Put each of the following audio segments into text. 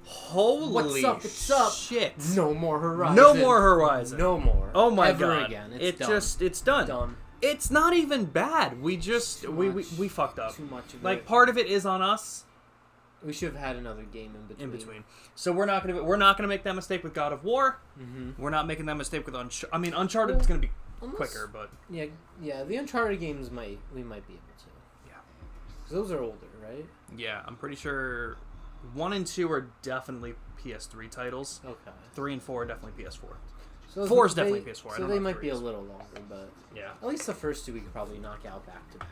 Holy What's up? shit. No more Horizon. No more Horizon. No more. Oh my Ever god. again. It's done. Done. It's not even bad. We just we fucked up. Too much of Like it. part of it is on us. We should have had another game in between. So we're not gonna make that mistake with God of War. Mm-hmm. We're not making that mistake with Uncharted. It's gonna be quicker, but yeah, the Uncharted games we might be able to. Yeah. 'Cause those are older, right? Yeah, I'm pretty sure 1 and 2 are definitely PS3 titles. Okay. 3 and 4 are definitely PS4. So 4 is definitely PS4. I So don't they know might if be 3 a is. little longer, but Yeah. at least the first two we could probably knock out back to back.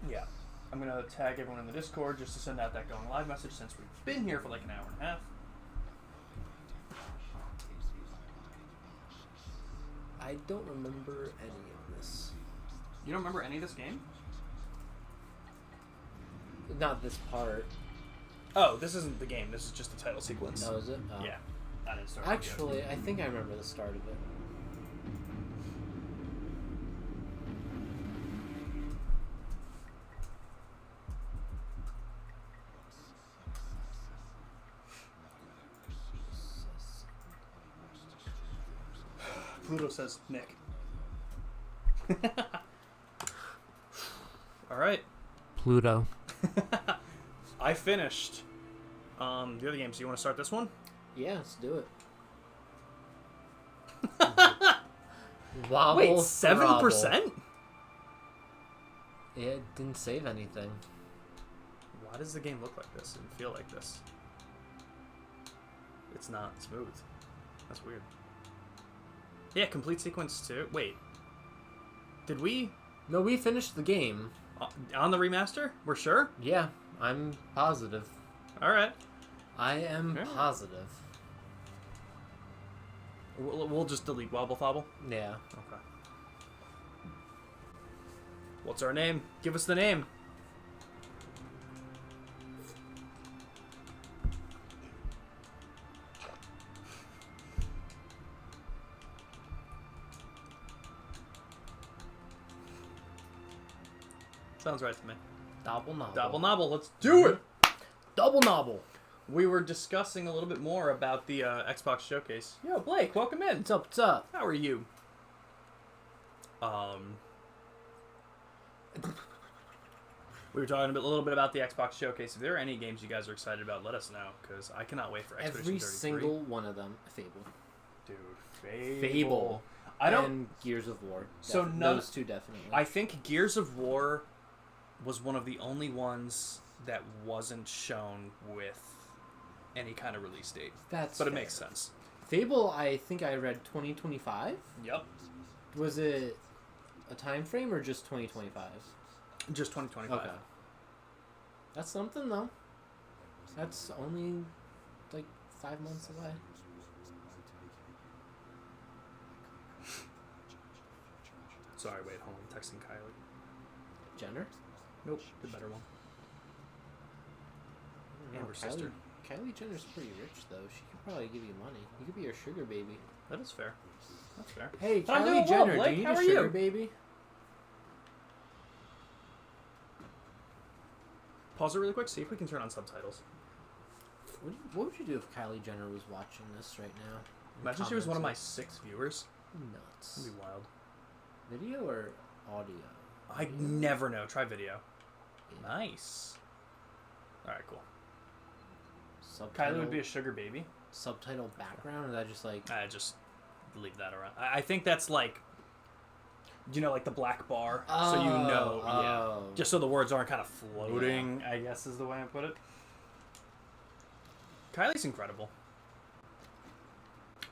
Yeah. I'm going to tag everyone in the Discord just to send out that going live message since we've been here for like an hour and a half. I don't remember any of this. You don't remember any of this game? Not this part. Oh, this isn't the game. This is just the title sequence. Oh, is it? Oh. Yeah. I didn't start Actually, I think I remember the start of it. Pluto says Nick. All right. Pluto. I finished the other games. So you want to start this one? Yeah, let's do it. Wait, 7%? Yeah, it didn't save anything. Why does the game look like this and feel like this? It's not smooth. That's weird. Yeah, complete sequence 2. Wait. Did we? No, we finished the game. On the remaster? We're sure? Yeah, I'm positive. Alright. I am positive. We'll just delete Wobble Thobble? Yeah. Okay. What's our name? Give us the name. Sounds right to me. Double Nobble. Double Nobble, let's do it! Double Nobble. We were discussing a little bit more about the Xbox Showcase. Yo, Blake, welcome in. What's up? What's up? How are you? We were talking a little bit about the Xbox Showcase. If there are any games you guys are excited about, let us know, because I cannot wait for Expedition 33. Every single one of them. Fable. Dude, Fable. I don't... And Gears of War. So those two definitely. I think Gears of War was one of the only ones that wasn't shown with any kind of release date. But fair. It makes sense. Fable, I think I read 2025. Yep. Was it a time frame or just 2025? Just 2025. Okay. That's something, though. That's only, like, 5 months away. Sorry, wait, hold on. I'm texting Kylie. Jenner? Nope, the better one. And her sister. Kylie Jenner's pretty rich, though. She could probably give you money. You could be her sugar baby. That is fair. That's fair. Hey, I'm doing Kylie well, Jenner, Blake. do you How need are a sugar you? baby? Pause it really quick, see if we can turn on subtitles. What would you do if Kylie Jenner was watching this right now? Imagine she was one of my 6 viewers. Nuts. That'd be wild. Video or audio? I never know. Try video. Yeah. Nice. Alright, cool. Subtitle, Kylie would be a sugar baby. subtitle background, or is that just like... I just leave that around. I think that's like, you know, like the black bar. Oh, so you know. Yeah. oh. Just so the words aren't kind of floating, I guess is the way I put it. Kylie's incredible.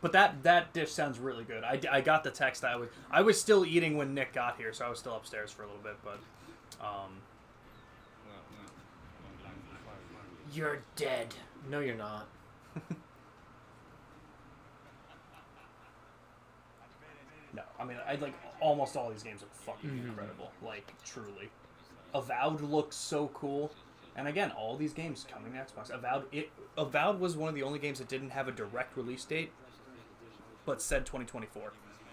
But that dish sounds really good. I got the text. I was still eating when Nick got here, so I was still upstairs for a little bit. But You're dead. No, you're not. no, I mean, I like almost all these games are fucking incredible. Like truly, Avowed looks so cool. And again, all these games coming to Xbox. Avowed was one of the only games that didn't have a direct release date, but said 2024.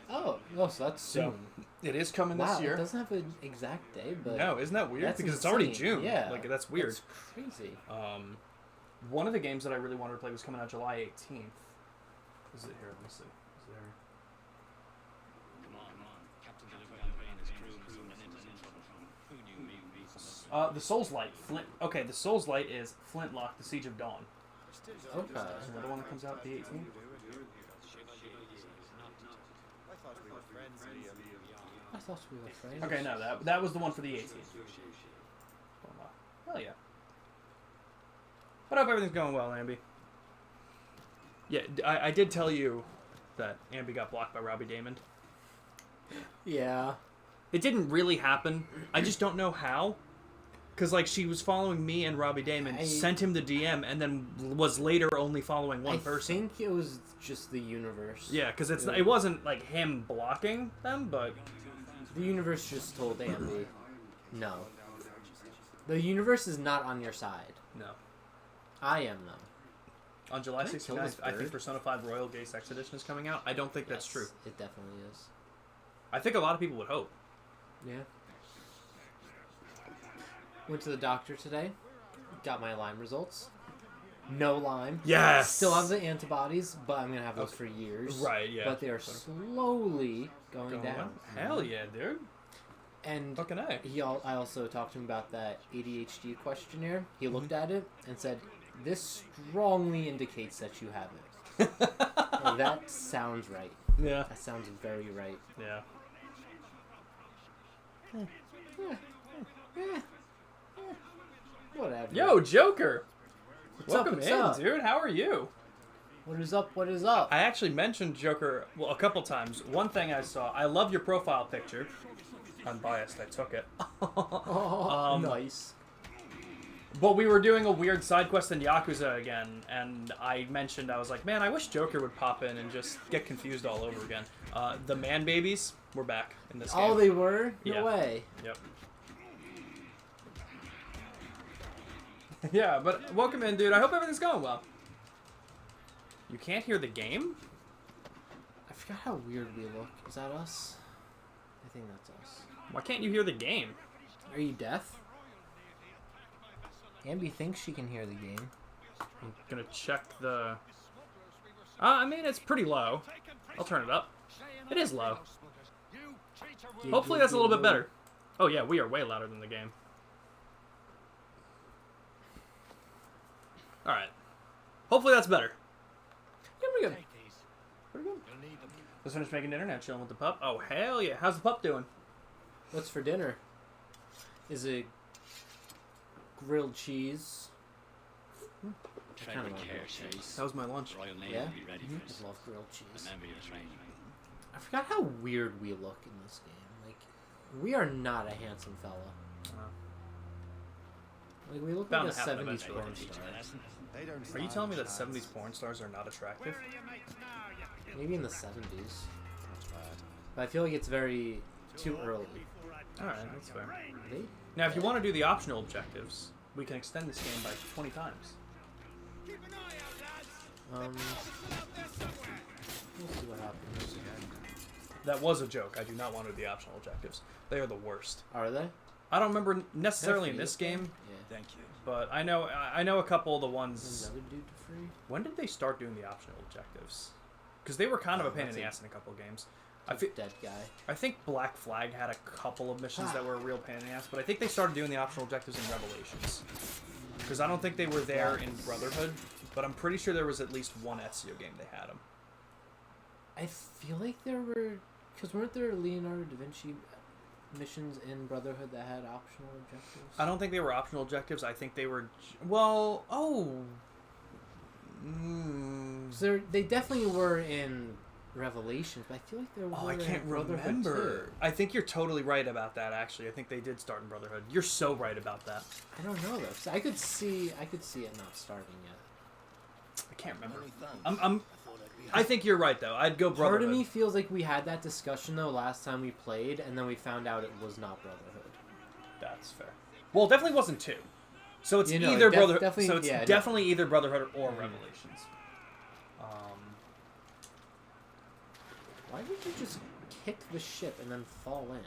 Oh, so that's soon. So it is coming this year. It doesn't have an exact day, but no, isn't that weird? that's Because it's insane. already June. Yeah, like that's weird. That's crazy. One of the games that I really wanted to play was coming out July 18th. Is it here? Let me see. Is there? The Souls Light. Okay, the Souls Light is Flintlock: The Siege of Dawn. Okay. There's another one that comes out the 18th. I thought we were friends. Okay, no, that was the one for the 18th. Hell yeah. But I hope everything's going well, Ambi. Yeah, I did tell you that Ambi got blocked by Robbie Damon. Yeah. It didn't really happen. I just don't know how. Because, like, she was following me and Robbie Damon, sent him the DM, and then was later only following one person. I think it was just the universe. Yeah, because it wasn't, like, him blocking them, but... The universe just told Ambi, no. The universe is not on your side. No. I am, though. On July 69th, I think Persona 5 Royal Gay Sex Edition is coming out. I don't think that's true. It definitely is. I think a lot of people would hope. Yeah. Went to the doctor today. Got my Lyme results. No Lyme. Yes! Still have the antibodies, but I'm going to have those for years. Right, yeah. But they are slowly going down. Hell yeah, dude. And fucking A. I also talked to him about that ADHD questionnaire. He looked at it and said, "This strongly indicates that you have it." Well, that sounds right. Yeah. That sounds very right. Yeah. Whatever. Yo, Joker! What's up? Dude. How are you? What is up? What is up? I actually mentioned Joker, well, a couple times. One thing I saw, I love your profile picture. Unbiased, I took it. Nice. But we were doing a weird side quest in Yakuza again, and I mentioned, I was like, man, I wish Joker would pop in and just get confused all over again. The man babies were back in this game. Oh, they were? No Yeah. way. Yep. Yeah, but welcome in, dude. I hope everything's going well. You can't hear the game? I forgot how weird we look. Is that us? I think that's us. Why can't you hear the game? Are you deaf? Ambi thinks she can hear the game. I'm gonna check the... I mean, it's pretty low. I'll turn it up. It is low. Hopefully that's a little bit better. Oh yeah, we are way louder than the game. Alright. Hopefully that's better. Yeah, pretty good. Pretty good. Just finished making dinner, now chilling with the pup. Oh, hell yeah. How's the pup doing? What's for dinner? Is it grilled cheese? I kind of want grilled cheese. That was my lunch. Yeah? I love grilled cheese. I forgot how weird we look in this game. Like, we are not a handsome fella. Like, we look like a 70s porn star. Are you telling me that 70s porn stars are not attractive? Maybe in the 70s. But I feel like it's very too early. Alright, that's fair. Really? Now, if you want to do the optional objectives, we can extend this game by 20 times. We'll see what happens. That was a joke. I do not want to do the optional objectives. They are the worst. Are they? I don't remember necessarily in this game. Yeah. Thank you. But I know a couple of the ones. Another dude to free? When did they start doing the optional objectives? Because they were kind of a pain in the ass in a couple of games. Dead guy. I think Black Flag had a couple of missions that were a real pain in the ass, but I think they started doing the optional objectives in Revelations. Because I don't think they were there in Brotherhood, but I'm pretty sure there was at least one Ezio game they had them. I feel like there were... Because weren't there Leonardo da Vinci missions in Brotherhood that had optional objectives? I don't think they were optional objectives. I think they were... Well, So they definitely were in Revelations, but I feel like there were I can't in Brotherhood remember. too. I think you're totally right about that, actually. I think they did start in Brotherhood. You're so right about that. I don't know, though. 'Cause I could see it not starting yet. I can't remember. I think you're right, though. I'd go Brotherhood. Part of me feels like we had that discussion, though, last time we played, and then we found out it was not Brotherhood. That's fair. Well, it definitely wasn't 2. So it's You know, either definitely- Brotherhood. So it's yeah, definitely either Brotherhood or Revelations. Why did you just kick the ship and then fall in?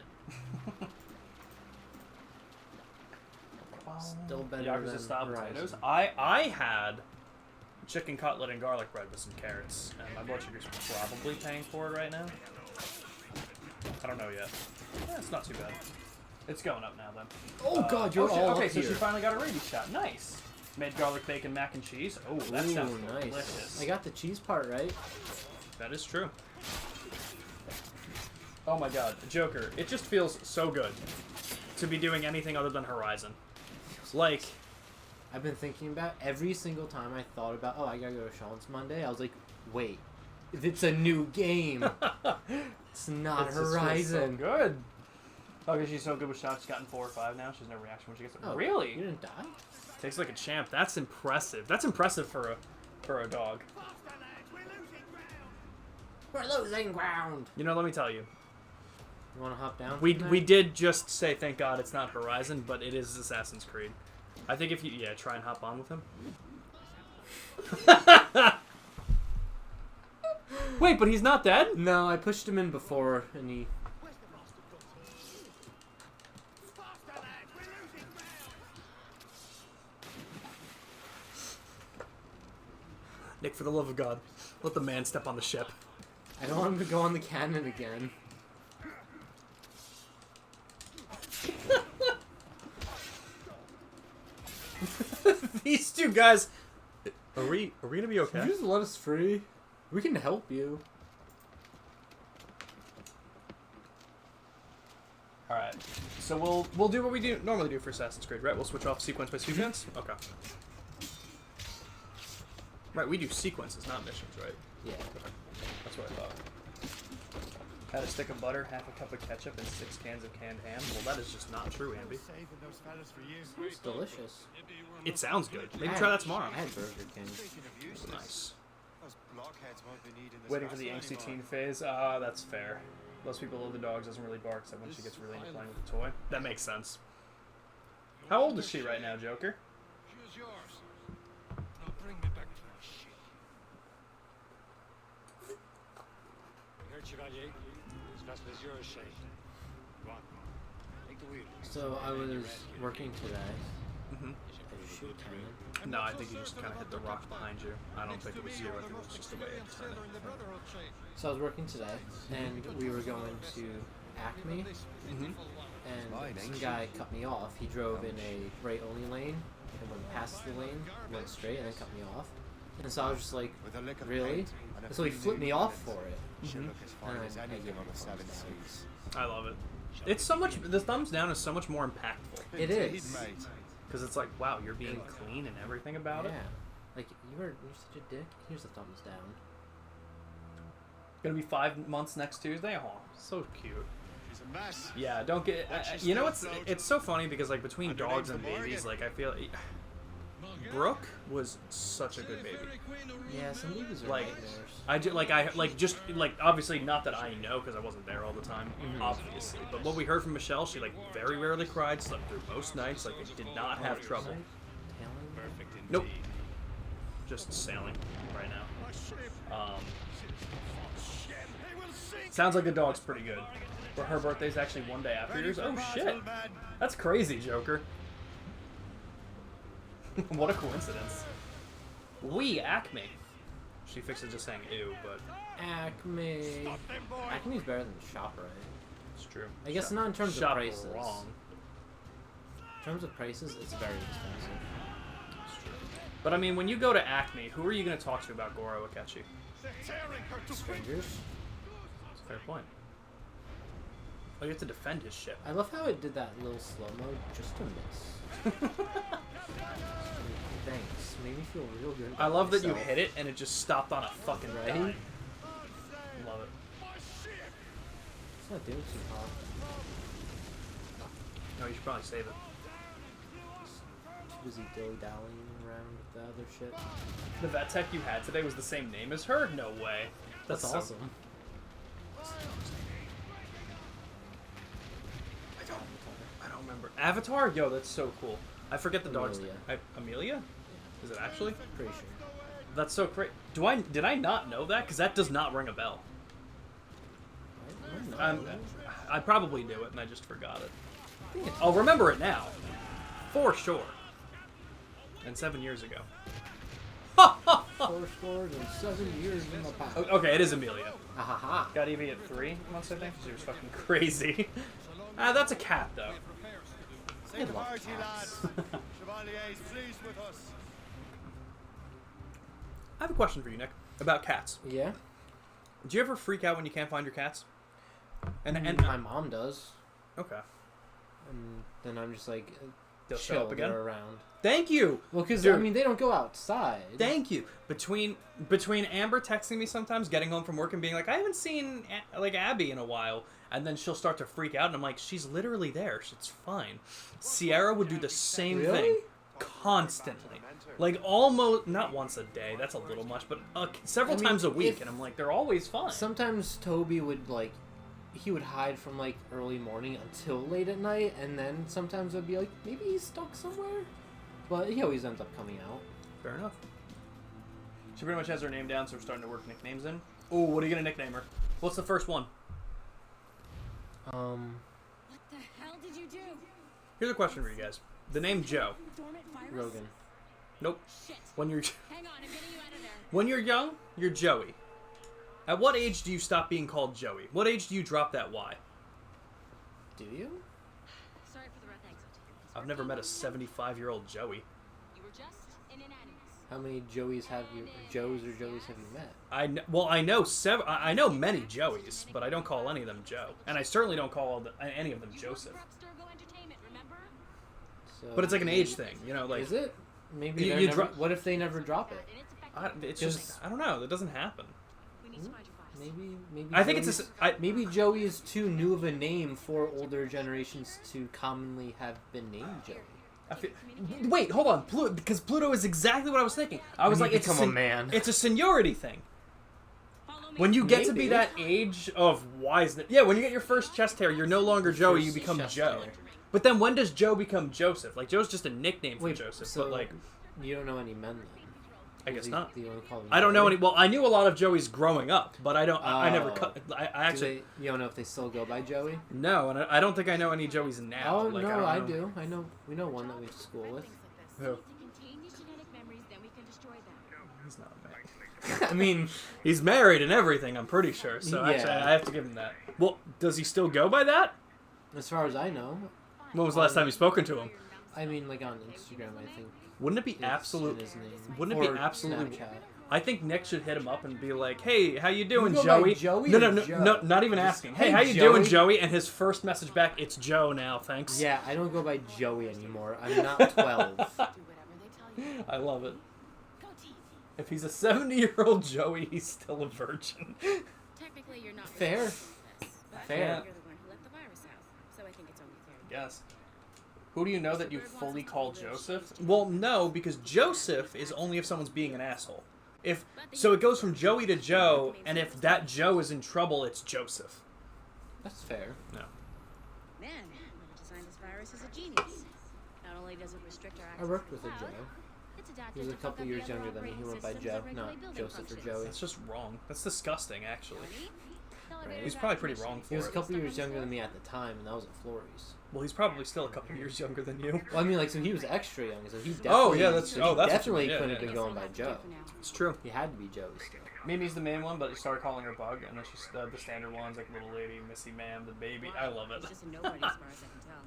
Fine. Still better Yakuza than style Horizon. potatoes. I had chicken cutlet and garlic bread with some carrots, and my blood sugar's probably paying for it right now. I don't know yet. It's not too bad. It's going up now, then. Oh god, you're all okay, up so here. she finally got a rabies shot. Nice. Made garlic bacon mac and cheese. Oh, that Ooh, sounds nice. delicious. I got the cheese part right. That is true. Oh my god, Joker. It just feels so good to be doing anything other than Horizon. Like, I've been thinking about every single time I thought about, oh, I gotta go to Sean's Monday. I was like, wait, it's a new game. It's not Horizon. So good. Oh, because she's so good with shots. She's gotten 4 or 5 now. She has no reaction when she gets it. Oh, Really? You didn't die? Takes like a champ. That's impressive. That's impressive for a dog. We're losing ground. You know, let me tell you. You want to hop down? We did just say thank God it's not Horizon, but it is Assassin's Creed. I think if you try and hop on with him. Wait, but he's not dead? No, I pushed him in before, and he. Nick, for the love of God, let the man step on the ship. I don't want him to go on the cannon again. These two guys. Are we gonna be okay? You just let us free. We can help you. All right. So we'll do what we normally do for Assassin's Creed, right? We'll switch off sequence by sequence. Okay. Right, we do sequences, not missions, right? Yeah. Okay. That's what I thought. Had a stick of butter, half a cup of ketchup, and 6 cans of canned ham. Well, that is just not true, Amby. It's delicious. It sounds good. Maybe try that tomorrow. I had Burger King. Nice. Waiting for the angsty teen phase. That's fair. Most people love the dogs, doesn't really bark, except when she gets really into playing with the toy. That makes sense. How old is she right now, Joker? She's yours. Now bring me back to my ship. You heard, Chevalier? This vessel is yours, Shay. Go on. Take the wheel. So I was working today. Mm-hmm. Did you shoot cannon? No, I think you just kind of hit the rock behind you. I don't think it was you. I think it was just the way it turned. So I was working today, and we were going to Acme, Mm-hmm. and some guy cut me off. He drove in a right-only lane, and went past the lane, went straight, and then cut me off. And so I was just like, really? And so he flipped me off for it. Mm-hmm. And I gave him a thumbs down. I love it. It's so much. The thumbs down is so much more impactful It is. because it's like, wow, you're being clean and everything about Yeah. it. Like, you're such a dick. Here's a thumbs down. Gonna be 5 months next Tuesday. Oh, so cute. She's a mess. Yeah, don't get. You know, it's so funny because like between dogs and babies, like I feel. Brooke was such a good baby. Yeah, some babies are Like, nightmares. just obviously not that I know because I wasn't there all the time, obviously. But what we heard from Michelle, she like very rarely cried, slept through most nights, like they did not have trouble. Tailing? Perfect indeed. Nope. Just sailing right now. Sounds like the dog's pretty good. But her birthday's actually one day after yours. Oh shit, that's crazy, Joker. What a coincidence. We Acme. She fixed it just saying ew, but Acme. Acme's better than ShopRite. it's true. I guess not in terms of Shop prices. wrong. In terms of prices, it's very expensive. It's true. But I mean, when you go to Acme, who are you going to talk to about Goro Akechi? Strangers. That's a fair point. Oh, you have to defend his ship. I love how it did that little slow-mo just to miss. Thanks. Made me feel real good. I love that you myself. hit it and it just stopped on a fucking Right? dime. Love it. It's not doing too hot. No, you should probably save it. Too busy dilly-dallying around with the other shit. The vet tech you had today was the same name as her? No way. That's so- awesome. I don't remember. Avatar? Yo, that's so cool. I forget the dog's name. Amelia. Amelia? Is it actually? Pretty sure. That's so great. Did I not know that? Because that does not ring a bell. I don't know. I probably knew it and I just forgot it. I'll remember it now. For sure. And 7 years ago. 7 years in the past. Okay, it is Amelia. Ahaha. Got Evie at 3 months, I think. She was fucking crazy. That's a cat, though. I love cats. Chevalier's pleased with us. I have a question for you, Nick, about cats. Yeah? Do you ever freak out when you can't find your cats? And my mom does. Okay. And then I'm just like, They'll show chill, up again? they're around. Thank you. Well, because, Dude. I mean, they don't go outside. Thank you. Between Amber texting me sometimes, getting home from work and being like, I haven't seen like Abby in a while, and then she'll start to freak out, and I'm like, she's literally there. It's fine. Sierra would do the same Really? thing constantly, like almost not once a day. That's a little much, but several times a week, and I'm like, they're always fine. Sometimes Toby would he would hide from early morning until late at night, and then sometimes I'd be like, maybe he's stuck somewhere. But he always ends up coming out. Fair enough. She pretty much has her name down, so we're starting to work nicknames in. Oh, what are you gonna nickname her? What's the first one? What the hell did you do? Here's a question for you guys. The name Joe. Dormant virus? Rogan. Nope. Shit. When you're Hang on, I'm getting you out of there. when you're young, you're Joey. At what age do you stop being called Joey? What age do you drop that Y? Do you? Sorry for the rough exit. I've never met a 75-year-old Joey. You were just in an animus. How many Joeys have you met? I know many Joeys, but I don't call any of them Joe, and I certainly don't call any of them Joseph. So, But it's like an age thing, like. Is it? Maybe You what if they never drop it? It's just I don't know. That doesn't happen. Maybe. I think it's maybe Joey is too new of a name for older generations to commonly have been named Joey. Wait, hold on, because Pluto is exactly what I was thinking. I was When like, you it's become a man. It's a seniority thing. When you get to be Maybe. that age of wiseness, yeah, when you get your first chest hair, you're no longer Joey, you become chest Joe. hair. But then when does Joe become Joseph? Like Joe's just a nickname for Wait, Joseph, so but like you don't know any men then? I guess not. Do you want to call them I don't know Joey? any. Well, I knew a lot of Joeys growing up, but I don't. I never Oh. cut. I Do actually you don't know if they still go by Joey? no, and I don't think I know any Joeys now. Oh like, no, don't I know. do. I know. We know one that we went to school with. Who? He's not married. I mean, He's married and everything. I'm pretty sure. So Yeah. actually, I have to give him that. Well, does he still go by that? as far as I know, When was the last time you spoken to him? I mean, like on Instagram, I think. Wouldn't it be it's absolute? in his name. Wouldn't it Or be absolutely? Snapchat. I think Nick should hit him up and be like, "Hey, how you doing, You go by Joey?" Joey no, or no, no, Joe? no, not even Just, asking. Hey, "Hey, how you doing, Joey?" Joey? And his first message back, "It's Joe now, thanks." Yeah, I don't go by Joey anymore. I'm not 12. I love it. If he's a 70-year-old Joey, he's still a virgin. Technically, you're not Fair. really but Fair. You're the one who let the virus out, so I think it's only fair. Yes. Who do you know that you fully call Joseph? Well, no, because Joseph is only if someone's being an asshole. So it goes from Joey to Joe, and if that Joe is in trouble, it's Joseph. That's fair. No. Man, whoever designed this virus is a genius. Not only does it restrict our I access worked to with the a cloud, Joe. it's He adapted was a to fuck couple up years the other younger than me. He operating went by systems Joe, that regulate not building Joseph or functions. Joey. That's just wrong. That's disgusting, actually. Johnny, elevator Right. He's probably pretty wrong He was for a it. couple years younger than me at the time, and that was at Florey's. Well, he's probably still a couple years younger than you. Well, I mean, so he was extra young, so he definitely. Oh, yeah, that's- so oh, he that's what you definitely mean, yeah, couldn't yeah, have been yeah. going by Joe. It's true. He had to be Joey still. Mimi's the main one, but you started calling her Bug, and then she's the standard ones like Little Lady, Missy Ma'am, the baby. I love it. He's just a nobody as far as I can tell.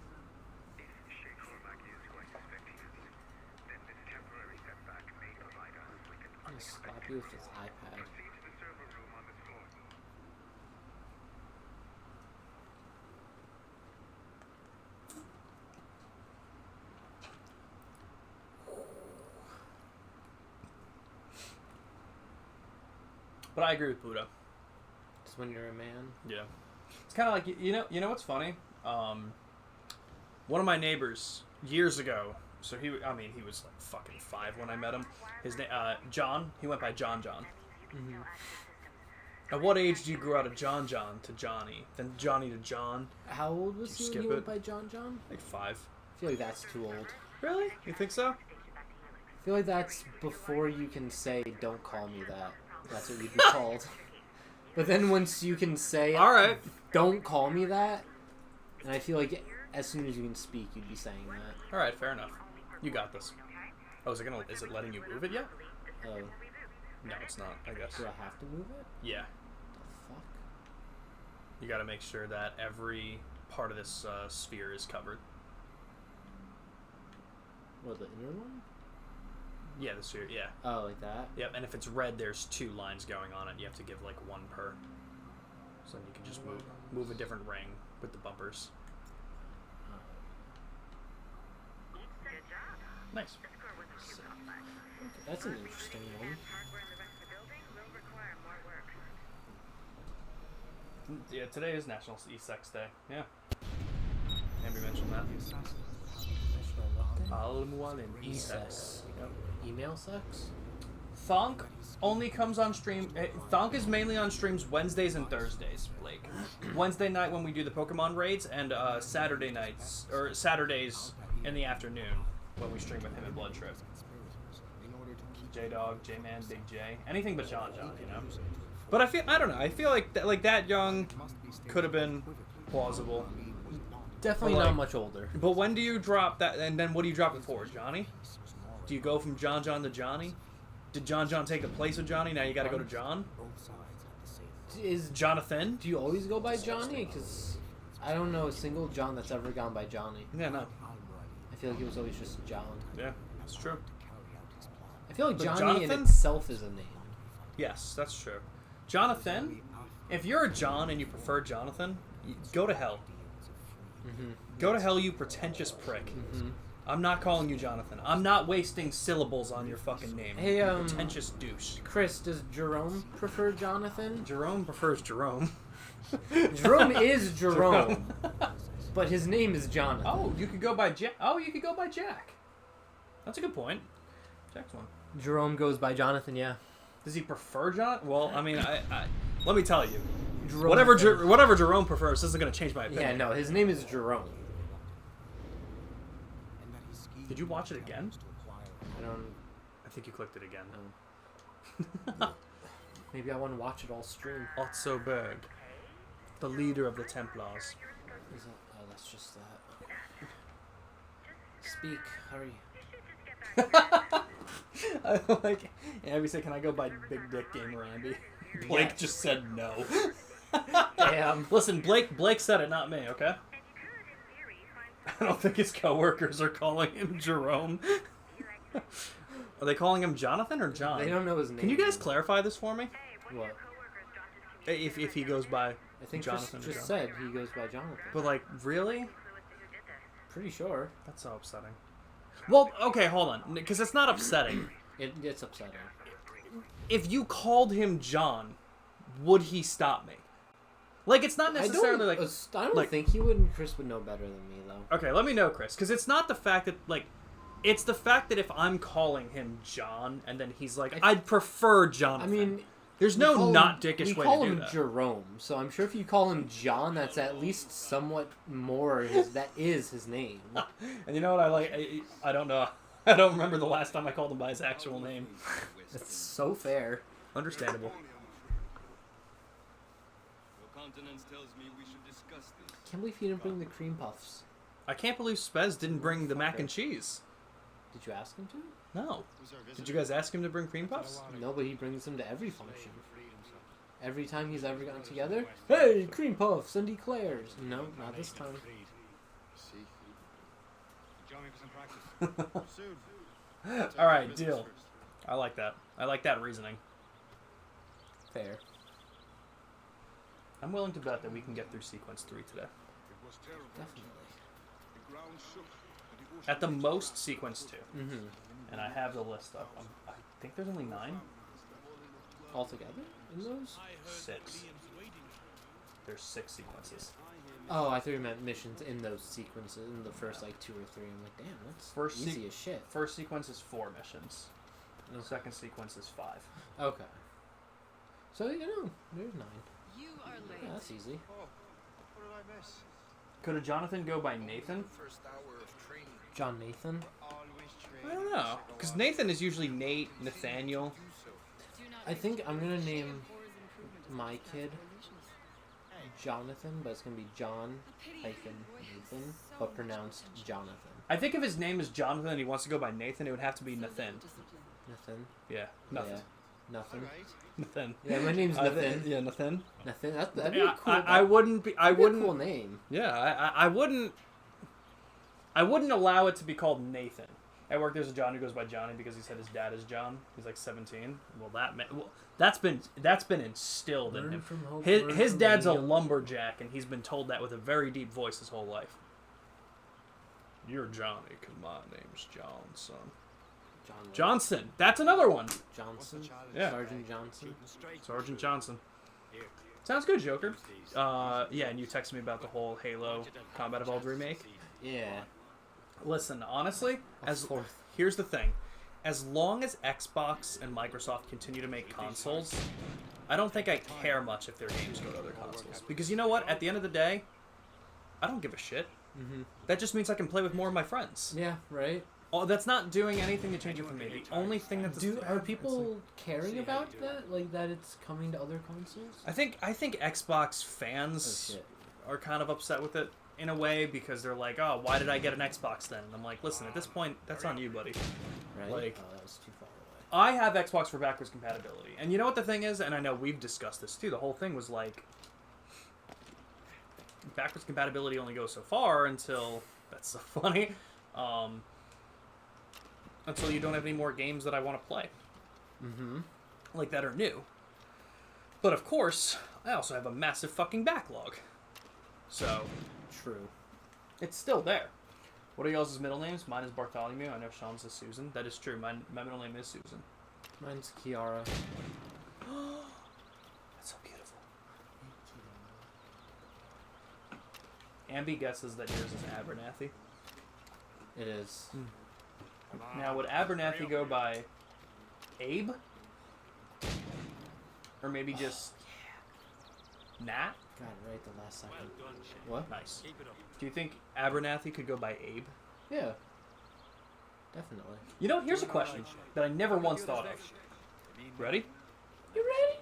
I'm gonna slap you with his iPad. But I agree with Buddha. Just when you're a man. Yeah. It's kind of like, you know what's funny? One of my neighbors, years ago, so he was like fucking 5 when I met him. His name, John, he went by John. Mm-hmm. At what age do you grow out of John to Johnny? Then Johnny to John? How old was Did you he when skip he went it? by John? Like 5. I feel like that's too old. Really? You think so? I feel like that's before you can say, don't call me that. That's what you'd be called. But then once you can say, Alright. don't call me that, and I feel like as soon as you can speak, you'd be saying that. All right, fair enough. You got this. Oh, is it letting you move it yet? Oh, No, it's not. I guess. do I have to move it? Yeah. The fuck? You got to make sure that every part of this sphere is covered. What, the inner one? Yeah, the sphere. Yeah. Oh, like that? Yep. And if it's red, there's 2 lines going on it. You have to give like 1 per. So then you can just move a different ring with the bumpers. Nice. So, okay, that's an interesting one. Yeah, today is National E-Sex Day. Yeah. Maybe mentioned that. E-sex. Email sex? Thonk only comes on stream. Thonk is mainly on streams Wednesdays and Thursdays, Blake. Wednesday night when we do the Pokemon raids, and Saturday nights, or Saturdays in the afternoon when we stream with him and Blood Trip. J-Dog, J-Man, Big J. Anything but John, you know? But I don't know. I feel like that young could have been plausible. Definitely But, not like, much older. But when do you drop that, and then what do you drop it for, Johnny? Do you go from John to Johnny? Did John take the place of Johnny? Now you gotta go to John? Is Jonathan? Do you always go by Johnny? Because I don't know a single John that's ever gone by Johnny. Yeah, no. I feel like it was always just John. Yeah, it's true. I feel like But Johnny in Jonathan? itself is a name. Yes, that's true. Jonathan, if you're a John and you prefer Jonathan, go to hell. Mm-hmm. Go to hell, you pretentious prick. Mm-hmm. I'm not calling you Jonathan. I'm not wasting syllables on your fucking name. Hey, you pretentious douche. Chris, does Jerome prefer Jonathan? Jerome prefers Jerome. Jerome is Jerome, but his name is Jonathan. Oh, you could go by Jack. Oh, you could go by Jack. That's a good point. Jack's one. Jerome goes by Jonathan, yeah. Does he prefer John? Well, I mean, I let me tell you, Jerome whatever Jerome prefers, this isn't going to change my opinion. Yeah, no, his name is Jerome. Did you watch it again? I don't. I think you clicked it again. Maybe I want to watch it all stream. Otto Berg, the leader of the Templars. Is that, oh, that's just that. Speak, hurry. I like. Abby said, "Can I go by Big Dick Gamer Abby?" Blake Yes. just said no. Damn. Listen, Blake said it, not me. Okay. I don't think his coworkers are calling him Jerome. Are they calling him Jonathan or John? They don't know his name. Can you guys clarify this for me? What? If he goes by I think Jonathan Chris or just John. said he goes by Jonathan. But like, really? Pretty sure. That's so upsetting. Well, okay, hold on, because it's not upsetting. It's upsetting. If you called him John, would he stop me? Like, it's not necessarily like. I don't like- think he would. And Chris would know better than me, though. Okay, let me know, Chris, because it's not the fact that like. It's the fact that if I'm calling him John and then he's like, I'd prefer Jonathan. I mean, there's we no call not him- dickish we way call to do him that. Jerome, so I'm sure if you call him John, that's at least somewhat more. That is his name. And you know what I like? I don't know. I don't remember the last time I called him by his actual name. That's so fair. Understandable. Your countenance tells me we should discuss this. Can't believe he didn't bring the cream puffs. I can't believe Spez didn't bring the mac and cheese. Did you ask him to? No. Did you guys ask him to bring cream puffs? No, but he brings them to every function. Every time he's ever gotten together, hey, cream puffs and eclairs. No, not this time. See? Join me for some practice. Soon. All right, deal. I like that. I like that reasoning. Fair. I'm willing to bet that we can get through sequence 3 today. Definitely. At the most, sequence 2. Mm-hmm. And I have the list up. I think there's only 9? Altogether in those? 6. There's 6 sequences. Oh, I thought you meant missions in those sequences, in the first, like, 2 or 3. I'm like, damn, that's First easy as shit. First sequence is 4 missions. The second sequence is 5. Okay. So, you know, there's 9. You are late. Yeah, that's easy. Oh, what did I miss? Could a Jonathan go by Nathan? First hour of training. John Nathan? Always I don't know. Because Nathan is usually Nate, Nathaniel. Do not I think I'm gonna name forward improvement is my kid Jonathan, but it's gonna be John hyphen Nathan, but pronounced Jonathan. I think if his name is Jonathan and he wants to go by Nathan, it would have to be Nathan. Nathan. Yeah, nothing. Yeah. Nothing. Nathan. Yeah, my name's Nathan. Yeah, Nathan. Nathan. That'd be Yeah, cool. I wouldn't be. I that'd be a wouldn't. cool name. Yeah, I wouldn't. I wouldn't allow it to be called Nathan. At work, there's a John who goes by Johnny because he said his dad is John. He's like 17. Well, that's been instilled in Learn him. from Hope, His learn his from dad's a William. lumberjack, and he's been told that with a very deep voice his whole life. You're Johnny, 'cause my name's Johnson. Johnson. That's another one. Johnson. Yeah. Sergeant Johnson. Sergeant Johnson. Sounds good, Joker. Yeah, and you texted me about the whole Halo Combat Evolved remake. Yeah. Listen, honestly, Fourth. here's the thing. As long as Xbox and Microsoft continue to make consoles, I don't think I care much if their games go to other consoles. Because you know what? At the end of the day, I don't give a shit. Mm-hmm. That just means I can play with more of my friends. Yeah. Right. Oh, that's not doing anything to change it for me. The only thing that's Are people caring about that? Like that it's coming to other consoles? I think Xbox Oh fans shit. are kind of upset with it in a way because they're like, oh, why did I get an Xbox then? And I'm like, listen, at this point, that's on you, buddy. Right. Like- Oh, that was too far away. I have Xbox for backwards compatibility. And you know what the thing is? And I know we've discussed this too. The whole thing was like, backwards compatibility only goes so far until, that's so funny, until you don't have any more games that I want to play. Mm-hmm. Like that are new. But of course, I also have a massive fucking backlog. So, True. it's still there. What are y'all's middle names? Mine is Bartholomew. I know Sean's is Susan. That is true. My middle name is Susan. Mine's Kiara. That's so beautiful. Ambi guesses that yours is Abernathy. It is. Now, would Abernathy go by Abe? Or maybe just Nat? Got it right the last second. What? Nice. Do you think Abernathy could go by Abe? Yeah. Definitely. You know, here's a question that I never once thought of. Ready? You ready?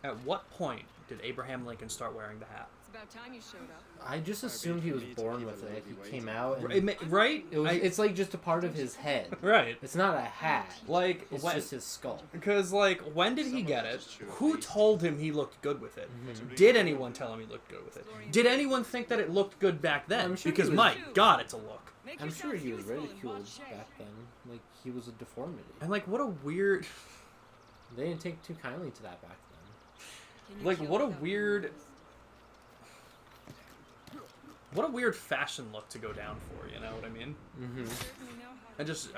At what point did Abraham Lincoln start wearing the hat? It's about time you showed up. I just assumed he was born with it. Like he came out and Right? it's like just a part of his head. Right. It's not a hat. Like, It's when, just his skull. because, like, when did he get it? Who told him he looked good with it? Did anyone tell him he looked good with it? Did anyone think that it looked good back then? I'm sure Because, he was- my God, it's a look. I'm sure he was ridiculed back then. Like he was a deformity. And, like, what a weird... They didn't take too kindly to that back then. Like, what a weird... What a weird fashion look to go down for, you know what I mean? Mm-hmm. And just,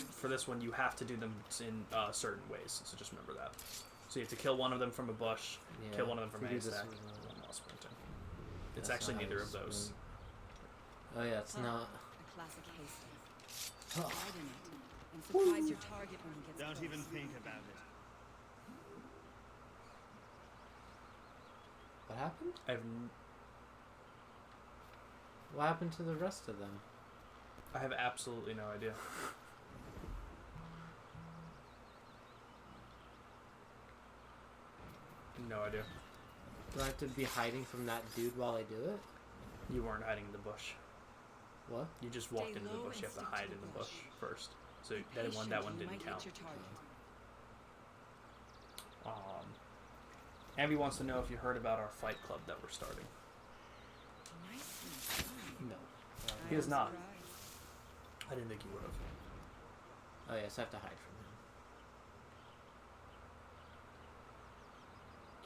for this one, you have to do them in certain ways, so just remember that. So you have to kill one of them from a bush, Yeah. kill one of them from a We do this haystack, with, one while sprinting. It's that's actually not how neither you of those. sprint. Oh yeah, it's not. A classic haystack. Hide in it and surprise your target when he gets Don't close. even think about it. What happened? What happened to the rest of them? I have absolutely no idea. No idea. Do I have to be hiding from that dude while I do it? You weren't hiding in the bush. What? You just walked Stay into the low bush. You and have to stick hide to in the the bush bush. first. So Be that patient, one you didn't might count. hit your target. Abby wants to know if you heard about our fight club that we're starting. Nicely done. No. He is I'm not. surprised. I didn't think you would have. Oh yes, I have to hide from him.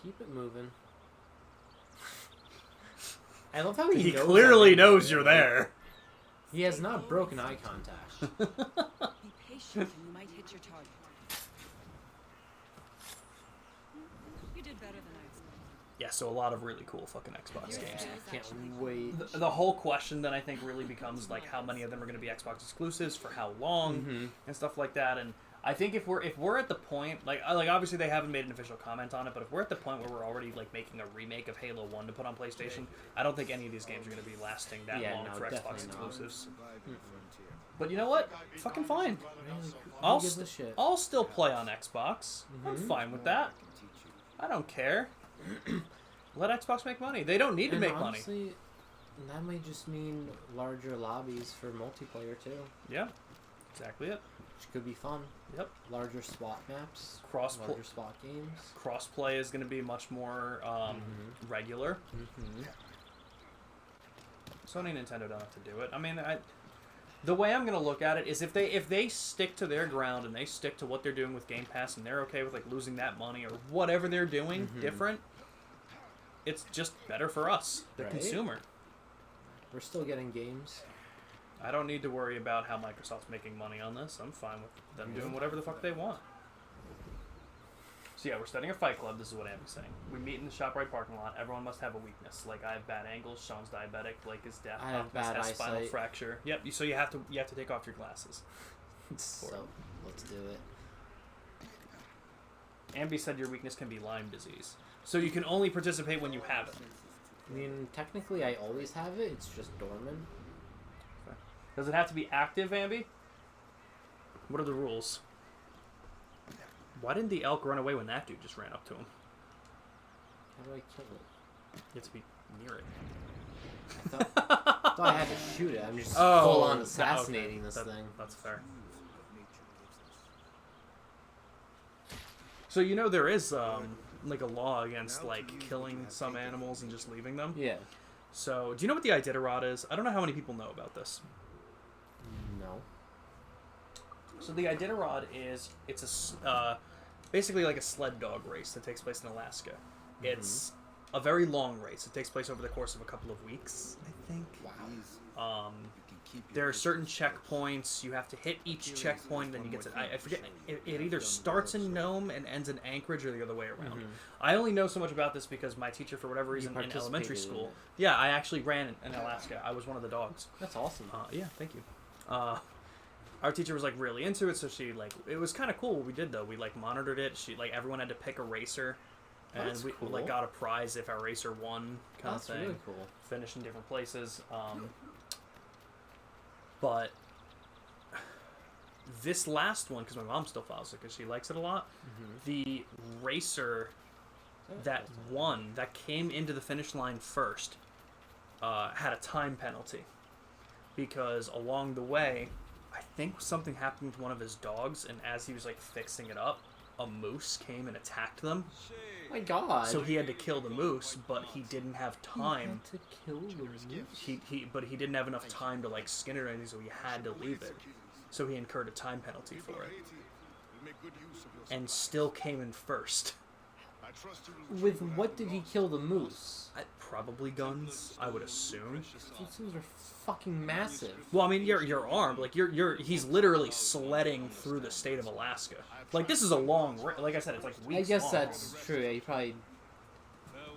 Keep it moving. I love how he knows clearly I'm knows there. you're there. He has not broken eye contact. Be patient and you might hit your target. You did better than I expected. Yeah, so a lot of really cool fucking Xbox games. I can't wait. The whole question then I think really becomes like how many of them are going to be Xbox exclusives for how long and stuff like that. And I think if we're at the point like obviously they haven't made an official comment on it, but if we're at the point where we're already like making a remake of Halo 1 to put on PlayStation, I don't think any of these games are going to be lasting that Yeah, long no, for Xbox definitely not. exclusives. But you know what? Fucking fine. Really, I'll who gives a st- shit? I'll still play on Xbox. I'm Mhm. fine with that. I don't care. Let Xbox make money. They don't need to And make honestly, that might just mean larger lobbies for multiplayer too, money. Yeah, exactly it. which could be fun. Yep. Larger SWAT maps, Cross-pl- larger SWAT games. Crossplay is going to be much more regular. Mm-hmm. Sony and Nintendo don't have to do it. I mean, the way I'm going to look at it is if they stick to their ground and they stick to what they're doing with Game Pass and they're okay with like losing that money or whatever they're doing different, it's just better for us, the Right? consumer. We're still getting games. I don't need to worry about how Microsoft's making money on this. I'm fine with them doing whatever the fuck they want. So yeah, we're starting a fight club. This is what Amy's saying. We meet in the ShopRite parking lot. Everyone must have a weakness. Like I have bad angles. Sean's diabetic. Blake is deaf. I have Optimus bad has spinal eyesight. fracture. Yep. So you have to take off your glasses. So let's do it. Amby said your weakness can be Lyme disease. So you can only participate when you have it. I mean, technically, I always have it. It's just dormant. Does it have to be active, Amby? What are the rules? Why didn't the elk run away when that dude just ran up to him? How do I kill it? You have to be near it. I thought I had to shoot it. I'm just Oh, full on okay. assassinating this thing. That's fair. So you know there is like a law against like killing some animals and just leaving them. Yeah. So do you know what the Iditarod is? I don't know how many people know about this. No. So the Iditarod is basically like a sled dog race that takes place in Alaska. It's a very long race. It takes place over the course of a couple of weeks, I think. Wow. There are certain checkpoints. You have to hit each checkpoint, then you get to... I forget. It either starts in Nome and ends in Anchorage or the other way around. I only know so much about this because my teacher, for whatever reason, in elementary participated in school... it. Yeah, I actually ran in Alaska. I was one of the dogs. That's awesome. Yeah, thank you. Our teacher was, like, really into it, so she, like... It was kind of cool what we did, though. We, like, monitored it. Everyone had to pick a racer. And That's we cool. like got a prize if our racer won, kind That's of thing. really cool. Finish in different places. But this last one, because my mom still follows it because she likes it a lot, the racer that won, that came into the finish line first, had a time penalty. Because along the way, I think something happened with one of his dogs, and as he was like fixing it up, a moose came and attacked them. Oh my god. So he had to kill the moose, but he didn't have time. He had to kill the moose? But he didn't have enough time to like skin it or anything, so he had to leave it. So he incurred a time penalty for it, and still came in first. With what did he kill the moose? Probably guns, I would assume. These things are fucking massive. Well, I mean, you're armed. Like he's literally sledding through the state of Alaska. Like this is a long, like I said, it's like weeks. I guess long. that's true. Yeah, he probably.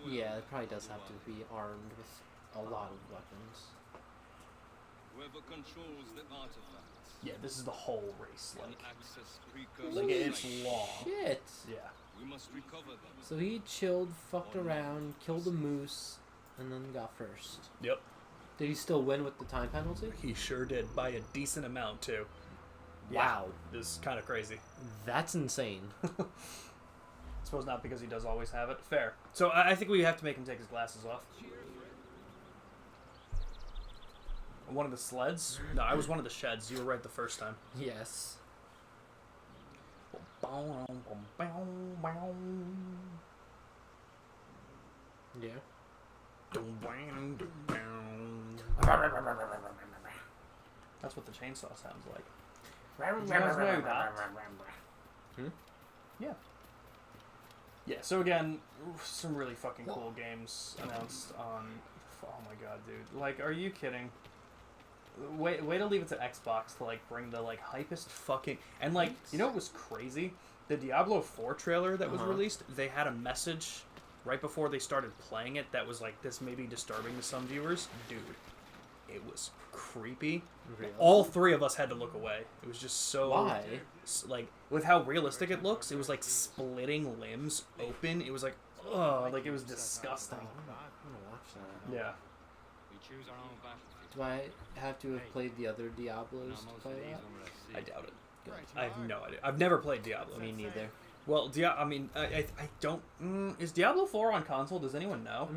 Yeah, it probably does have to be armed with a lot of weapons. Whoever controls the artifacts Yeah, this is the whole race. can Like access precursors. it's long. Shit. Yeah. We must recover them. So he chilled, fucked around, killed a moose, and then got first. Yep. Did he still win with the time penalty? He sure did, by a decent amount too. Wow. This is kind of crazy. That's insane. Suppose not because he does always have it. Fair. So I think we have to make him take his glasses off. One of the sleds? No, I was one of the sheds. You were right the first time. Yes. Yeah. That's what the chainsaw sounds like. Yeah. Yeah, so again, some really fucking cool games announced on... Oh my god, dude. Like, are you kidding? Way to leave it to Xbox to, like, bring the, like, hypest fucking... And, like, you know what was crazy? The Diablo 4 trailer that was released, they had a message right before they started playing it that was, like, this may be disturbing to some viewers. Dude, it was creepy. Really? All three of us had to look away. It was just so... Why? Like, with how realistic it looks, it was, like, splitting limbs open. It was, like, ugh, like, it was disgusting. I'm gonna watch that. Yeah. We choose our own battlefield. Do I have to have played the other Diablos to play that? I doubt it. I have no idea. I've never played Diablo. Me neither. Well, I mean, I don't. Is Diablo 4 on console? Does anyone know?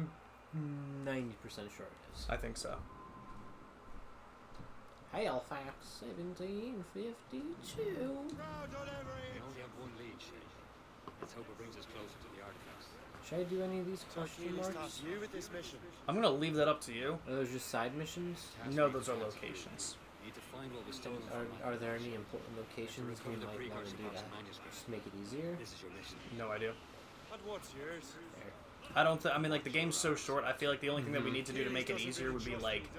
90% sure it is. I think so. Halifax, 1752. We only have one lead, Shay. Let's hope it brings us closer to the artifacts. Should I do any of these question marks? You with this mission. I'm gonna leave that up to you. Are those just side missions? No, those are locations. We need to find what was stolen from us. Are there any important locations we Recover the might want to precursor do box that? manuscript. Just make it easier? This is your mission. No idea. And what's yours? There. I don't. I mean, like the game's so short. I feel like the only thing that we need to do to make it easier would be like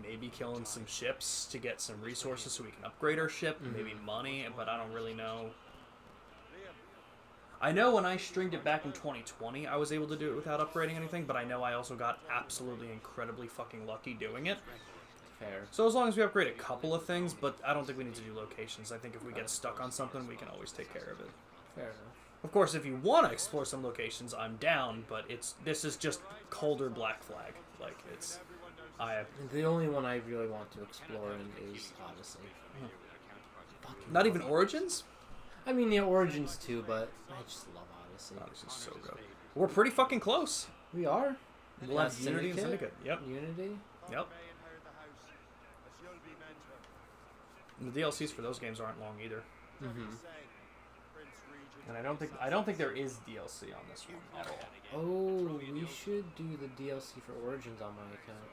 maybe killing some ships to get some resources so we can upgrade our ship. Maybe money, but I don't really know. I know when I stringed it back in 2020, I was able to do it without upgrading anything, but I know I also got absolutely incredibly fucking lucky doing it. Fair. So as long as we upgrade a couple of things, but I don't think we need to do locations. I think if we get stuck on something, we can always take care of it. Fair enough. Of course, if you want to explore some locations, I'm down, but this is just colder Black Flag. Like, it's... The only one I really want to explore is Odyssey. Not even Origins? I mean, the Origins too, but I just love Odyssey. Odyssey's so good. We're pretty fucking close. We are. We'll have Unity and Syndicate. Yep. Unity. Yep. And the DLCs for those games aren't long either. And I don't think there is DLC on this one at all. Oh, we should do the DLC for Origins on my account.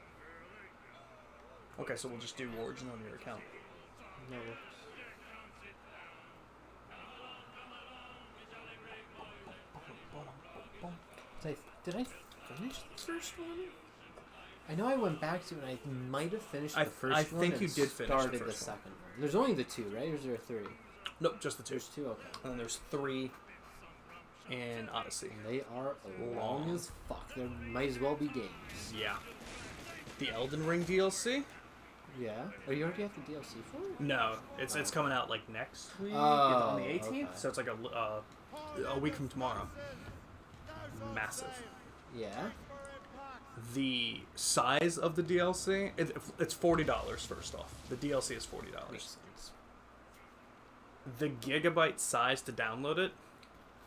Okay, so we'll just do Origin on your account. No. Did I finish the first one? I know I went back to it and I might have finished the first one. I think you did finish the started first the one. second one. There's only the two, right? Or is there three? Nope, just the two. There's two, okay. And then there's 3 in Odyssey. And they are long as fuck. There might as well be games. Yeah. The Elden Ring DLC? Yeah. Oh, you already have the DLC for it? No, it's coming out like next week Oh, on the 18th. okay. So it's like a week from tomorrow. Massive. Yeah. The size of the DLC, it's $40 first off. The DLC is $40. Makes sense. The gigabyte size to download it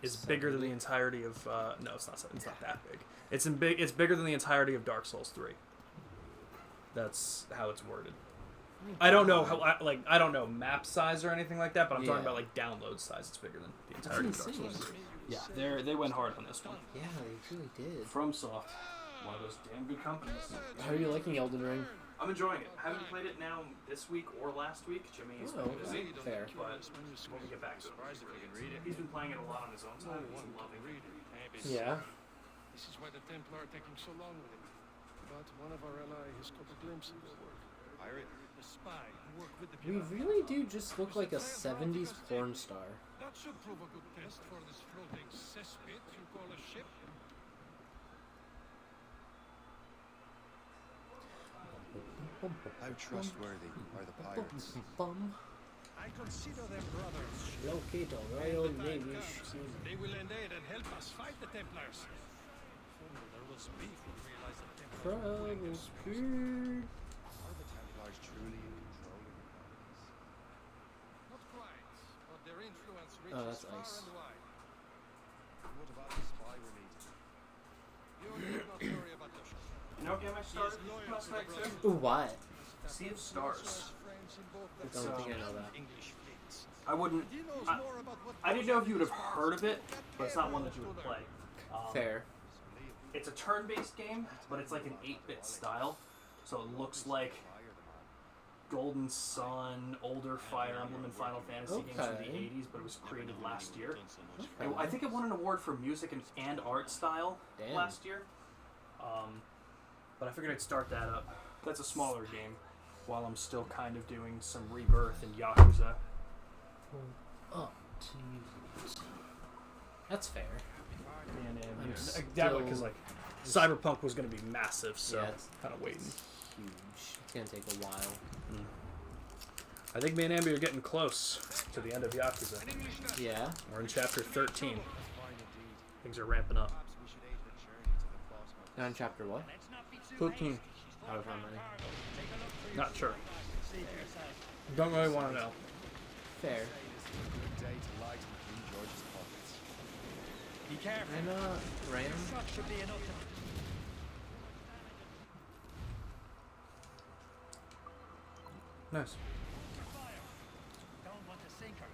is bigger than the entirety of no, it's not that big. It's bigger than the entirety of Dark Souls 3. That's how it's worded. I don't know I don't know map size or anything like that, but I'm talking about like download size. It's bigger than the entirety of Dark insane. Souls 3. Yeah, they went hard on this one. Yeah, they really did. FromSoft, one of those damn good companies. How are you liking Elden Ring? I'm enjoying it. Haven't played it now this week or last week. Jimmy's been busy. Fair. But when we get back to it, he's been playing it a lot on his own time. He's loving it. Yeah. This is why the Templar are taking so long with him. But one of our allies has caught a glimpse of his work. Pirate? A spy who worked with the We Pirate. really do just look like a 70s porn star. That should prove a good test for this floating cesspit you call a ship. How trustworthy are the pirates? Bum. I consider them brothers. Locate a Royal Navy schooner. They will lend aid and help us fight the Templars. There was beef when we realized the Templars were pulling Travel us. speed. Are the Templars truly in control of the colonies? Not quite, but their influence Oh, reaches that's far ice. and wide. What about the spy we're meeting? You need not worry about the shot. You know what game I started last night too? Ooh, what? Sea of Stars. Friends in both the Don't think I know that. English fleets. I wouldn't. He knows I, more about what I didn't know if you would have heard of it, but it's not one that you would play. Fair. It's a turn-based game, but it's like an 8-bit style, so it looks like Golden Sun, older Fire Emblem and Final Fantasy games from the Okay. 80s, but it was created last year. Okay. I think it won an award for music and art style Damn. last year. But I figured I'd start that up. That's a smaller game, while I'm still kind of doing some Rebirth and Yakuza. Oh, that's fair. And I'm exactly, because still- like Cyberpunk was going to be massive, so Yeah, it's- kind of waiting. Huge. It's gonna take a while. I think me and Ambi are getting close to the end of Yakuza. Yeah. We're in chapter 13. Things are ramping up. Perhaps we should aid her journey to the plasma. Now in chapter what? 13. Out of how many? Not sure. Don't really want to know. Fair. Good day to light and gorgeous pockets. Be careful. And ram. Shot should be enough to... Nice. Don't want to sink her.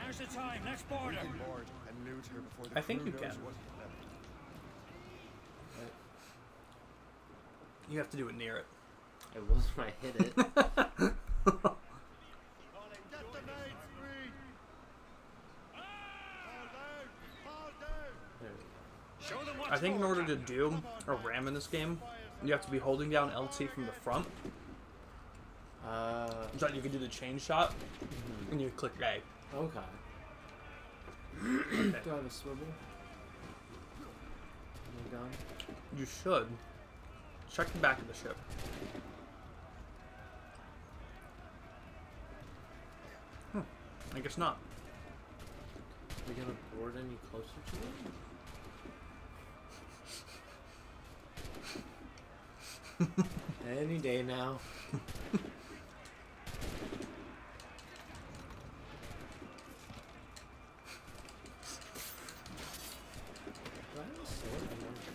Now's the time. Let's board We her. can board and loot her before the I think crew you knows can. what hit them. You have to do it near it. It was when I hit it. Get the mates free! Fall down! There we go. Show them what's I think in for, order to Captain. do a ram in this game, you have to be holding down LT from the front. So that you can do the chain shot, and you click A. Okay. Do I have a swivel? No gun? You should. Check the back of the ship. I guess not. Are we gonna board any closer to them? Any day now. Do I have a sword? I wonder.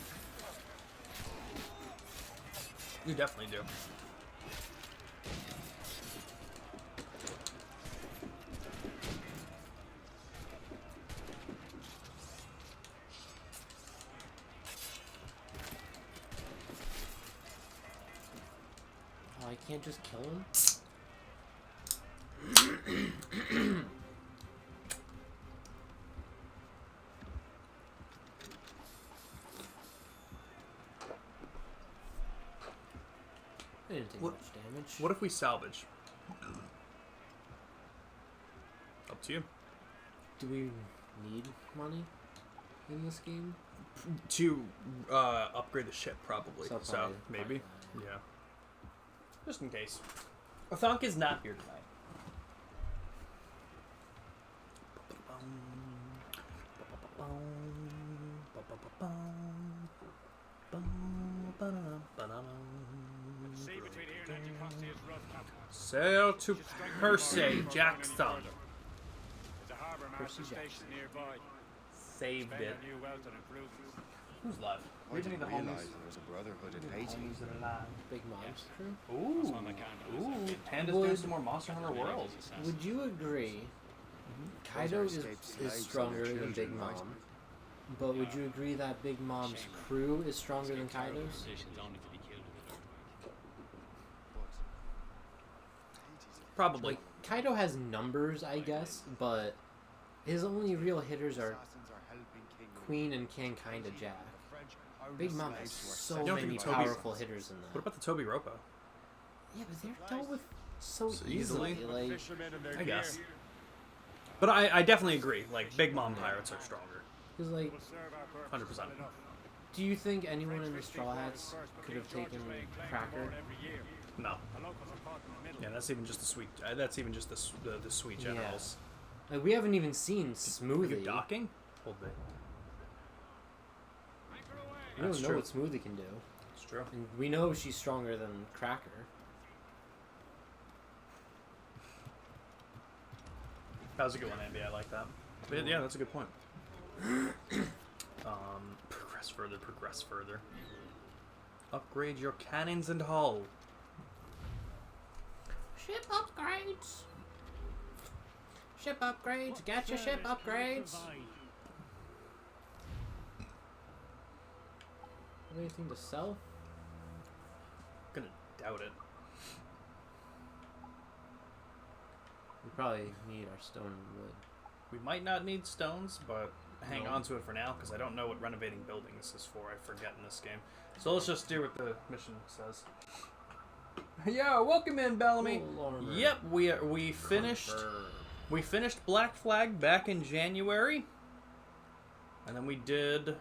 You definitely do. Oh, I can't just kill him? I didn't take What- much damage. What if we salvage? Up to you. Do we need money in this game? To upgrade the ship, probably. So, probably- maybe. probably Yeah. Just in case. Athonk is not here tonight. Sea between here and Anticosti is rough, Captain. Sail to Percy Jackson. There's a harbour Percy master station nearby. Saved Spain it. are new wealth and improvements. Who's live? I didn't realise there was a brotherhood in Haiti. Big Mom's crew? Ooh, on the canvas. ooh, Panda's doing some more Monster Hunter World. Would you agree Kaido Those are is escaped slaves and stronger their than Big children, right? Mom? But would you agree that Big Mom's crew is stronger than Kaido's? Probably. Kaido has numbers, I guess, but his only real hitters are Assassins are helping King Queen and King Kinda Jack. French owned Big the Mom has slaves who are so You don't many think Toby's- powerful hitters in What that. about the Toby Ropo? Yeah, but they're dealt with so So easily. easily? Like, Fishermen and their I guess. gear But I definitely agree. Like, Big Mom pirates are stronger. because like, will serve our purpose 100%. well enough. do you think anyone in the Straw Hats could have taken Cracker? Every year. No. The locals are caught in the middle. Yeah, that's even just the sweet. That's even just the sweet Yeah. generals. Like, we haven't even seen Are you Smoothie. docking? Hold it. We don't That's know true. what Smoothie can do. It's true. And we know she's stronger than Cracker. That was a good one, Andy. I like that. But yeah, that's a good point. Progress further. Progress further. Upgrade your cannons and hull. Ship upgrades! Ship upgrades! Get your ship upgrades! Anything to sell? Gonna doubt it. We probably need our stone and wood. We might not need stones, but hang No. on to it for now because I don't know what renovating buildings is for. I forget in this game. So let's just do what the mission says. Yeah, welcome in, Bellamy. Full armor. Yep, we finished. We finished Black Flag back in January, and then we did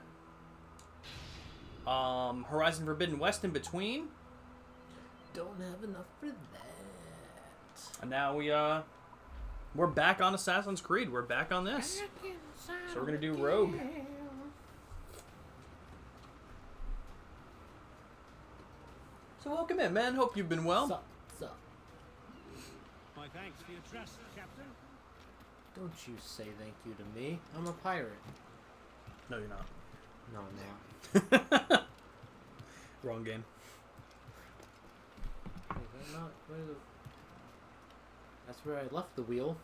Horizon Forbidden West in between, Don't have enough for that. and now we're back on Assassin's Creed. We're back on this. So we're gonna do Rogue. So welcome in, man. Hope you've been well. Sup, sup. My thanks for your trust, Captain. Don't you say thank you to me. I'm a pirate. No, you're not. No, I'm not. Wrong game. Wait, is that not where the... That's where I left the wheel.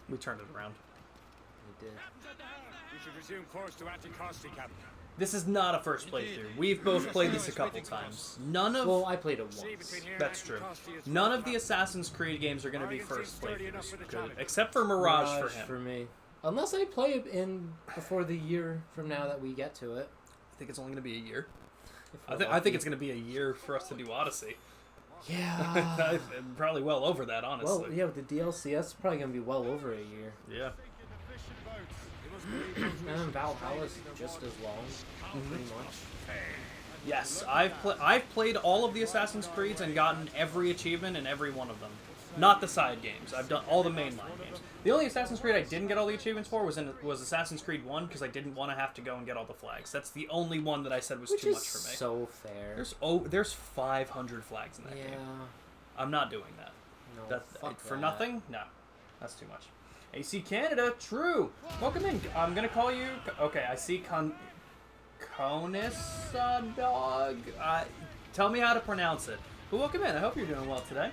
We turned it around. I did. We should resume course to Anticosti, Captain. This is not a first playthrough. We've both played this a couple times. None of... Well, I played it See, once. between here That's and true. Anticosti is None of rough the enough. Assassin's Creed games are going to be Arrogance first is sturdy enough for the playthroughs. challenge. Except for Mirage for him. For me. Unless I play it in before the year from now that we get to it. I think it's only going to be a year. If I we're think lucky. it's going to be a year for us to do Odyssey. Yeah. Probably well over that, honestly. Well, yeah, with the DLC, that's probably going to be well over a year. Yeah. And then Valhalla's just as long, pretty much. Yes, I've played all of the Assassin's Creeds and gotten every achievement in every one of them. Not the side games. I've done all the mainline games. The only Assassin's Creed I didn't get all the achievements for was Assassin's Creed 1 because I didn't want to have to go and get all the flags. That's the only one that I said was Which too is much for me. so fair. There's 500 flags in that Yeah. game. I'm not doing that. No, fuck For that. nothing? No. That's too much. AC Canada, true. Welcome in. I'm going to call you... Okay, I see Conus dog. Tell me how to pronounce it. But welcome in. I hope you're doing well today.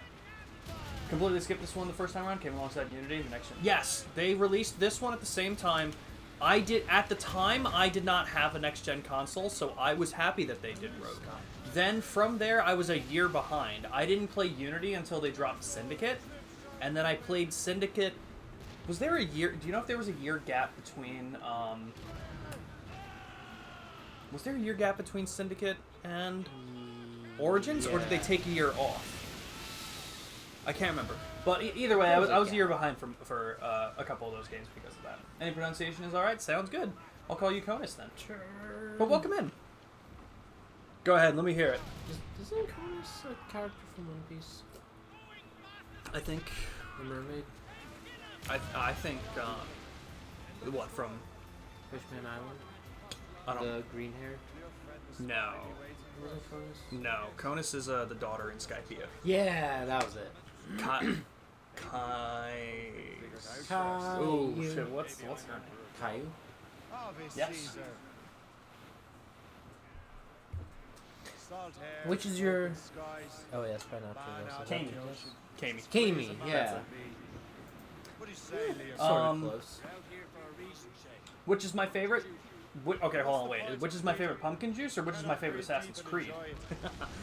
Completely skipped this one the first time around. Came alongside Unity. The next one. Yes, they released this one at the same time. At the time, I did not have a next-gen console, so I was happy that they did Rogue. Then from there, I was a year behind. I didn't play Unity until they dropped Syndicate, and then I played Syndicate. Was there a year? Do you know if there was a year gap between? Was there a year gap between Syndicate and Origins, or did they take a year off? I can't remember. But either way, I was a year behind for a couple of those games because of that. Any pronunciation is all right. Sounds good. I'll call you Conus then. Sure. But welcome in. Go ahead. Let me hear it. Isn't Conus a character from One Piece? I think. The mermaid? I think. What from? Fishman Island? I don't. The green hair? No. Was it Conus? No. Conus is the daughter in Skypiea. Yeah, that was it. Oh shit! What's her name? Caillou? Yes. Which is your... Oh, yeah, it's probably not true. Kami. Kami, yeah. Sort of close. Which is my favorite? Okay, hold on, wait. Which is my favorite pumpkin juice, or which is my favorite Assassin's Creed?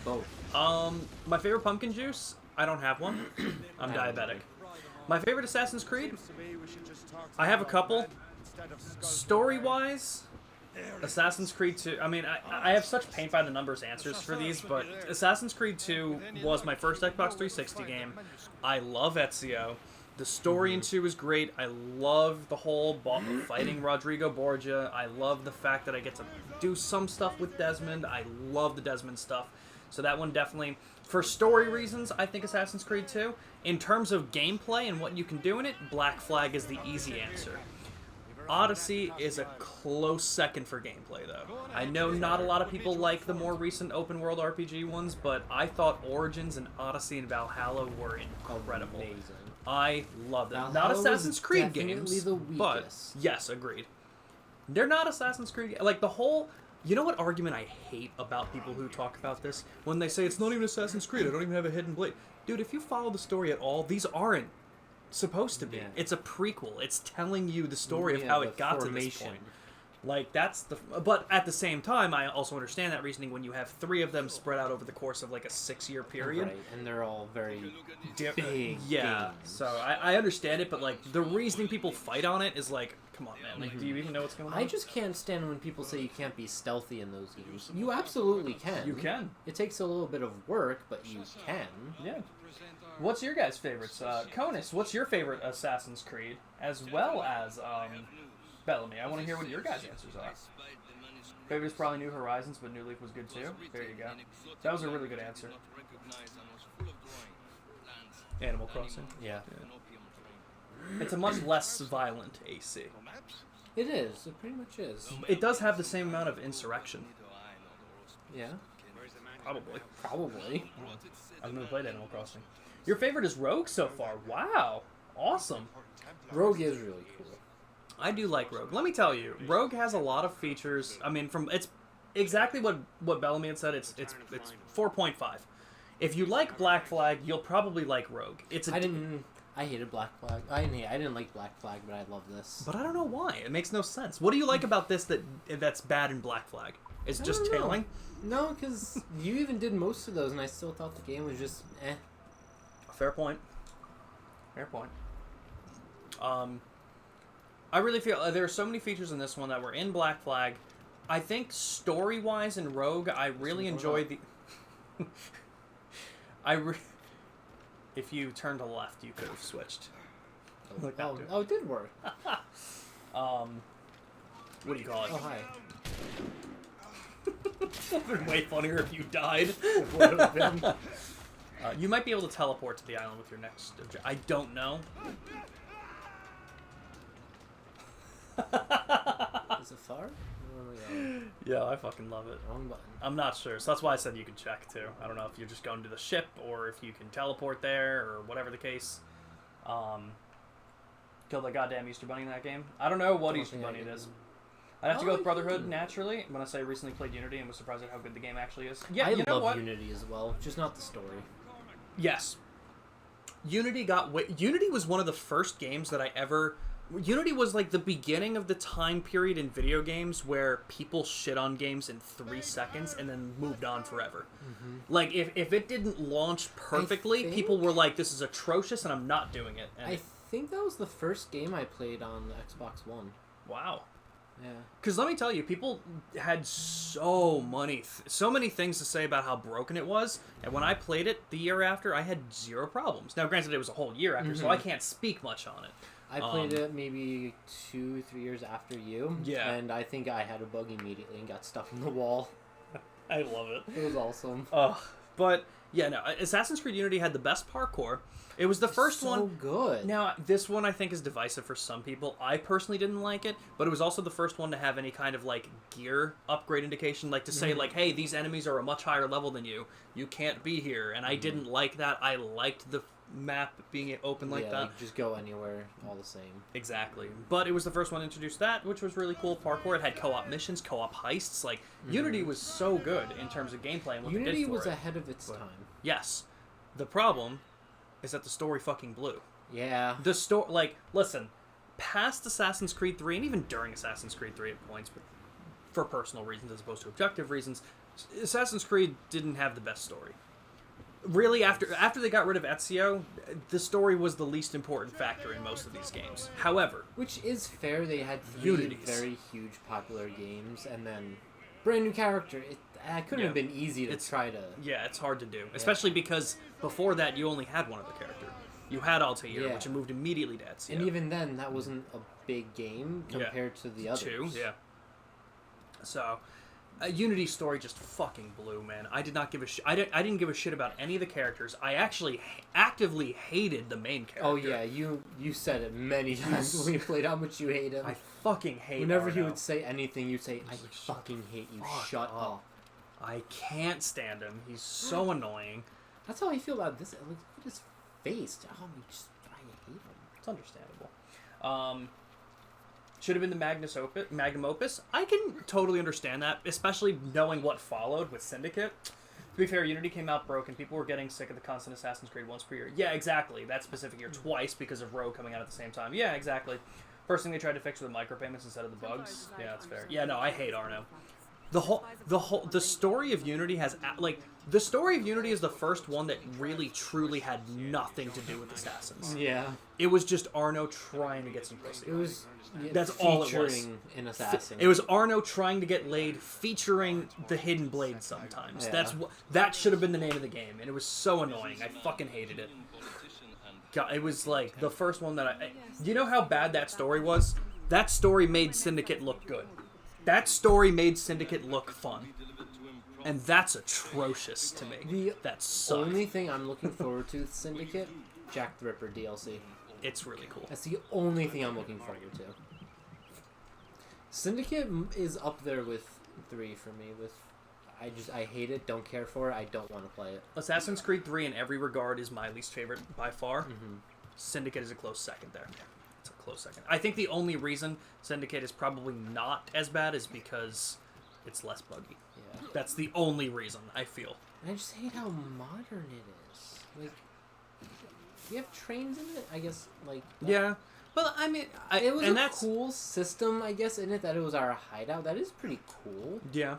Both. My favorite pumpkin juice. I don't have one. I'm diabetic. My favorite Assassin's Creed. I have a couple. Story-wise, Assassin's Creed 2. I mean, I have such paint by the numbers answers for these, but Assassin's Creed 2 was my first Xbox 360 game. I love Ezio. The story in 2 is great. I love the whole fighting Rodrigo Borgia. I love the fact that I get to do some stuff with Desmond. I love the Desmond stuff. So that one definitely, for story reasons, I think Assassin's Creed 2. In terms of gameplay and what you can do in it, Black Flag is the easy answer. Odyssey is a close second for gameplay, though. I know not a lot of people like the more recent open-world RPG ones, but I thought Origins and Odyssey and Valhalla were incredible. Amazing. I love them. Valhalla Not Assassin's was Creed definitely games, the but weakest. yes, agreed. They're not Assassin's Creed. Like the whole, you know what argument I hate about people who talk about this when they say it's not even Assassin's Creed. I don't even have a hidden blade, dude. If you follow the story at all, these aren't supposed to be. Yeah. It's a prequel. It's telling you the story of how the it got to this point. Like that's the. But at the same time, I also understand that reasoning when you have 3 of them spread out over the course of like a 6-year period. Right, and they're all very big Yeah, games. so I understand it, but like the reasoning people fight on it is like, come on, man. Like, do you even know what's going on? I just can't stand when people say you can't be stealthy in those games. You absolutely can. You can. It takes a little bit of work, but you can. Yeah. What's your guys' favorites? Conus, what's your favorite Assassin's Creed? As well as Bellamy. I want to hear what your guys' answers are. Favorite is probably New Horizons, but New Leaf was good too. There you go. That was a really good answer. Animal Crossing. Yeah. It's a much less violent AC. It is. It pretty much is. It does have the same amount of insurrection. Yeah. Probably. Probably. I've never played Animal Crossing. Your favorite is Rogue so far. Wow. Awesome. Rogue is really cool. I do like Rogue. Let me tell you, Rogue has a lot of features. I mean, it's exactly what Bellamy had said. It's 4.5. If you like Black Flag, you'll probably like Rogue. I hated Black Flag. I didn't like Black Flag, but I love this. But I don't know why. It makes no sense. What do you like about this that's bad in Black Flag? Is it just tailing? No, because you even did most of those, and I still thought the game was just eh. Fair point. Fair point. I really feel there are so many features in this one that were in Black Flag. I think story-wise in Rogue, I really enjoyed the... If you turned to the left, you could have switched. It did work. What do you call it? Oh, hi. It would have been way funnier if you died. You might be able to teleport to the island with your next objective. I don't know. Is it far? Oh, Yeah, I fucking love it. wrong button. I'm not sure, so that's why I said you could check too. I don't know if you're just going to the ship or if you can teleport there or whatever the case. Kill the goddamn Easter Bunny in that game. I don't know what Easter Bunny it is. I'd have to go with Brotherhood naturally. When I say I recently played Unity and was surprised at how good the game actually is. Yeah, I you know love what? Unity as well, just not the story. Yes. Unity was one of the first games that I ever... Unity was like the beginning of the time period in video games where people shit on games in 3 seconds and then moved on forever. Mm-hmm. Like, if it didn't launch perfectly, people were like, this is atrocious and I'm not doing it. And I think that was the first game I played on the Xbox One. Wow. Yeah. Because let me tell you, people had so many things to say about how broken it was, and when I played it the year after, I had zero problems. Now, granted, it was a whole year after, so I can't speak much on it. I played it maybe 2-3 years after you. Yeah. And I think I had a bug immediately and got stuck in the wall. I love it. It was awesome. But yeah, no, Assassin's Creed Unity had the best parkour. It was the first one. So good. Now, this one I think is divisive for some people. I personally didn't like it, but it was also the first one to have any kind of like gear upgrade indication, like to say like, hey, these enemies are a much higher level than you. You can't be here. And I didn't like that. I liked the map being open like that. Like, just go anywhere, all the same. Exactly. But it was the first one to introduce that, which was really cool. Parkour. It had co-op missions, co-op heists. Like, Unity was so good in terms of gameplay and what Unity they did for was it. ahead of its time. Yes. The problem is that the story fucking blew. Yeah. The story, like, listen, past Assassin's Creed 3, and even during Assassin's Creed 3 at points, but for personal reasons as opposed to objective reasons, Assassin's Creed didn't have the best story. Really, after they got rid of Ezio, the story was the least important factor in most of these games. However... Which is fair, they had 3 very huge popular games, and then brand new character. It couldn't have been easy to try to... Yeah, it's hard to do. Especially because before that, you only had one other character. You had Altair, which moved immediately to Ezio. And even then, that wasn't a big game compared to the others. 2, yeah. So... Unity's story just fucking blew, man. I did not give a shit. I didn't give a shit about any of the characters. I actually actively hated the main character. Oh yeah, you said it many times when you played how much you hate him. I fucking hate him. Whenever he would say anything, you'd say, I fucking hate you. Shut up. I can't stand him. He's so annoying. That's how I feel about this. Look at his face. I hate him. It's understandable. Should have been the magnum opus. I can totally understand that, especially knowing what followed with Syndicate. To be fair, Unity came out broken. People were getting sick of the constant Assassin's Creed once per year. Yeah, exactly. That specific year twice because of Rogue coming out at the same time. Yeah, exactly. First thing they tried to fix were the micropayments instead of the bugs. Yeah, that's fair. Yeah, no, I hate Arno. The story of Unity has, like, the story of Unity is the first one that really truly had nothing to do with Assassins. Yeah. It was just Arno trying to get some pussy. It was that's all it was. Featuring an assassin. It was Arno trying to get laid, featuring the Hidden Blade sometimes. Yeah. That should have been the name of the game, and it was so annoying. I fucking hated it. God, it was like the first one that you know how bad that story was? That story made Syndicate look good. That story made Syndicate look fun. And that's atrocious to me. That sucked. The only thing I'm looking forward to with Syndicate, Jack the Ripper DLC. It's really cool. That's the only thing I'm looking forward to. Syndicate is up there with 3 for me. With I hate it. Don't care for it. I don't want to play it. Assassin's Creed 3 in every regard is my least favorite by far. Mm-hmm. Syndicate is a close second there. It's a close second. I think the only reason Syndicate is probably not as bad is because it's less buggy. Yeah. That's the only reason, I feel. And I just hate how modern it is. Like, you have trains in it? I guess, like... Yeah. But, I mean... it was and a that's cool system, I guess, in it, that it was our hideout. That is pretty cool. Yeah.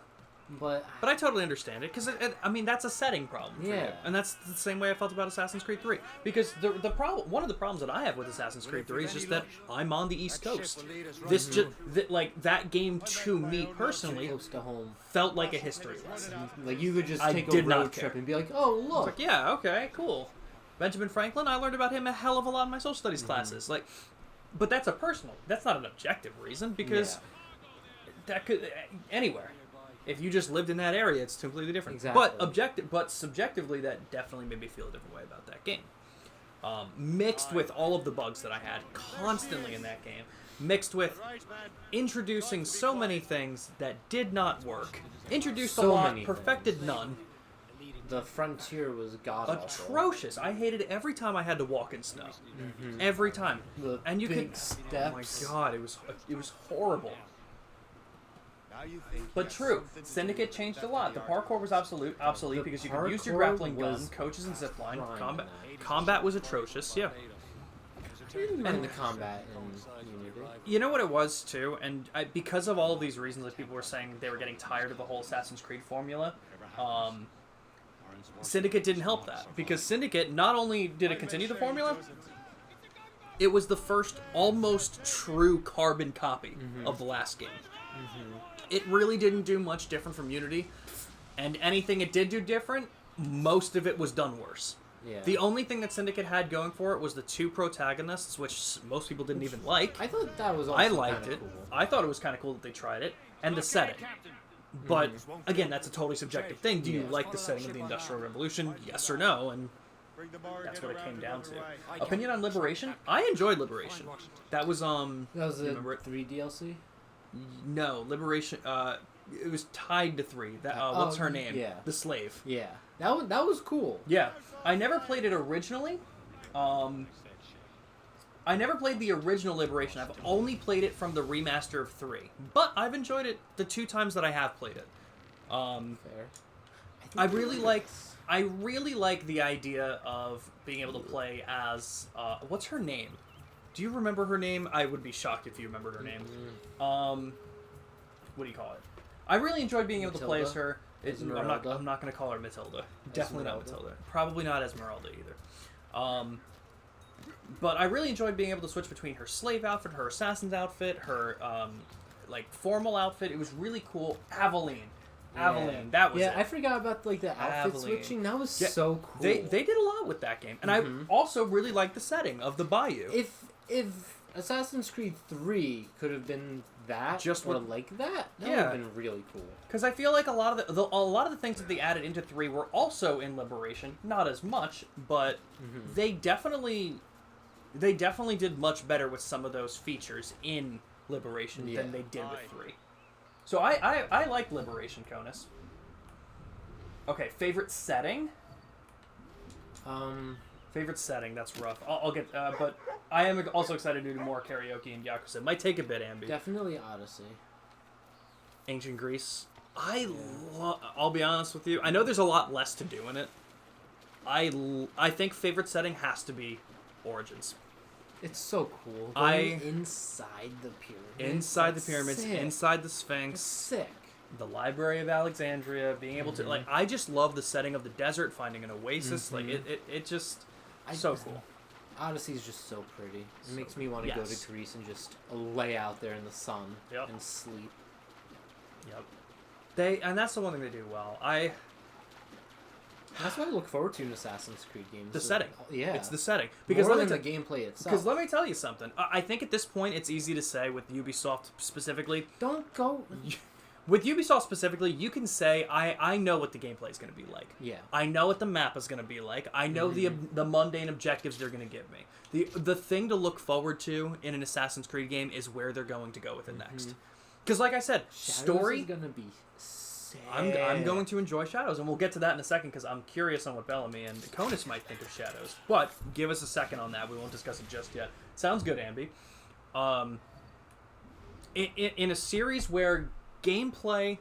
But I totally understand it, because, I mean, that's a setting problem for you. Yeah. And that's the same way I felt about Assassin's Creed 3. Because the problem, one of the problems that I have with Assassin's Creed 3 is just that I'm on the East Coast. This just, like, that game, to me personally, close to home. felt like a history lesson. Like, you could just I take a did not road care. trip and be like, oh, It's look. like, yeah, okay, cool. Benjamin Franklin, I learned about him a hell of a lot in my social studies classes. Like, but that's that's not an objective reason, because that could, anywhere. If you just lived in that area, it's completely different. Exactly. But subjectively, that definitely made me feel a different way about that game. Mixed with all of the bugs that I had constantly in that game, mixed with introducing so many things that did not work, introduced So a lot, many perfected things. none. The frontier was god-awful. Atrocious. I hated every time I had to walk in snow. Every time. The And you big could. steps. Oh my god, it was horrible. Now you think But yes, true, something Syndicate changed a lot. The parkour was obsolete The because you could use your parkour grappling gun, was coaches and zipline. prime. Combat was atrocious. Yeah. And the combat in Unity. You know what it was too, and because of all of these reasons, like people were saying they were getting tired of the whole Assassin's Creed formula. Syndicate didn't help that, because Syndicate not only did it continue the formula, it was the first almost true carbon copy of the last game. It really didn't do much different from Unity, and anything it did do different, most of it was done worse. Yeah. The only thing that Syndicate had going for it was the two protagonists, which most people didn't even like. I thought that was also I liked kinda it. Cool. I thought it was kind of cool that they tried it, and the setting. But again, that's a totally subjective thing. Do you Yeah. like the setting of the Industrial Revolution? Yes or no? And bring the bar, that's get what it around came and down go to. right. Opinion on Liberation? I enjoyed Liberation. That was That was you the remember it? 3 DLC? No, Liberation. It was tied to 3. That what's her name? yeah. The slave. Yeah. That was cool. Yeah, I never played it originally. I never played the original Liberation. I've only played it from the remaster of 3. But I've enjoyed it the 2 times that I have played it. Fair. I really like the idea of being able to play as what's her name? Do you remember her name? I would be shocked if you remembered her name. What do you call it? I really enjoyed being able to play as her. Esmeralda? I'm not going to call her Matilda. Definitely not Esmeralda? Matilda. Probably not Esmeralda either. But I really enjoyed being able to switch between her slave outfit, her assassin's outfit, her like formal outfit. It was really cool. Aveline, that was it. I forgot about like the outfit Aveline. switching. That was Yeah, so cool. They did a lot with that game, and I also really liked the setting of the Bayou. If Assassin's Creed 3 could have been that, Just or with- like that would Yeah. have been really cool. Because I feel like a lot of the things that they added into 3 were also in Liberation, not as much, but they definitely did much better with some of those features in Liberation than they did with 3. So I like Liberation, Conus. Okay, favorite setting? Favorite setting, that's rough. I'll get, but I am also excited to do more karaoke in Yakuza. It might take a bit, Ambi. Definitely Odyssey. Ancient Greece. I'll be honest with you. I know there's a lot less to do in it. I think favorite setting has to be Origins. It's so cool. I- Going inside the pyramids. Inside the That's pyramids, sick. inside the That's Sphinx, sick. the Library of Alexandria, being able to like, I just love the setting of the desert, finding an oasis. Like it just so cool. Odyssey's just so pretty. It makes me want to go Yes. to Greece and just lay out there in the sun Yep. and sleep. Yep. And that's the one thing they do well. That's what I look forward to in Assassin's Creed games. The setting. Yeah. It's the setting. Because More let than me the gameplay itself. Because let me tell you something. I think at this point it's easy to say with Ubisoft specifically. Don't go... With Ubisoft specifically, you can say, I know what the gameplay is going to be like. Yeah. I know what the map is going to be like. I know the mundane objectives they're going to give me. The thing to look forward to in an Assassin's Creed game is where they're going to go with it next. Because like I said, Shadows story... is gonna be I'm going to enjoy Shadows, and we'll get to that in a second because I'm curious on what Bellamy and Conus might think of Shadows. But give us a second on that. We won't discuss it just yet. Sounds good, Ambi. In a series where gameplay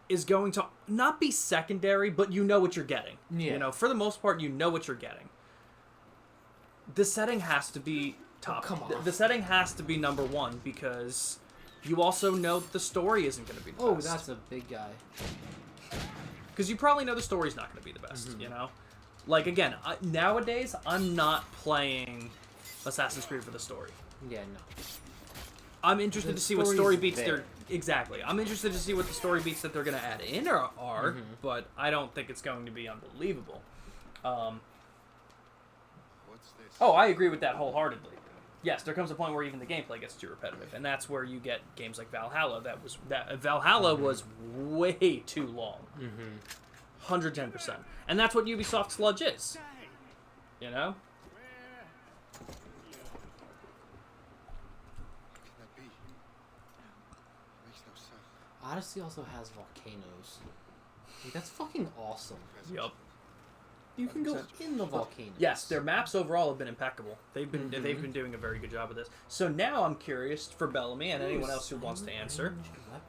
is going to not be secondary, but you know what you're getting. Yeah. You know, for the most part, you know what you're getting. The setting has to be top. come on. The setting has to be number one because you also know that the story isn't going to be the Oh, best. that's a big guy. Because you probably know the story's not going to be the best, you know? Like, again, nowadays, I'm not playing Assassin's Creed for the story. Yeah, no. I'm interested The to see what story's story beats there. they're... Exactly. I'm interested to see what the story beats that they're going to add in are, but I don't think it's going to be unbelievable. What's this? Oh, I agree with that wholeheartedly. Yes, there comes a point where even the gameplay gets too repetitive, and that's where you get games like Valhalla. Valhalla was way too long. 110%. And that's what Ubisoft sludge is. You know? What can that be? It makes no sense. Odyssey also has volcanoes. Like, that's fucking awesome. Yup. You can go in the volcanoes. Yes, their maps overall have been impeccable. They've been doing a very good job of this. So now I'm curious for Bellamy and anyone else who wants to answer. Ranged weapon.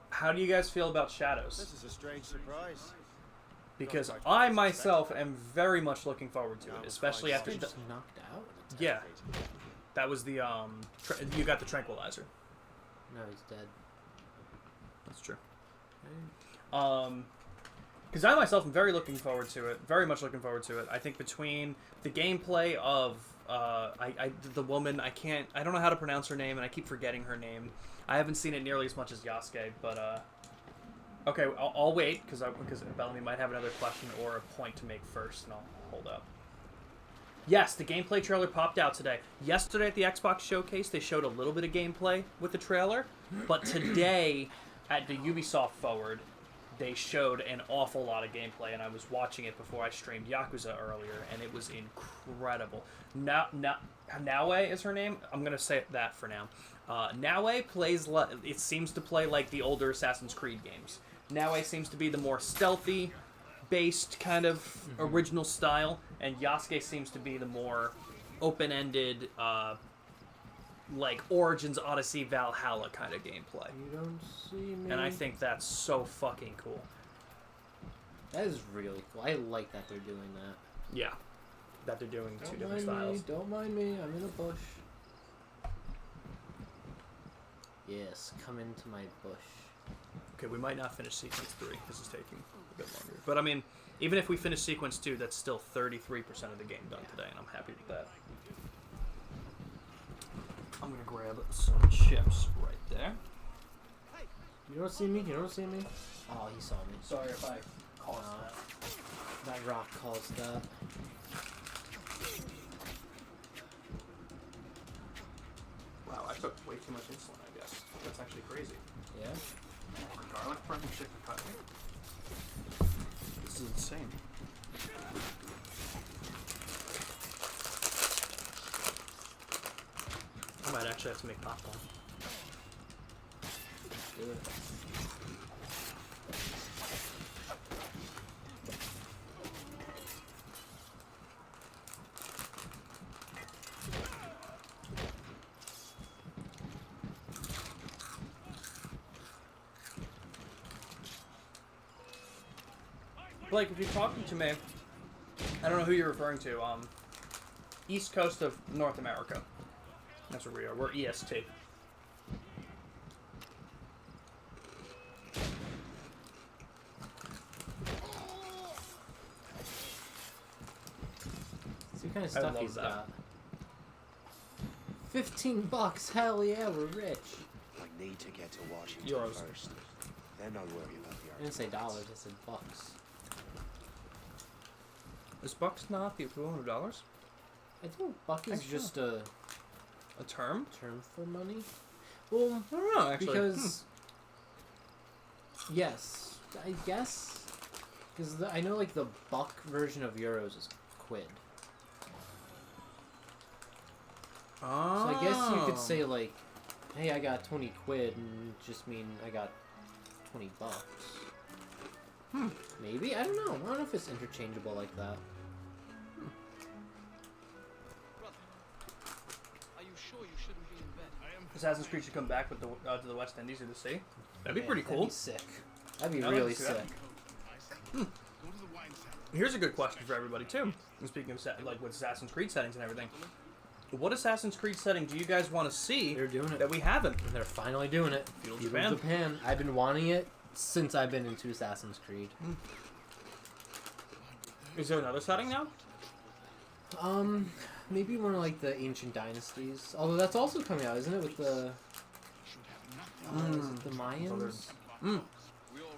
How do you guys feel about Shadows? This is a strange surprise. Because I myself am very much looking forward to it, especially after Just knocked out. yeah, that was the you got the tranquilizer. No, he's dead. That's true. Because I myself am very looking forward to it. Very much looking forward to it. I think between the gameplay of the woman, I don't know how to pronounce her name, and I keep forgetting her name. I haven't seen it nearly as much as Yasuke, but okay, I'll wait because Bellamy might have another question or a point to make first, and I'll hold up. Yes, the gameplay trailer popped out today. Yesterday at the Xbox Showcase, they showed a little bit of gameplay with the trailer, but today at the Ubisoft Forward, they showed an awful lot of gameplay, and I was watching it before I streamed Yakuza earlier, and it was incredible. Naue is her name? I'm going to say that for now. Naue plays, it seems to play like the older Assassin's Creed games. Naue seems to be the more stealthy-based kind of original style, and Yasuke seems to be the more open-ended, like Origins, Odyssey, Valhalla kind of gameplay. You don't see me. And I think that's so fucking cool. That is really cool. I like that they're doing that. Yeah. That they're doing two different Don't mind styles. me. Don't mind me. I'm in a bush. Yes, come into my bush. Okay, we might not finish Sequence 3. This is taking a bit longer. But I mean, even if we finish Sequence 2, that's still 33% of the game done today, and I'm happy with that. I'm gonna grab some chips right there. You don't see me? You don't see me? Oh, he saw me. Sorry if I caused that. That rock caused that. Wow, I took way too much insulin, I guess. That's actually crazy. Yeah? Garlic bread and chicken cutlet. This is insane. I might actually have to make popcorn. Do it. Blake, if you're talking to me, I don't know who you're referring to. East Coast of North America. That's where we are. We're EST. See what kind of I stuff love he's that. got. $15. Hell yeah, we're rich. I need to get to Washington Euros. first. Then I'll worry about the I didn't say artifacts. dollars, I said bucks. Is bucks not the equivalent of dollars? I think buck is Actually, just a A term? term for money. Well, I don't know, actually. because yes, I guess because I know like the buck version of euros is quid. Oh. So I guess you could say like, hey, I got 20 quid, and just mean I got $20. Maybe? I don't know. I don't know if it's interchangeable like that. Are you sure you shouldn't be in bed? Assassin's Creed should come back with the to the West Indies or the sea. That'd be pretty That'd cool. be sick. That'd be I'd like to really see that. sick. Here's a good question for everybody too. And speaking of like with Assassin's Creed settings and everything, what Assassin's Creed setting do you guys want to see They're doing it. that we haven't? They're finally doing it. Feudal Japan. I've been wanting it since I've been into Assassin's Creed. Is there another setting now? Maybe one of like the ancient dynasties. Although that's also coming out, isn't it? With the is it the Mayans.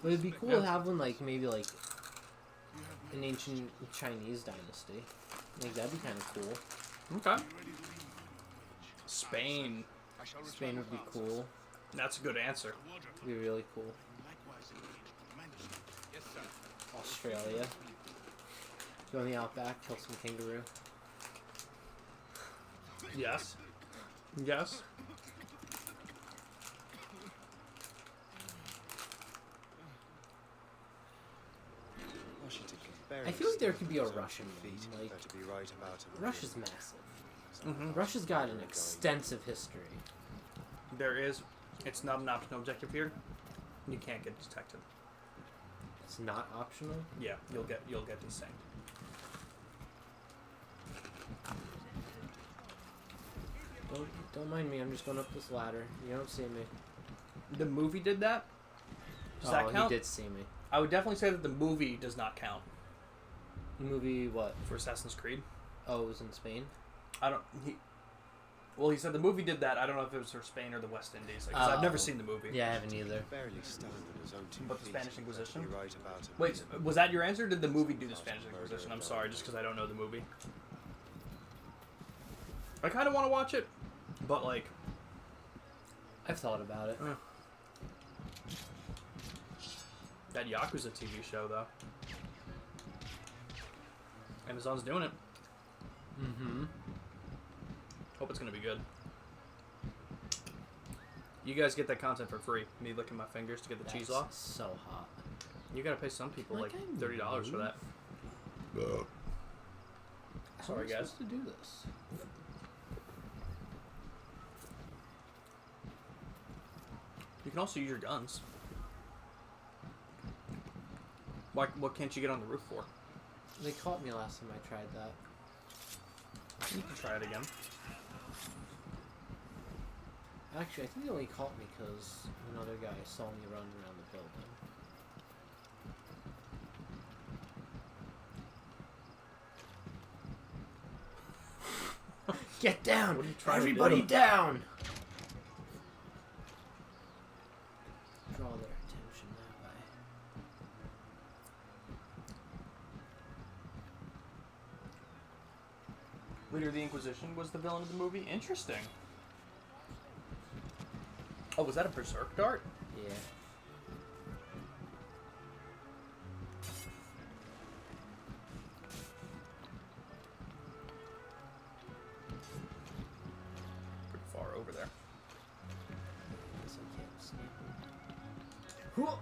But it'd be cool to have one like maybe like an ancient Chinese dynasty. Like that'd be kind of cool. Okay. Spain. Spain would be cool. That's a good answer. It'd be really cool. Australia. Go in the outback, kill some kangaroo. Yes. Yes. Washington can barely I feel like there could be a stand on Russian his feet. one, like- Better be right about him. Russia's massive. Mm-hmm. Russia's got an extensive history. There is. It's not an optional objective here. You can't get detected. It's not optional. Yeah, you'll get desynced. Don't mind me. I'm just going up this ladder. You don't see me. The movie did that. Does Oh, that count? he did see me. I would definitely say that the movie does not count Movie what? for Assassin's Creed. Oh, it was in Spain. I don't. He said the movie did that. I don't know if it was for Spain or the West Indies. Because I've never seen the movie. Yeah, I haven't either. Barely stand on his own two But the feet. Spanish Inquisition? Better be right about him. Wait, was that your answer? Or did the movie do the Spanish Inquisition? I'm sorry, just because I don't know the movie. I kind of want to watch it, but like, I've thought about it. that Yakuza TV show though. Amazon's doing it. Mm-hmm. Hope it's gonna be good. You guys get that content for free. Me licking my fingers to get the cheese off. So hot. You gotta pay some people like I $30 for that. How Sorry, am I guys. supposed to do this? You can also use your guns. Why? What can't you get on the roof for? They caught me last time I tried that. You can try it again. Actually, I think they only caught me because another guy saw me run around the building. Get down! What are you trying to Everybody do? down! Draw their attention that way. Leader of the Inquisition was the villain of the movie. Interesting. Oh, was that a berserk dart? Yeah. Pretty far over there. Guess I can't escape them.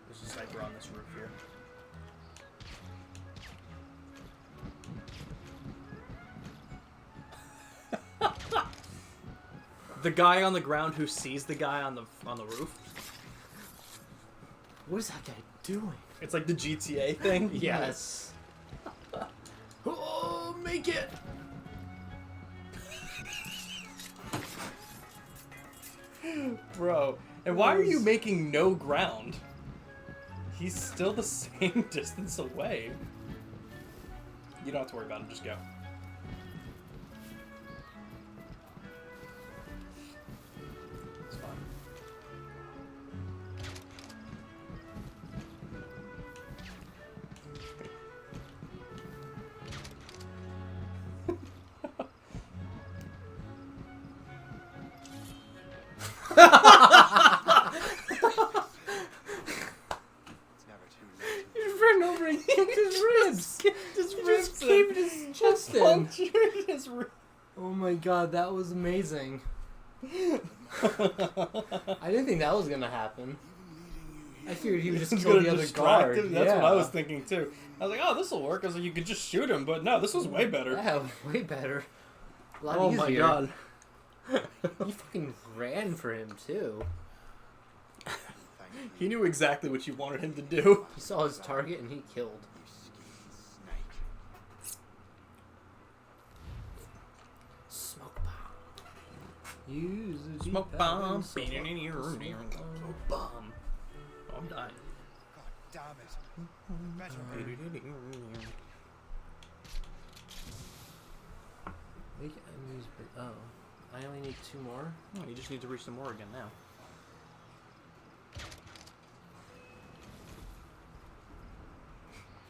There's a sniper on this roof here. The guy on the ground who sees the guy on the roof. What is that guy doing? It's like the GTA thing. Yes. Oh, make it! Bro, and why are you making no ground? He's still the same distance away. You don't have to worry about him, just go. It's fine. It's never too late. He ran over and kicked his ribs. Just He just caved his chest in. punctured his ribs. Oh my god, that was amazing. I didn't think that was gonna happen. I figured he would just It's kill gonna the other distract guard. him. That's what I was thinking too. I was like, oh, this will work. I was like, you could just shoot him, but no, this was way better. Yeah, way better. A lot Oh easier. my god. You fucking ran for him too. He knew exactly what you wanted him to do. He saw his target and he killed. Smoke bomb. Use a Smoke deep bomb. smoke Smoke bomb. Oh, I'm dying. God damn it. Better hurry. Make enemies, but I only need 2 more. Oh, you just need to reach some more again now.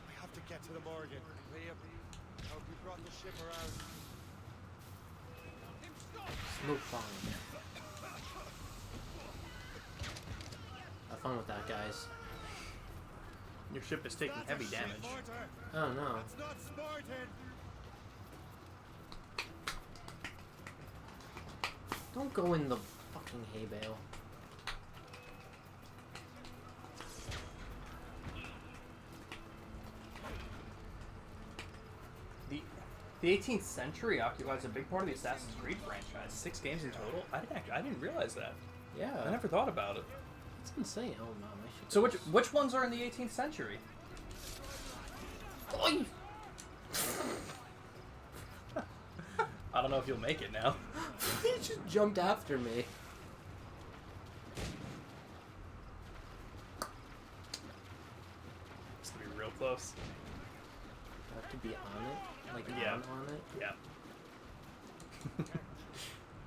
We have to get to the Morgan. Liam, hope you brought the ship around. Smoke bomb. Have fun with that, guys. Your ship is taking heavy damage. Oh no. That's not Spartan. Don't go in the fucking hay bale. The 18th century occupies a big part of the Assassin's Creed franchise. 6 games in total. I didn't realize that. Yeah. I never thought about it. It's insane. Oh no, my shit. So which ones are in the 18th century? Oi! I don't know if you'll make it now. He just jumped after me. It's gonna be real close. I have to be on it, like Yeah. on it. Yeah.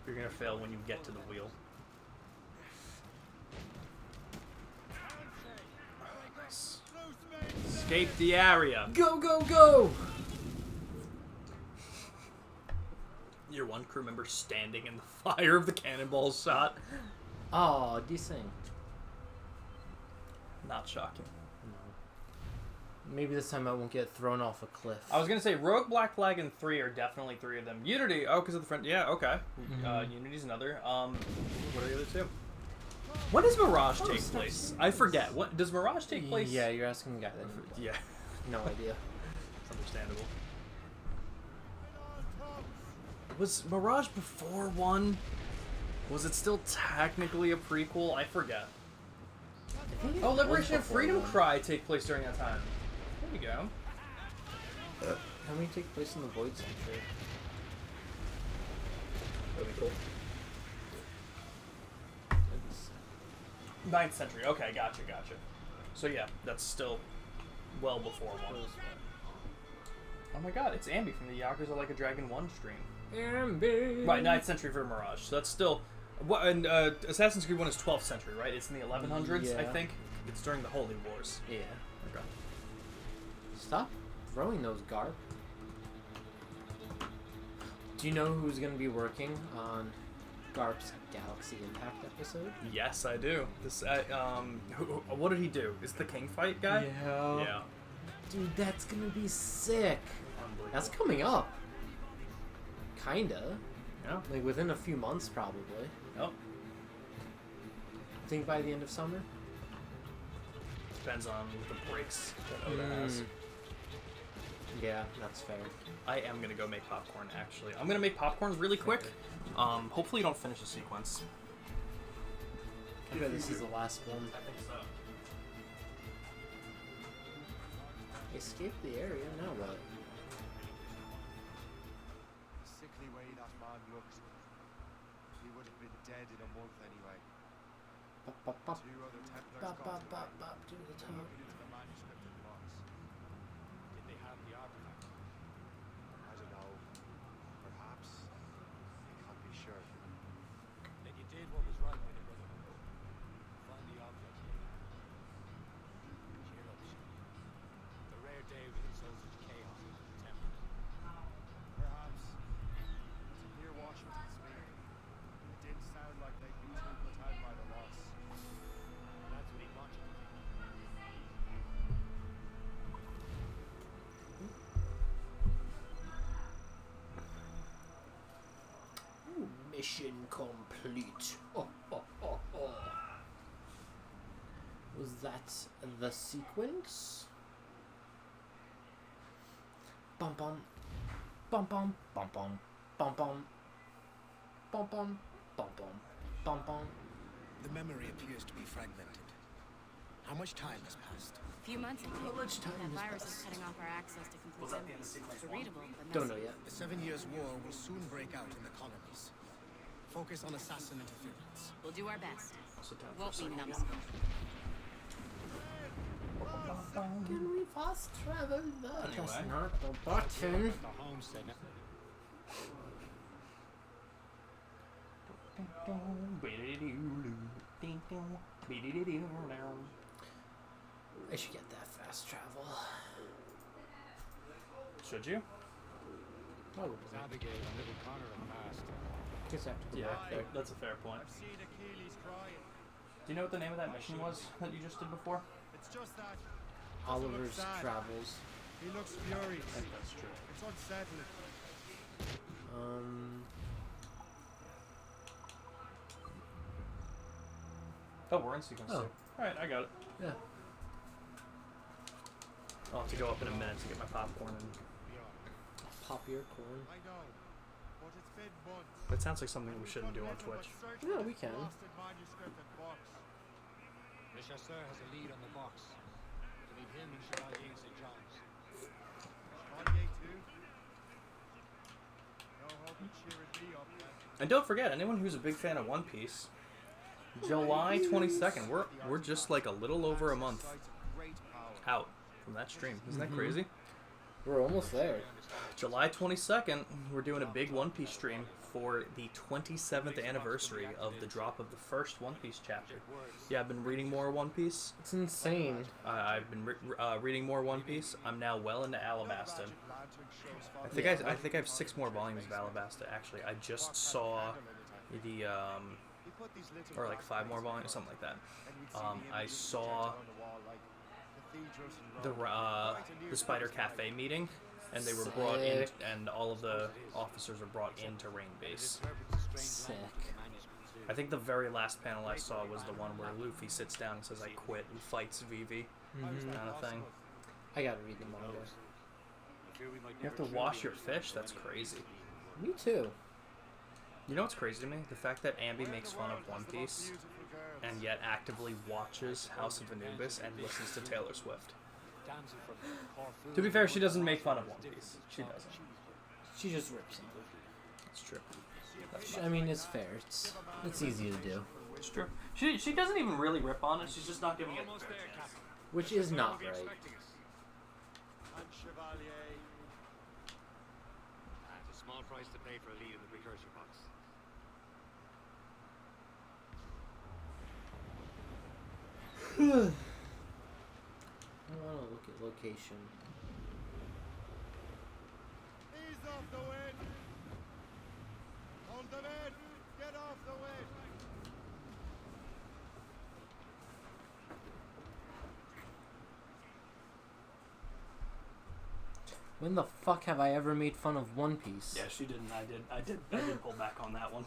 You're gonna fail when you get to the wheel. Escape the area. Go go go! Your one crew member standing in the fire of the cannonball shot. Oh, desync. Not shocking. Maybe this time I won't get thrown off a cliff. I was gonna say Rogue, Black Flag, and 3 are definitely 3 of them. Unity, oh, because of the front. Yeah, okay. Unity's another. What are the other 2? When does Mirage take place? I forget. What does Mirage take place? Yeah, you're asking a guy then. Yeah. No idea. It's understandable. Was Mirage before 1? Was it still technically a prequel? I forget. I think it Oh, was Liberation and before Freedom one. Cry take place during that time. There we go. How many take place in the Void Century? That'd be cool. 9th century. Okay, gotcha. So yeah, that's still well before 1. Oh my god, it's Ambi from the Yakuza Like a Dragon 1 stream. Ambi. Right, 9th century for Mirage. So that's still... What, and Assassin's Creed 1 is 12th century, right? It's in the 1100s, I Yeah. think. It's during the Holy Wars. Yeah. Okay. Stop throwing those, Garp. Do you know who's going to be working on Garp's Galaxy Impact episode? Yes, I do. This, what did he do? Is the King Fight guy? Yeah. Dude, that's going to be sick. That's coming up. Kinda. Yeah. Like within a few months, probably. Oh, I think by the end of summer. depends on the breaks that Oda has. Yeah, that's fair. I am gonna go make popcorn, actually. I'm gonna make popcorn really quick. Hopefully you don't finish the sequence. I bet this is the last one. I think so. Escape the area, now what? The sickly way that man looks. He would have been dead in a month anyway. Bop, bop, bop. 2 other Templars Bop, got bop, away. bop, bop, to the We're top. looking into the manuscript of the box. Did they have the artifact? I don't know. Perhaps. I can't be sure. Then you did what was right by the Brotherhood. Find the object later. Cheer up, Shane. The rare day we can sow such chaos into the Templars. Perhaps. To hear Washington speak, it didn't sound like they'd been too put out by the loss. That's what he wants you to think. Mission complete. Oh, oh, oh, oh. Was that the sequence? Bum bum. Bum bum. Bum bum. Bum bum. Bum bum. Bum bum. Bum bum. The memory appears to be fragmented. How much time has passed? A few months, I think. How much time That has virus is passed? cutting off our access to complete memories. It's readable, but Don't know messy. yet. The 7 Years' War will soon break out in the colonies. Focus on assassin interference. We'll do our best. Sit down for a Won't be second. numbskull. Can we fast travel? That's Anyway. not the button. The homestead. I should get that fast travel. Should you? Probably. Navigate a little corner of past. Guess I have to go Yeah, back there. that's a fair point. I've seen Achilles crying. Do you know what the name of that mission was that you just did before? It's just that Oliver's sad. Travels. he looks furious. I think that's true. It's unsettling. Oh, we're in sequence Oh. 2. Alright, I got it. Yeah. I'll have to go up in a minute to get my popcorn and... Pop your corn. I know, but it's been months. That sounds like something we shouldn't do on Twitch. Yeah, we can. Lost in manuscript and box. Le Chasseur has a lead on the box. To meet him in Chevalier St. John's. Chevalier too. No hope of cheering me up then. And don't forget, anyone who's a big fan of One Piece, July 22nd, we're just like a little over a month Sights of great power. out from that stream. Isn't that crazy? We're almost there. July 22nd, we're doing a big One Piece stream for the 27th anniversary of the drop of the first One Piece chapter. Yeah, I've been reading more One Piece. It's insane. I've been reading more One Piece. I'm now well into Alabasta. I think I think I have 6 more volumes of Alabasta. Actually, I just saw the or like 5 more volumes, something like that. I saw the Spider Cafe meeting, and they were brought in, and all of the officers were brought into Rain Base. Sick. I think the very last panel I saw was the one where Luffy sits down and says, "I quit," and fights Vivi, kind of thing. I gotta read the manga. You have to wash your fish? That's crazy. Me too. You know what's crazy to me? The fact that Ambi makes fun of One Piece and yet actively watches House of Anubis and listens to Taylor Swift. To be fair, she doesn't make fun of One Piece. She doesn't. She just rips him. It's true. I mean, it's fair. It's easy to do. It's true. She doesn't even really rip on it. She's just not giving it a fair chance. Which is not right. And Chevalier. It's a small price to pay for a lead in the precursor box. I want to look at location. Ease off the wind. Hold them in. Get off the wind. When the fuck have I ever made fun of One Piece? Yeah, she didn't. I did pull back on that one.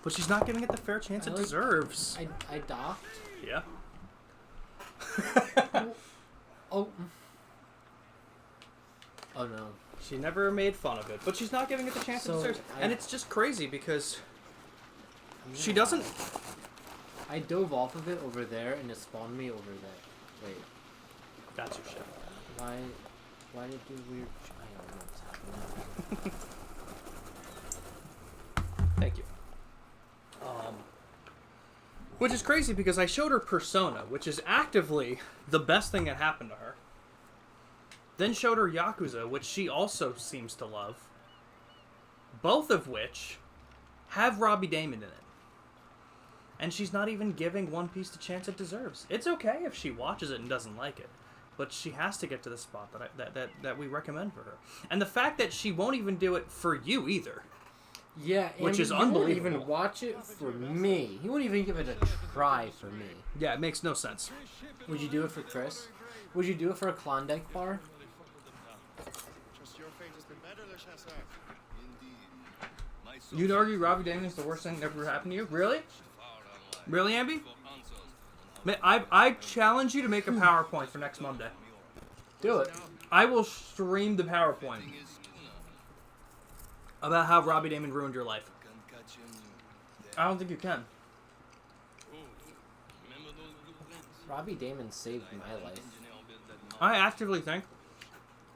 But she's not giving it the fair chance it deserves. I docked. Yeah. Oh. Oh no. She never made fun of it, but she's not giving it the chance it So, deserves. I- And it's just crazy because she doesn't. I dove off of it over there and it spawned me over there. Wait. That's your shit. Why did it do weird? I don't know what's happening. Thank you. Which is crazy because I showed her Persona, which is actively the best thing that happened to her. Then showed her Yakuza, which she also seems to love. Both of which have Robbie Damon in it. And she's not even giving One Piece the chance it deserves. It's okay if she watches it and doesn't like it. But she has to get to the spot that we recommend for her. And the fact that she won't even do it for you either. Yeah, Which is you won't unbelievable. even watch it for me. He won't even give it a try for me. Yeah, it makes no sense. Would you do it for Chris? Would you do it for a Klondike bar? Just your fate has been better, Le Chasseur. Indeed. My You'd argue Robbie Damon is the worst thing that ever happened to you? Really? Really, Ambi? I challenge you to make a PowerPoint for next Monday. Do it. I will stream the PowerPoint about how Robbie Damon ruined your life. I don't think you can. Robbie Damon saved my life. I actively think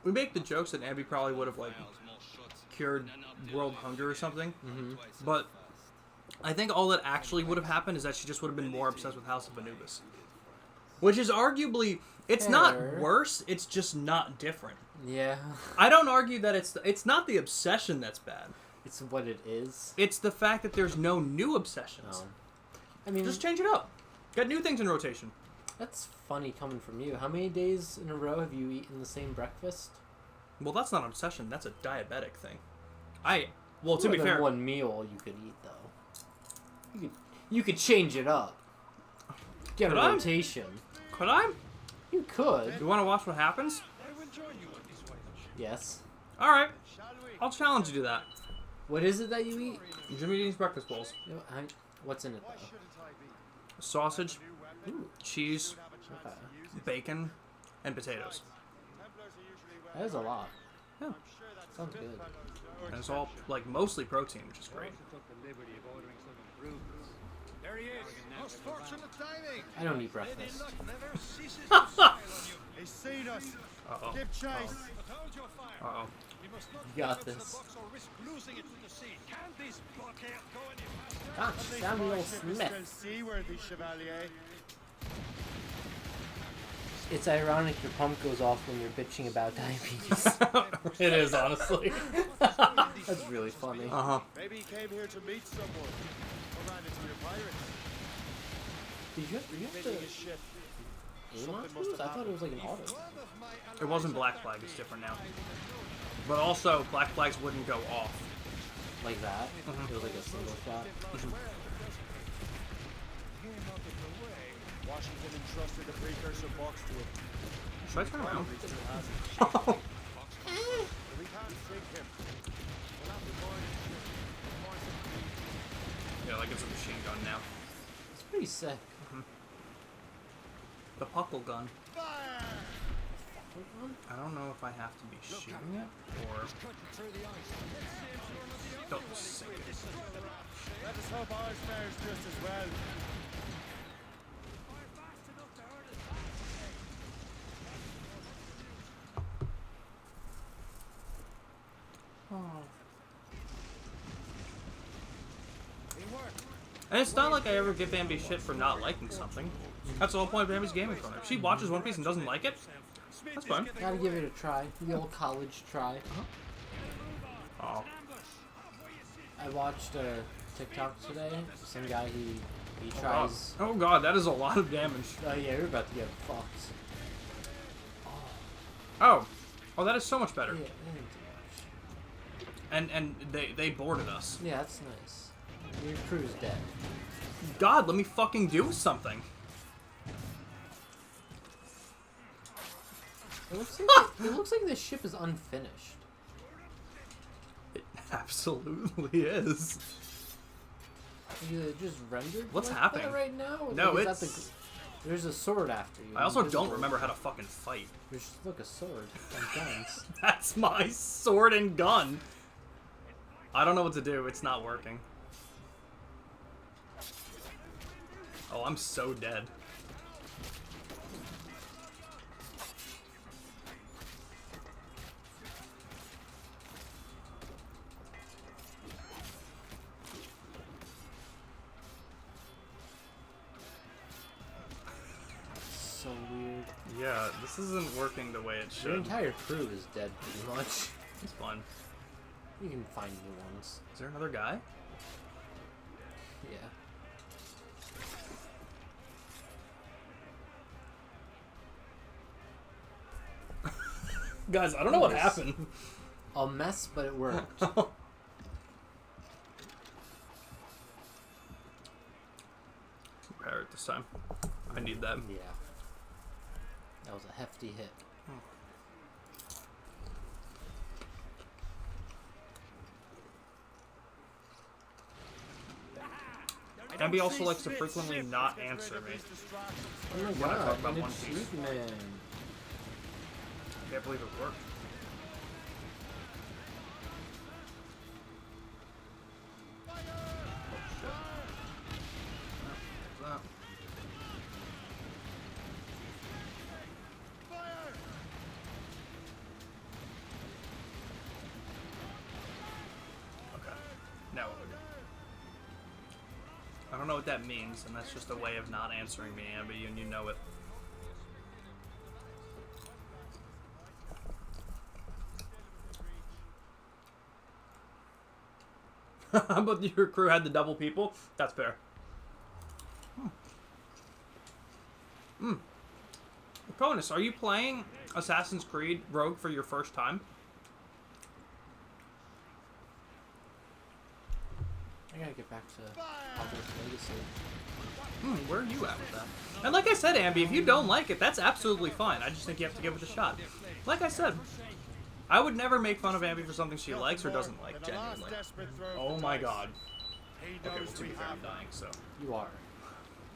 we make the jokes that Abby probably would have like cured world hunger or something, but I think all that actually would have happened is that she just would have been more obsessed with House of Anubis, which is arguably it's not worse, it's just not different. Yeah. I don't argue that it's not the obsession that's bad. It's what it is. It's the fact that there's no new obsessions. Oh. I mean, Just change it up. Get new things in rotation. that's funny coming from you. How many days in a row have you eaten the same breakfast? Well, that's not an obsession. That's a diabetic thing. To More be than fair, one meal you could eat though. You could change it up. Get a Could I? rotation. could I? You could. You want to watch what happens? I will join you on this voyage. Yes. All right. Shall we? I'll challenge you to that. What is it that you eat? Jimmy Dean's breakfast bowls. No, what's in it Why though? shouldn't I be? Sausage, New weapon. Ooh, cheese, Have a chance okay. to use it. bacon, and potatoes. Templars are usually well That is a lot. Yeah. I'm sure that's Sounds good good. fellows, And it's all like mostly protein, which is great. took the liberty of ordering some improvements. There he is. Most fortunate timing. I don't eat Lady breakfast. Luck never ceases to smile on you. He's seen us. Uh-oh. Give chase. But hold your fire. Uh-oh. We must not You got give up this. the box or risk losing it to the sea. Can this blockade go any faster? Gosh, At least Samuel my ship is Smith. still seaworthy, Chevalier. It's ironic your pump goes off when you're bitching about diabetes. It is, honestly. That's really funny. Uh-huh. Maybe he came here to meet someone. Or ran into your pirates. Did you have Mending to his ship. aim on Something must those? have I thought it was like an auto. It wasn't Black Flag, it's different now. But also, Black Flags wouldn't go off. Like that. It was like a single shot. Washington entrusted a precursor box to him. Should I turn around? He still has it. If we can't sink him, we'll have to board his ship. Find some Yeah, like it's a machine gun now. It's pretty sick. The Puckle gun. fire! I don't know if I have to be shooting it or don't sink it. Let us hope ours fares just as well. And it's not like I ever give Bambi shit for not liking something. That's the whole point of Bambi's gaming corner. If she watches One Piece and doesn't like it, that's fine. Gotta give it a try. The old college try. Oh, I watched a TikTok today. Some guy he tries. oh god, that is a lot of damage. Oh yeah, you're about to get fucked. Oh, that is so much better. Yeah, too much. And they boarded us. Yeah, that's nice. Your crew's dead. God, let me fucking do something. It looks like this ship is unfinished. It absolutely is. Is it just rendered? What's like happening? that right now? No, Like, is that it's- there's a sword after you. I also don't invisible. remember how to fucking fight. There's look a sword and guns. That's my sword and gun. I don't know what to do. It's not working. Oh, I'm so dead. So weird. Yeah, this isn't working the way it Your should. entire crew is dead pretty much. It's fun. You can find new ones. Is there another guy? Yeah. Guys, I don't know what Yes. happened. A mess, but it worked. Parrot this time. I need that. Yeah. That was a hefty hit. Ambi also likes to frequently not answer me. Oh my When I talk god, about an One Piece. achievement. I can't believe it worked. Oh shit. There's that. Okay. Now what we do? I don't know what that means, and that's just a way of not answering me, Ambi, and you know it. But your crew had the double people? That's fair. Cronus, are you playing Assassin's Creed Rogue for your first time? I gotta get back to Hogwarts Legacy. Where are you at with that? And like I said, Ambi, if you don't like it, that's absolutely fine. I just think you have to give it a shot. Like I said, I would never make fun of Ambi for something she likes or doesn't like, genuinely. Oh my god. Okay, well, to be fair, I'm dying, so. You are.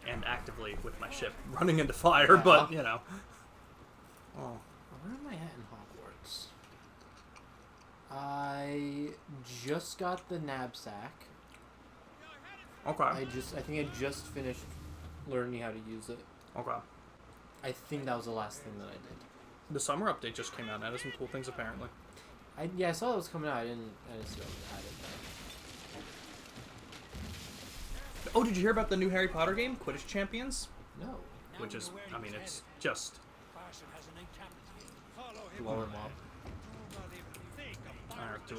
And actively with my ship running into fire, but, you know. Oh. Where am I at in Hogwarts? I just got the knapsack. Okay. I think I just finished learning how to use it. Okay. I think that was the last thing that I did. The summer update just came out, and had some cool things, apparently. I saw it was coming out. I didn't see what I had it. Oh, did you hear about the new Harry Potter game, Quidditch Champions? No. Which is, I mean, it's just Lower them up. I have to,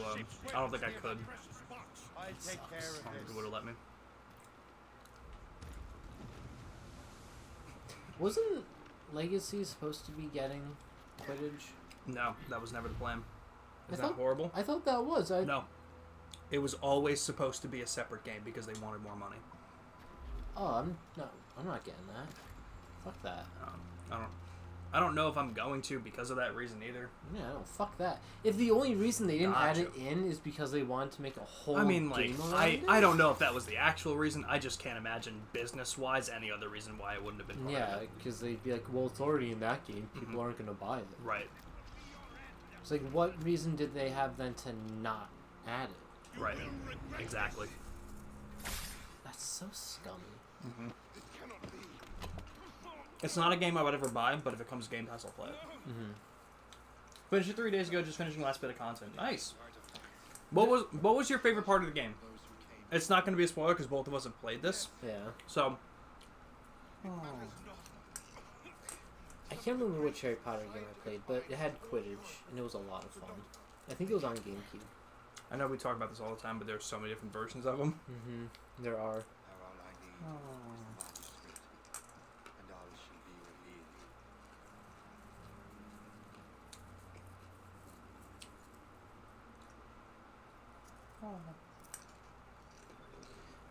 I don't think I could. I'll take care I don't think of it would have let me. Wasn't Legacy supposed to be getting Quidditch? No, that was never the plan. I Is that thought- horrible? I thought that was. No. It was always supposed to be a separate game because they wanted more money. Oh, I'm not getting that. Fuck that. I don't know if I'm going to because of that reason either. Yeah, no, fuck that. If the only reason they didn't add it Gotcha. in is because they wanted to make a whole I mean, like, game around I it, don't know if that was the actual reason. I just can't imagine business-wise any other reason why it wouldn't have been part yeah, of it. because they'd be like, well, it's already in that game. People aren't going to buy it. Right. It's like, what reason did they have then to not add it? Right. Exactly. That's so scummy. It's not a game I would ever buy, but if it comes to Game Pass, I'll play it. Finished it 3 days ago, just finishing the last bit of content. Nice. What was your favorite part of the game? It's not going to be a spoiler because both of us have played this. Yeah. So, I can't remember which Harry Potter game I played, but it had Quidditch, and it was a lot of fun. I think it was on GameCube. I know we talk about this all the time, but there's so many different versions of them. There are.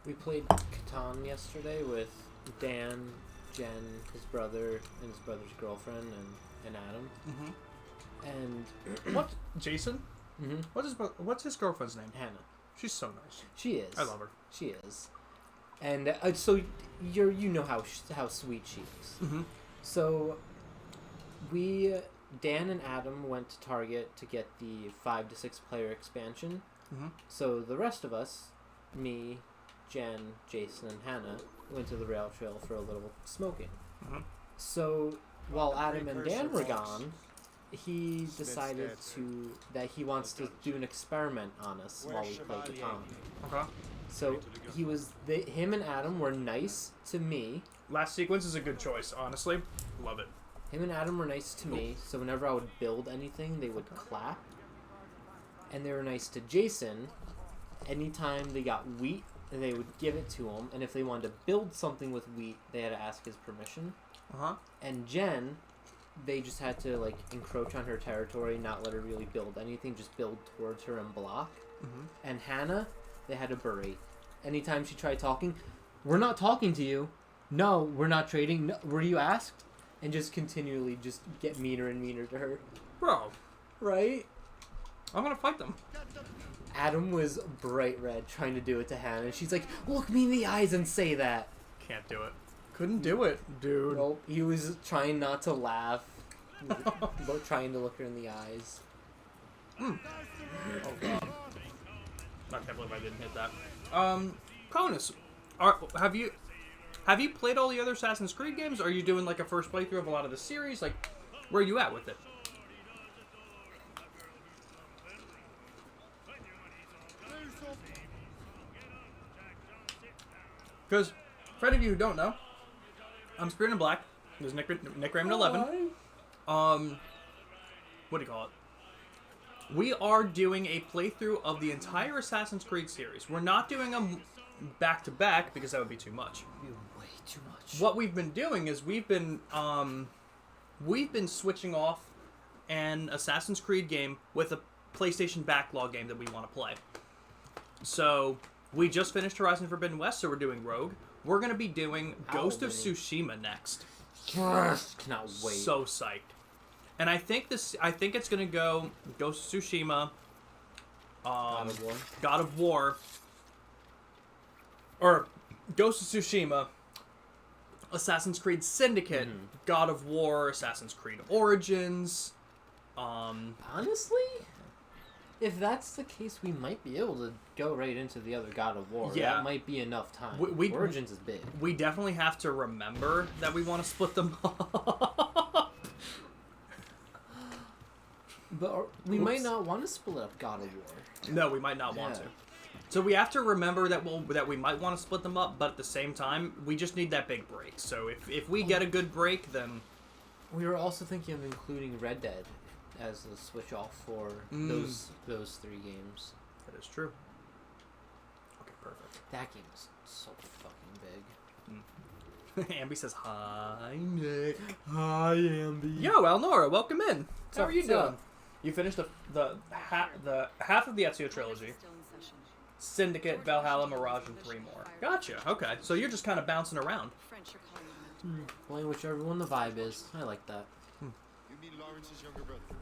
We played Catan yesterday with Dan, Jen, his brother, and his brother's girlfriend, and Adam. And What? Jason? Mhm. What's his girlfriend's name? Hannah. She's so nice. She is. I love her. She is. And so you know how sweet she is. So Dan and Adam went to Target to get the 5 to 6 player expansion. So the rest of us, me, Jen, Jason, and Hannah, went to the rail trail for a little smoking. So while Adam and Dan were gone, he decided that he wants to do an experiment on us while we play Catan. Okay. So him and Adam were nice to me. Last sequence is a good choice, honestly. Love it. Him and Adam were nice to me, so whenever I would build anything, they would clap. And they were nice to Jason. Anytime they got wheat, they would give it to him. And if they wanted to build something with wheat, they had to ask his permission. And Jen, they just had to, like, encroach on her territory, not let her really build anything, just build towards her and block. And Hannah, they had to berate. Anytime she tried talking, we're not talking to you. No, we're not trading. No, were you asked? And just continually just get meaner and meaner to her. Bro, Right? I'm gonna fight them. Adam was bright red trying to do it to Hannah, and she's like, "Look me in the eyes and say that." Can't do it. Couldn't do it, dude. Nope. He was trying not to laugh, but trying to look her in the eyes. Oh god. I can't believe I didn't hit that. Cronus, have you played all the other Assassin's Creed games? Or are you doing like a first playthrough of a lot of the series? Like, where are you at with it? Because, for any of you who don't know, I'm Spirit in Black. There's Nick Raymond 11. What do you call it? We are doing a playthrough of the entire Assassin's Creed series. We're not doing them back to back because that would be too much. Way too much. What we've been doing is we've been switching off an Assassin's Creed game with a PlayStation backlog game that we want to play. So we just finished Horizon Forbidden West, so we're doing Rogue. We're gonna be doing Ghost of Tsushima next. Cannot wait. So psyched. And I think it's gonna go Ghost of Tsushima, God of War. God of War, or Ghost of Tsushima, Assassin's Creed Syndicate, God of War, Assassin's Creed Origins. Honestly, if that's the case, we might be able to go right into the other God of War. Yeah. That might be enough time. Origins is big. We definitely have to remember that we want to split them up. But we might not want to split up God of War. No, we might not want Yeah. to. So we have to remember that we might want to split them up, but at the same time, we just need that big break. So if we get a good break, then We were also thinking of including Red Dead as a switch off for those 3 games. that is true. Okay, perfect. That game is so fucking big. Ambi says hi, Nick. Hi, Ambi. Yo, Elnora, welcome in. How are you What's doing? up? You finished the half of the Ezio trilogy. Still in session. Syndicate, Valhalla, Mirage, and 3 more. Gotcha. Okay, so you're just kind of bouncing around. French are calling them out. Playing whichever one the vibe is. I like that. You mean Lawrence's younger brother? Yeah,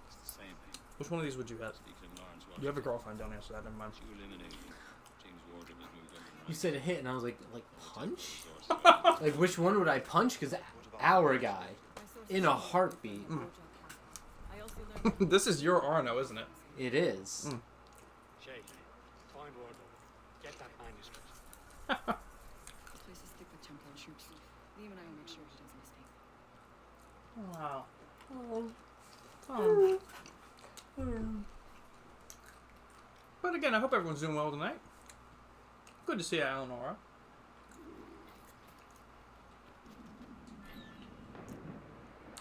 it's the same thing. Which one of these would you have? Speaking of Lawrence, You have a girlfriend, don't you? So that never mind. you eliminated him. James Wardrop has moved on to You said hit, and I was like punch? source. Like, which one would I punch? Because our guy, in a heartbeat, I also learned This is your Arno, isn't it? it is. Shay, find Wardle. Get that manuscript. the place is thick with Templar troops. Liam and I will make sure he doesn't escape. Wow. But again, I hope everyone's doing well tonight. Good to see you, Eleonora.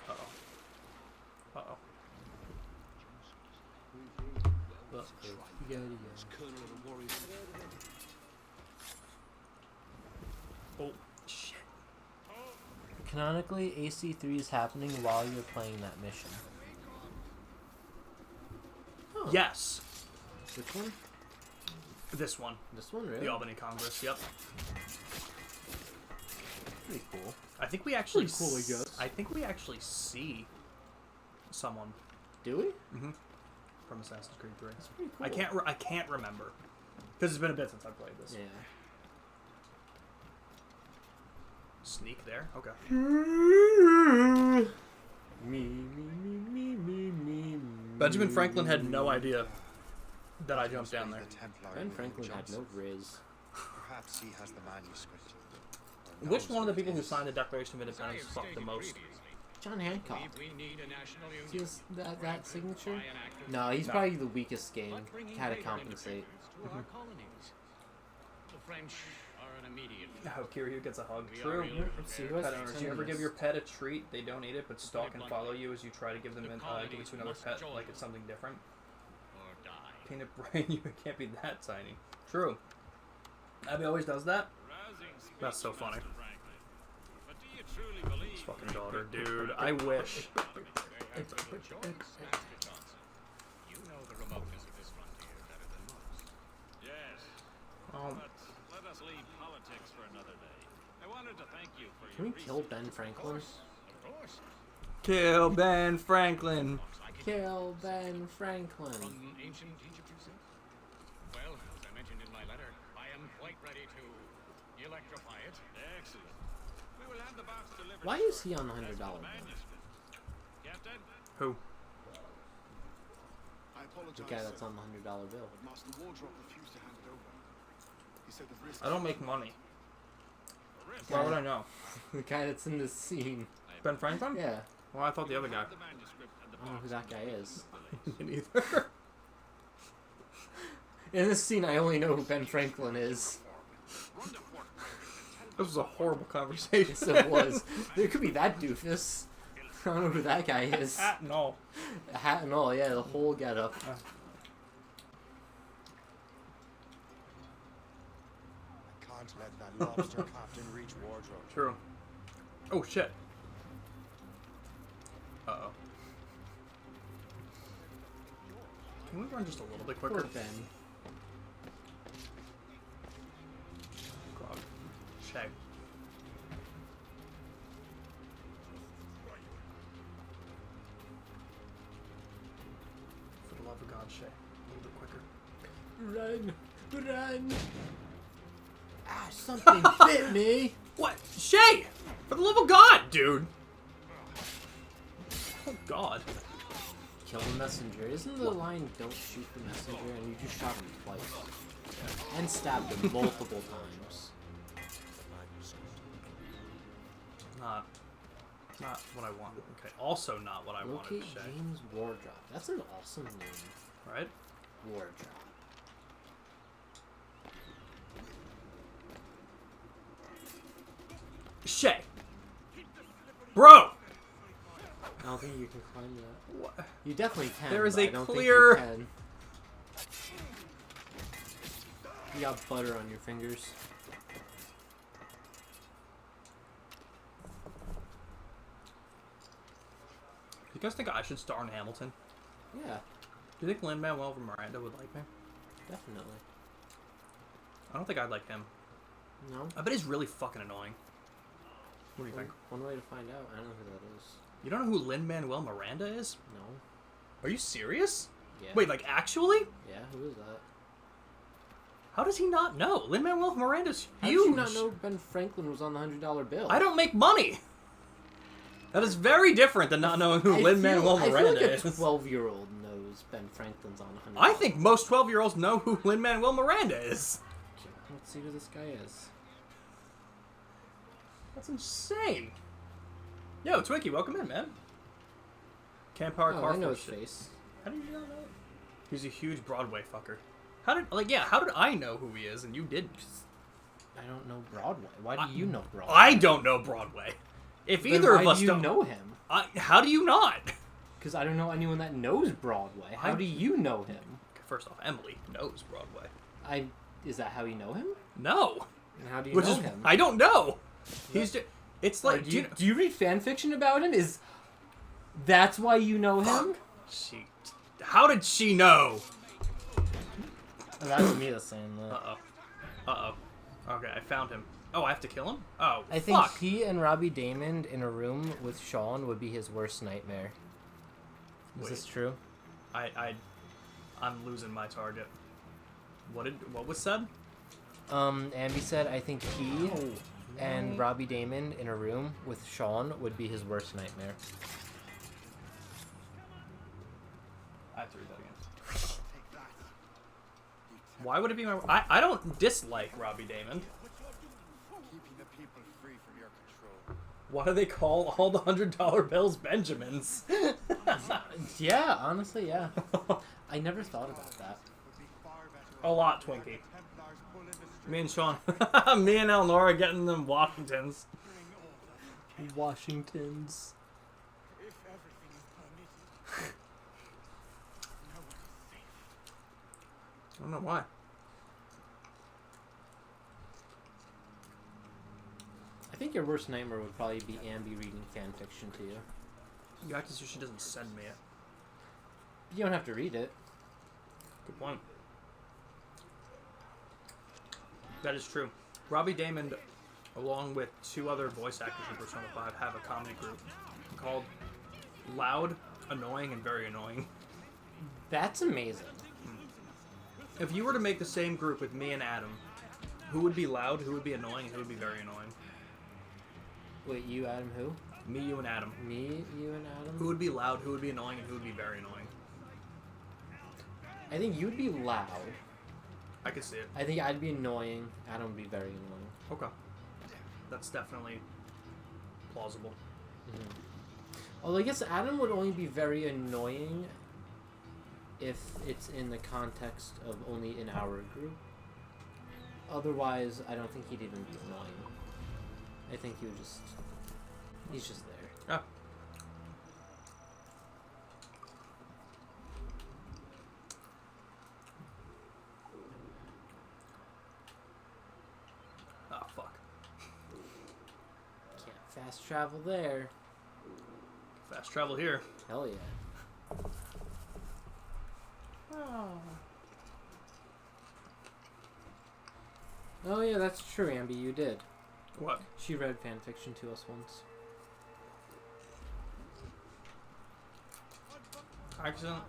Uh-oh. Uh-oh. Colonel of the Warriors. Oh, shit. Canonically, AC3 is happening while you're playing that mission. Huh. Yes. Which one? This one. This one, really? The Albany Congress, yep. Pretty cool. I think we actually Pretty cool, I guess. I think we actually see someone Do we? from Assassin's Creed 3. That's pretty cool. I can't remember. Because it's been a bit since I played this. Yeah. Sneak there? Okay. Me. Benjamin Franklin had no idea that I jumped down there. The Templar Ben William Franklin had no Johnson. riz. Perhaps he has the manuscript. Or Which knows one of the where it people who is. signed the Declaration of Independence fucked the most? John Hancock. We need a national See union. that signature? By an act of No, he's No. probably the weakest game. but bringing Had to greater compensate. independence to our colonies. The French are an immediate. Oh, Kiryu gets a hug. We are True. ill Let's see, prepared. who Pet owners, do you ever give your pet a treat? They don't eat it, but stalk and follow you as you try to give them give it to another pet like it's something different. Or die. Peanut brain, you can't be that tiny. True. Abby always does that. That's so funny. But do you truly believe His fucking daughter, dude. I wish. You know the remoteness of this frontier better than most. Yes. Um, But let us leave politics for another day. I wanted to thank you for Can we your kill recent- Ben Franklin? Of course. kill Ben Franklin. Kill Ben Franklin. From ancient Egypt, you say? quite ready to electrify it. Excellent. We will have the box delivered. Why is he on the $100 bill? Captain? Who? I apologize. The guy that's on the $100 bill. But Master Wardrop refused to hand it over. He said the risk. I don't make money. Why would I know? The guy that's in this scene. Ben Franklin? Yeah. Well, I thought the other guy. The manuscript and the I don't know who that guy is. Me neither. In this scene, I only know who Ben Franklin is. This was a horrible conversation. Yes, it was. There could be that doofus. I don't know who that guy is. Hat and all. A hat and all, yeah, the whole getup. I can't let that lobster captain reach Wardrop. True. Oh shit. Uh-oh. Can we run just a little bit Poor quicker? Ben. God. Shag. For the love of God, Shay. A little bit quicker. Run! Run! Ah, something bit me! What? Shay! For the love of God, dude! Oh God. Kill the messenger. Isn't the line don't shoot the messenger and you just shot him twice? And stabbed him multiple times. Not what I wanted. Okay, also not what I wanted, Locate Shay. James Wardrop. That's an awesome name. Right? Wardrop. Shay! Bro! I don't think you can climb that. What? You definitely can. There is but a I don't clear- Think you can. You got butter on your fingers. You guys think I should star in Hamilton? Yeah, Do you think Lin-Manuel Miranda would like me? definitely. I don't think I'd like him. No? I bet he's really fucking annoying. What do you think? One way to find out. I don't know who that is. You don't know who Lin-Manuel Miranda is? No. Are you serious? Yeah. Wait, like actually? Yeah, who is that? How does he not know? Lin-Manuel Miranda's How huge. did you not know Ben Franklin was on the $100 bill? I don't make money. That is very different than not knowing who Lin-Manuel I feel Miranda like a is. 12-year-old knows Ben Franklin's on $100. I think most 12-year-olds know who Lin-Manuel Miranda is. Let's see who this guy is. That's insane. Yo, Twinkie, welcome in, man. Can't power Oh, car I know for his shit. face. How did you not know? He's a huge Broadway fucker. How did I know who he is and you didn't? I don't know Broadway. Why do you know Broadway? I don't know Broadway. If Then either of why us do you don't know him? how do you not? Because I don't know anyone that knows Broadway. How do you know him? First off, Emily knows Broadway. Is that how you know him? No. And how do you Which know is him? I don't know. He's just, it's like do you read fan fiction about him? That's why you know him? she how did she know? That's me that's saying that. Uh-oh. Okay, I found him. Oh, I have to kill him? Oh, I think fuck. he and Robbie Damon in a room with Sean would be his worst nightmare. Is Wait. this true? I'm losing my target. What was said? Ambi said I think he and Robbie Damon in a room with Sean would be his worst nightmare. I have to read that again. Why would it be my... I don't dislike Robbie Damon. Keeping the people free from your control. Why do they call all the $100 bills Benjamins? Yeah, honestly, yeah. I never thought about that. Would be far better A lot, Twinkie. Templars pull in the Me and Sean. Me and Elnora getting them Washingtons. Washingtons. If everything is permitted, no one is safe. I don't know why. I think your worst nightmare would probably be Ambi reading fan fiction to you. You act as if she doesn't send me it. You don't have to read it. Good point. That is true. Robbie Damon, along with 2 other voice actors in Persona 5, have a comedy group called Loud, Annoying, and Very Annoying. That's amazing. If you were to make the same group with me and Adam, Who would be loud? Who would be annoying? Who would be very annoying? Wait, you, Adam, who? Me, you, and Adam. Me, you, and Adam? Who would be loud? Who would be annoying? And who would be very annoying? I think you'd be loud. I could see it. I think I'd be annoying. Adam would be very annoying. Okay. That's definitely plausible. Although I guess Adam would only be very annoying if it's in the context of only in our group. Otherwise, I don't think he'd even be annoying. I think he would just... He's just there. Ah. Oh, fuck. Can't fast travel there. Fast travel here. Hell yeah. Oh yeah, that's true, Ambi, you did. What? She read fanfiction to us once.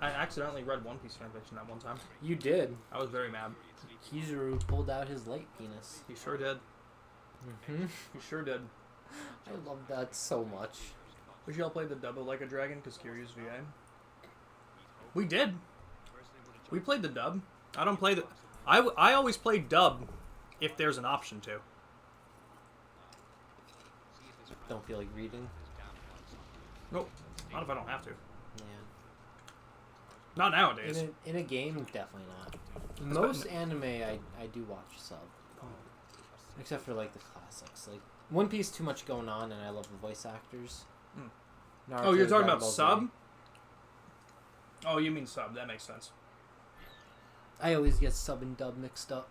I accidentally read One Piece fanfiction that one time. You did. I was very mad. Kizaru pulled out his light penis. He sure did. Mm-hmm. He sure did. I love that so much. We should all play the dub of Like a Dragon because Kiryu's VA. We did. We played the dub. I don't play the... I always play dub if there's an option to. Don't feel like reading. Nope. Not if I don't have to. Yeah. Not nowadays. In a game, definitely not. Most anime I do watch sub. Except for like the classics. Like One Piece, too much going on, and I love the voice actors. Naruto, Oh, you're talking Dragon about Ball Z. sub? Oh, you mean sub. That makes sense. I always get sub and dub mixed up.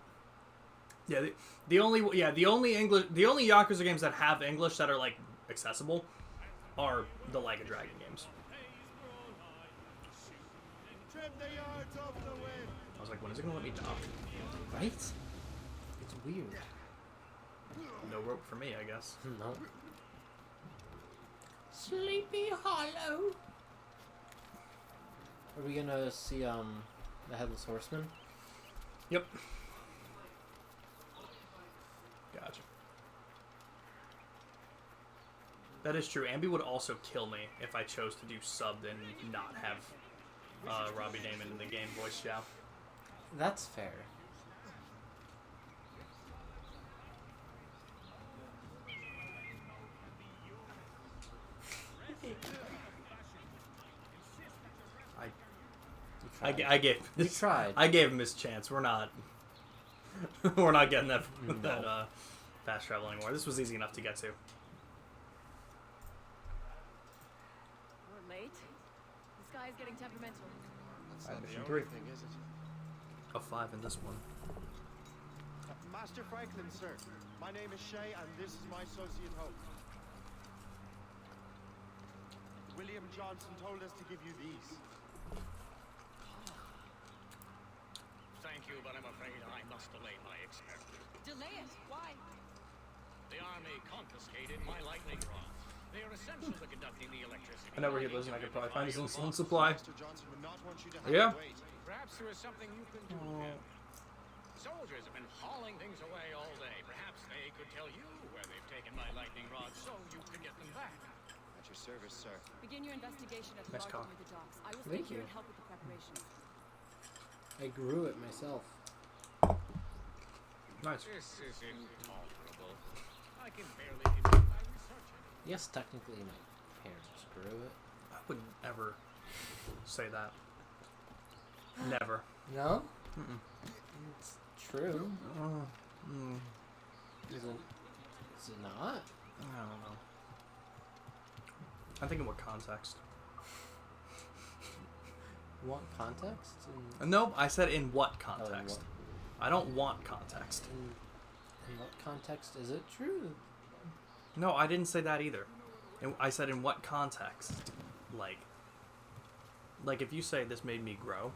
Yeah, the only Yakuza games that have English that are like accessible are the Like a Dragon games. Trim the yards of the wind. I was like, when is it gonna let me dub? Right? It's weird. No rope for me, I guess. No. Sleepy Hollow. Are we gonna see the Headless Horseman? Yep. Gotcha. That is true. Ambi would also kill me if I chose to do subbed and not have Robbie Damon in the game voice job. That's fair. I gave You tried. I gave him his chance. We're not getting that No. fast travel anymore. This was easy enough to get to. We're late. The sky is getting temperamental. That's Alright, not the mission only 3. thing, is it? A 5 in this one. Master Franklin, sir. My name is Shay, and this is my associate Hope. William Johnson told us to give you these. Thank you, but I'm afraid I must delay my experiment. Delay it. Why? The army confiscated my lightning rods. They are essential to conducting the electricity. I know where he lives, and I could probably find his insulin supply. Master Johnson would not want you to have Yeah. to wait. Perhaps there is something you can do. Jim. Soldiers have been hauling things away all day. Perhaps they could tell you where they've taken my lightning rods, so you can get them back. At your service, sir. Begin your investigation at the Nice barge call. near the docks. I will Thank stay here you. and help with the preparations. I grew it myself. Nice. This is intolerable. I can barely continue my research anymore. Yes, technically my parents grew it. I would never say that. Never. No? Mm-mm. It's true. Mm. Is it not? I don't know. I'm thinking what context. Want context? No, I said in what Oh, in context. what- I don't want context. in what context is it true? No, I didn't say that either. I said in what context. Like if you say this made me grow,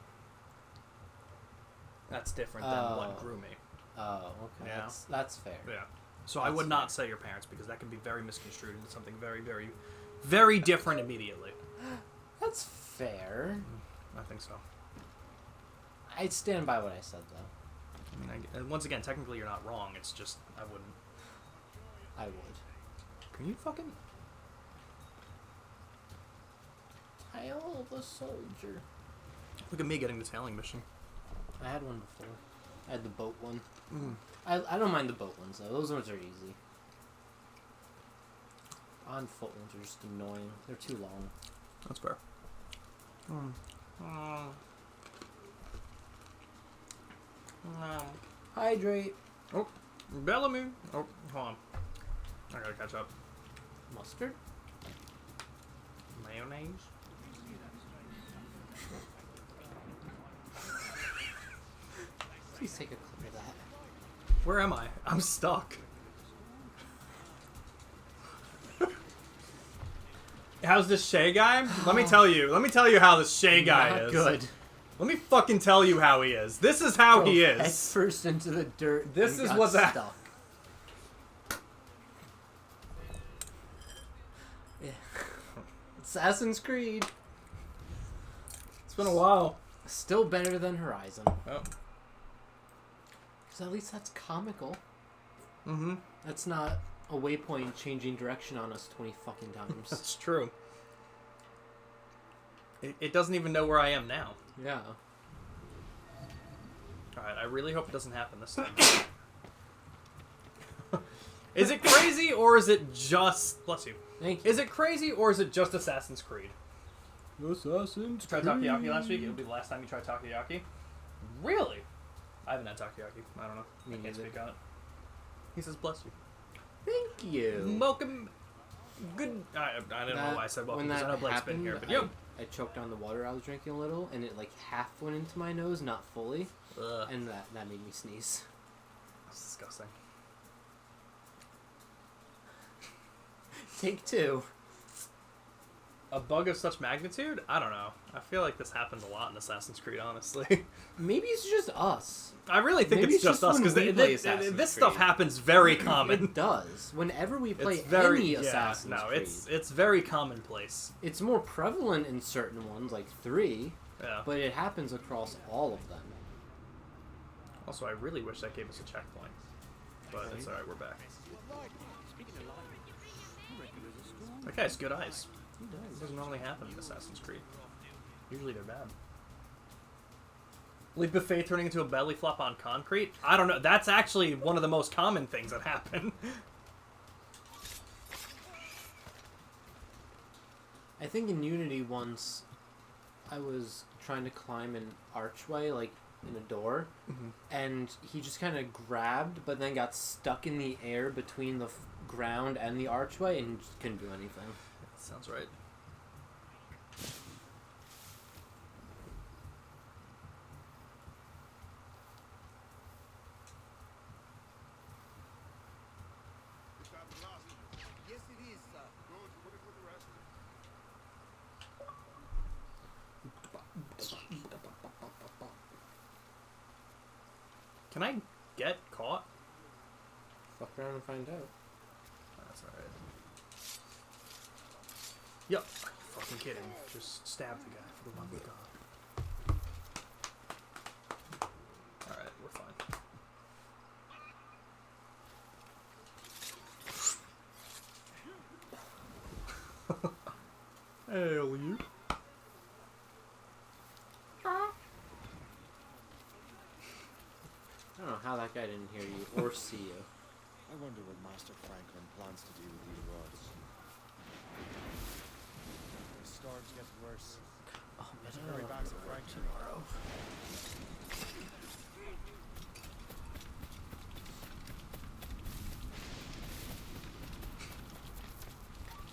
that's different than what Oh. grew me. Oh, okay. Yeah. That's fair. Yeah. So I That's would not say your parents because that can be very misconstrued into something very, very, very different immediately. That's fair. I think so. I'd stand by what I said though. I mean, once again, technically you're not wrong. It's just I wouldn't. I would. Can you fucking? Hail the soldier. Look at me getting the tailing mission. I had one before. I had the boat one. Mm. I don't mind the boat ones though. Those ones are easy. On foot ones are just annoying. They're too long. That's fair. Hydrate. Oh, Bellamy. Oh, hold on. I gotta catch up. Mustard. Mayonnaise. Please take a clip of that. Where am I? I'm stuck. How's this Shay guy? Let me tell you. Let me tell you how this Shay guy Not is. good. Let me fucking tell you how he is. This is how he Head is. first into the dirt. This and is got what's that. stuck. Yeah. Assassin's Creed. It's been a while. Still better than Horizon. Oh. Because at least that's comical. Mm-hmm. That's not a waypoint changing direction on us 20 fucking times. That's true. It doesn't even know where I am now. Yeah. Alright, I really hope it doesn't happen this time. Is it crazy or is it just... Bless you. Thank you. Is it crazy or is it just Assassin's Creed? Assassin's Tried takoyaki last week. It'll be the last time you try takoyaki. Really? I haven't had takoyaki. I don't know. Me I can't neither. speak on it. He says, bless you. Thank you. Welcome. Good. I don't know why I said welcome When because I that know Blake's been happened, here. But yo. I choked on the water I was drinking a little, and it like half went into my nose, not fully, Ugh. and that made me sneeze. That's disgusting. Take two. A bug of such magnitude? I don't know. I feel like this happens a lot in Assassin's Creed, honestly. Maybe it's just us. I really think Maybe it's just us when because we play Assassin's this stuff Creed. happens very common. It does. Whenever we play It's very any yeah, Assassin's no, Creed, it's very commonplace. it's more prevalent in certain ones, like 3, Yeah. but it happens across all of them. Also, I really wish that gave us a checkpoint, but it's alright. We're back. Okay, it's good eyes. It doesn't normally happen in Assassin's Creed. Usually they're bad. Leap of Faith turning into a belly flop on concrete? I don't know. That's actually one of the most common things that happen. I think in Unity once, I was trying to climb an archway, like in a door, and he just kind of grabbed, but then got stuck in the air between the ground and the archway, and just couldn't do anything. Sounds right. Yes, it is, sir. Good. Put it with the rest. Can I get caught? Fuck around and find out. That's alright. Yup. Are you fucking kidding? Just stab the guy for the love of God. Alright, we're fine. Hell you. I don't know how that guy didn't hear you or see you. I wonder what Master Franklin plans to do with these rods. The storm's getting worse. Oh, Let's hurry back to Franklin. tomorrow.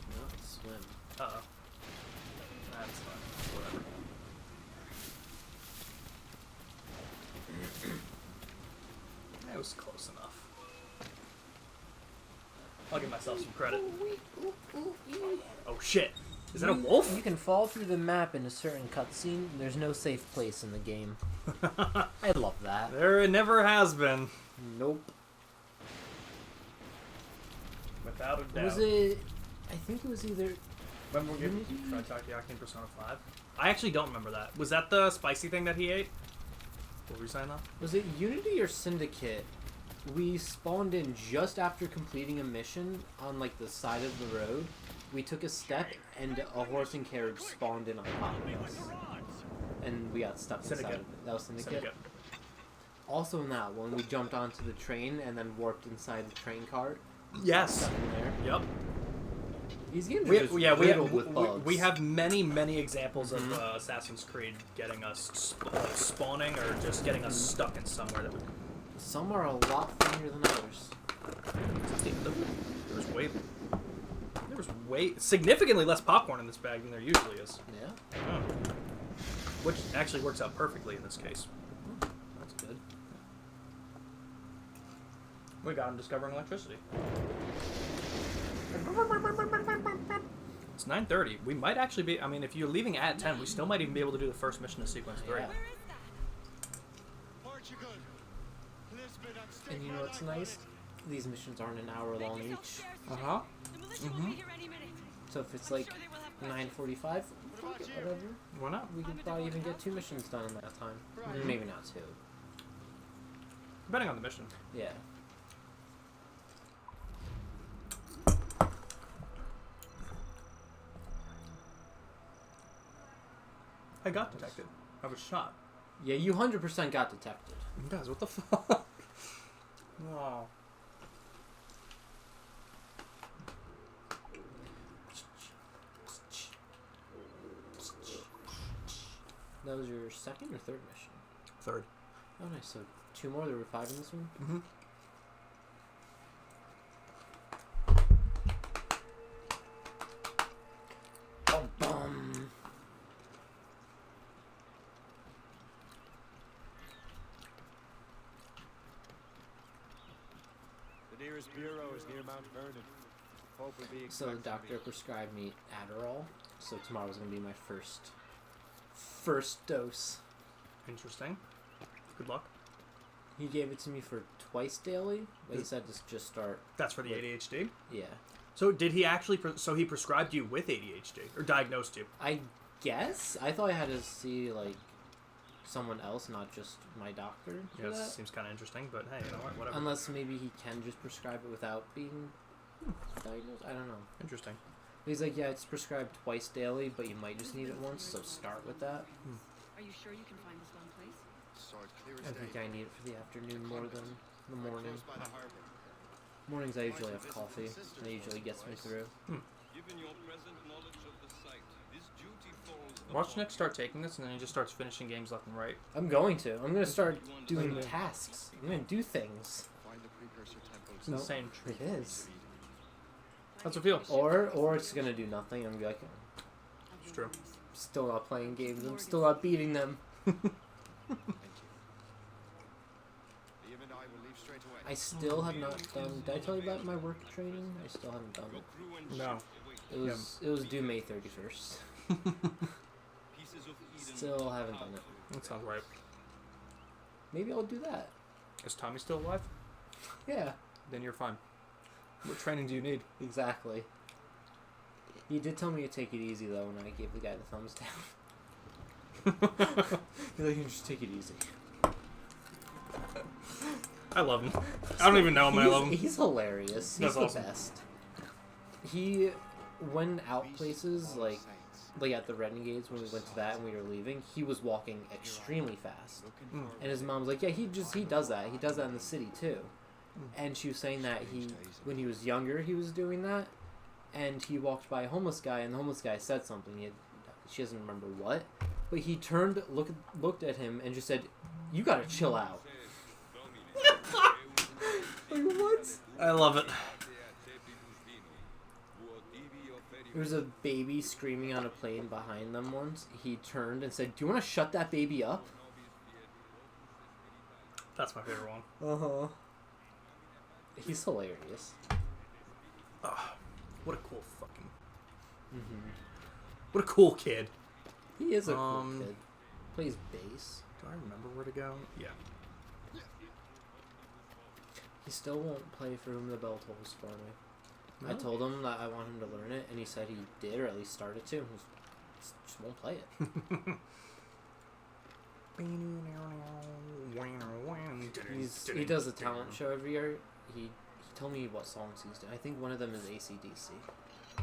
No, swim. Uh-oh. That's fine. Whatever. It was close enough. I'll give myself some credit. Oh shit. Is that a wolf? You can fall through the map in a certain cutscene. There's no safe place in the game. I love that. There never has been. Nope. Without a doubt. Was it? I think it was either. When we're getting try takoyaki in Persona 5? I actually don't remember that. Was that the spicy thing that he ate? What were you saying, though? Was it Unity or Syndicate? We spawned in just after completing a mission on like the side of the road. We took a step and a horse and carriage spawned in on top of us. And we got stuck inside of Syndicate. it. That was Syndicate. Syndicate. Also in that one, we jumped onto the train and then warped inside the train cart. Yes. Stuck in there. Yep. These games are We, just yeah, riddled with bugs. we have many examples of Assassin's Creed getting us spawning or just getting us stuck in somewhere that would. Some are a lot funnier than others. There was way significantly less popcorn in this bag than there usually is. Yeah. Oh. Which actually works out perfectly in this case. That's good. We got him discovering electricity. It's 9:30. We might actually be. I mean, if you're leaving at 10, we still might even be able to do the first mission of Sequence 3. Yeah. Portugal, Lisbon, and And you know what's nice? These missions aren't an hour long each. Uh huh. So if it's like 9:45, whatever, Why not? we could probably even get 2 missions done in that time. Maybe not 2. Depending on the mission. Yeah. I got detected. I was shot. Yeah, you 100% got detected. Guys, what the fuck? Wow. That was your second or third mission? Third. Oh, nice. So 2 more. There were 5 in this one. Mm-hmm. Bum. the nearest bureau is near Mount Vernon. Hope will be So the expecting doctor me. prescribed me Adderall. So tomorrow's gonna be my first dose. Interesting. Good luck. He gave it to me for twice daily, but he said to just start. That's for the With- ADHD. Yeah, So did he actually? So he prescribed you with ADHD or diagnosed you? I guess I thought I had to see like someone else, not just my doctor. For Yes, that. seems kind of interesting, but hey, you know what? Whatever. Unless maybe he can just prescribe it without being diagnosed. I don't know. Interesting. He's like, yeah, it's prescribed twice daily, but you might just need it once, so start with that. Are you sure you can find this one place? Sword clear as I day. think I need it for the afternoon more than the morning. Close by the harbor. Mornings I usually have coffee, and it usually gets me through. Given your present knowledge of the site, this duty falls Watch upon Nick start taking this, and then he just starts finishing games left and right. I'm going to. I'm going to start doing tasks. I'm going to do things. Find the precursor temples. It's insane. It is. That's what feels. Or it's going to do nothing. I'm gonna be like, It's true. still not playing games. I'm still not beating them. Thank you. Liam and I will leave straight away. I still have not done. Did I tell you about my work training? I still haven't done it. crew and No. It was due May 31st. pieces of Eden. Still haven't done it. That sounds right. Maybe I'll do that. Is Tommy still alive? Yeah, Then you're fine. What training do you need? exactly. He did tell me to take it easy though, and I gave the guy the thumbs down. He's like, just take it easy. I love him. I don't even know him, but I love him. He's hilarious. He's That's the awesome. best. He went out places like at the Renegades when we went to that and we were leaving. He was walking extremely fast, and his mom's like, "Yeah, he does that. He does that in the city too." And she was saying that when he was younger, he was doing that, and he walked by a homeless guy, and the homeless guy said something. She doesn't remember what, but he turned, looked at him, and just said, "You gotta chill out." Like, what? I love it. There was a baby screaming on a plane behind them once. He turned and said, "Do you want to shut that baby up?" That's my favorite one. Uh-huh. He's hilarious. What a cool fucking. Mm-hmm. What a cool kid. He is a cool Um, kid. Plays bass. Do I remember where to go? Yeah. He still won't play For Whom the Bell Tolls for me. I No? told him that I want him to learn it, and he said he did, or at least started to. He just won't play it. He does a talent show every year. He told me what songs he's doing. I think one of them is AC/DC.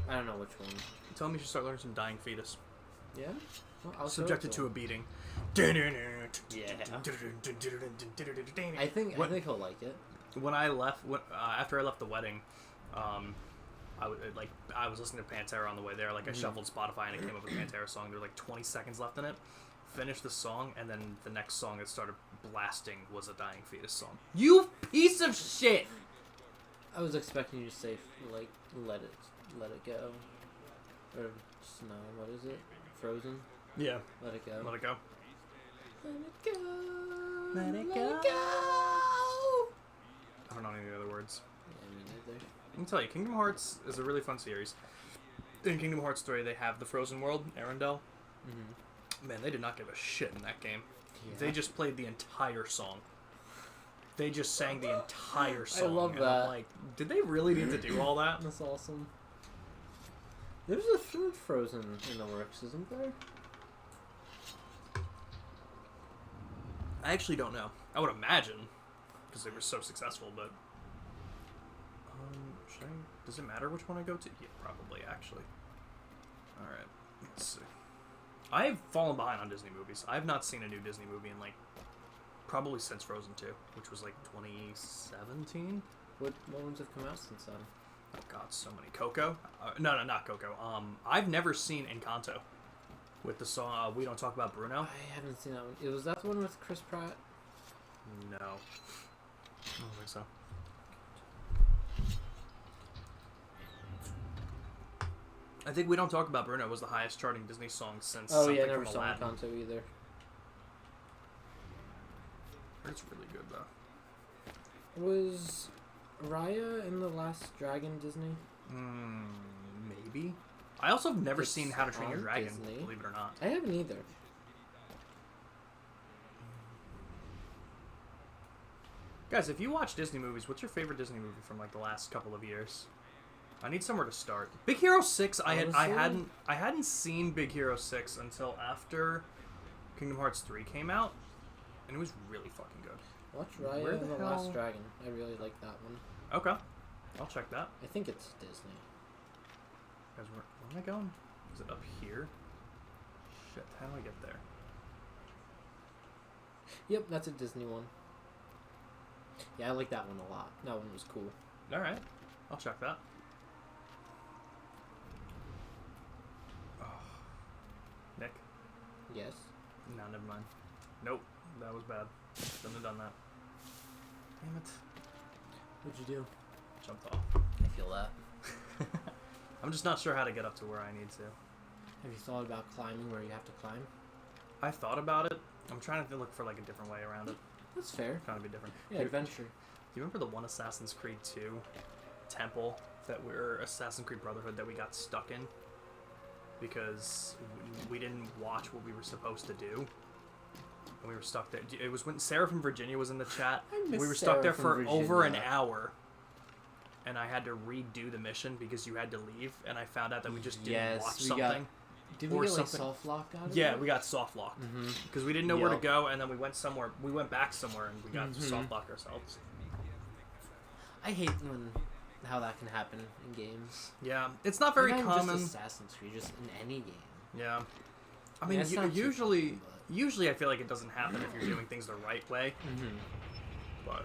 I don't know which one. Tell me you should start learning some Dying Fetus. Yeah? Well, I'll show Subjected it to a him. beating. I think he'll like it. When I left, after I left the wedding, I was listening to Pantera on the way there. Like I shuffled Spotify and it came up with a Pantera song. There were like 20 seconds left in it. Finished the song, and then the next song that started blasting was a Dying Fetus song. You piece of shit! I was expecting you to say like let it go, or snow. What is it? Frozen. Yeah. Let it go. Let it go. Let it go. Let it go. Let it go. I don't know any of the other words. Yeah, me neither. I can tell you, Kingdom Hearts is a really fun series. In Kingdom Hearts 3, they have the Frozen World, Arendelle. Man, they did not give a shit in that game. Yeah. They just played the entire song. They just sang the entire song. I love and that. I'm like, did they really need to do all that? That's awesome. There's a third Frozen in the works, isn't there? I actually don't know. I would imagine, because they were so successful, but... does it matter which one I go to? Yeah, probably, actually. Alright, let's see. I've fallen behind on Disney movies. I've not seen a new Disney movie in, like, probably since Frozen 2, which was, like, 2017? What ones have come out since then? Oh, God, so many. Coco? No, not Coco. I've never seen Encanto. With the song, We Don't Talk About Bruno. I haven't seen that one. Was that the one with Chris Pratt? No. I don't think so. I think We Don't Talk About Bruno was the highest charting Disney song since Oh something yeah, never from saw Aladdin. Encanto either. It's really good, though. Was Raya in The Last Dragon Disney? Maybe. I also have never It's seen How to Train Your on Dragon, Disney. believe it or not. I haven't either. Guys, if you watch Disney movies, what's your favorite Disney movie from like the last couple of years? I need somewhere to start. Big Hero 6, I hadn't seen Big Hero 6 until after Kingdom Hearts 3 came out, and it was really fucking good. Watch Where Raya the and the hell- Last Dragon. I really like that one. Okay. I'll check that. I think it's Disney. Guys, where am I going? Is it up here? Shit, how do I get there? Yep, that's a Disney one. Yeah, I like that one a lot. That one was cool. Alright. I'll check that. Oh. Nick? Yes. No, never mind. Nope. That was bad. Shouldn't have done that. Damn it. What'd you do? Jumped off. I feel that. I'm just not sure how to get up to where I need to. Have you thought about climbing where you have to climb? I thought about it. I'm trying to look for like a different way around it. That's fair. Trying to be different. Yeah, adventure. Do you remember the one Assassin's Creed 2 temple that Assassin's Creed Brotherhood that we got stuck in? Because we didn't watch what we were supposed to do. And we were stuck there. It was when Sarah from Virginia was in the chat. I miss We were stuck Sarah there from for over an Virginia. hour. And I had to redo the mission because you had to leave. And I found out that we just didn't Yes, watch we something. Did Or we get like something. soft lock out of Yeah, it? we got soft locked. Mm-hmm. Because we didn't know where to Yep. go. And then we went somewhere. We went back somewhere and we got to soft lock ourselves. I hate how that can happen in games. Yeah, it's not very Not even common. Just Assassin's Creed, just in any game. Yeah. I mean, it's not too usually, common, usually I feel like it doesn't happen if you're doing things the right way. Mm-hmm. But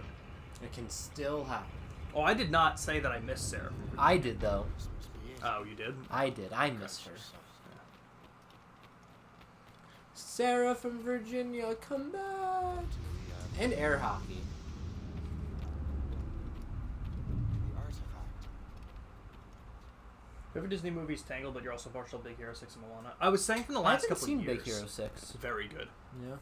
It can still happen. oh, I did not say that I missed Sarah. I did though. Oh, you did? I did. I missed her. Sarah from Virginia, come back! And air hockey. Favorite Disney movies Tangled, but you're also partial Big Hero 6 and Moana. I was saying from the I last haven't couple seen of years. Big Hero 6. It's very good.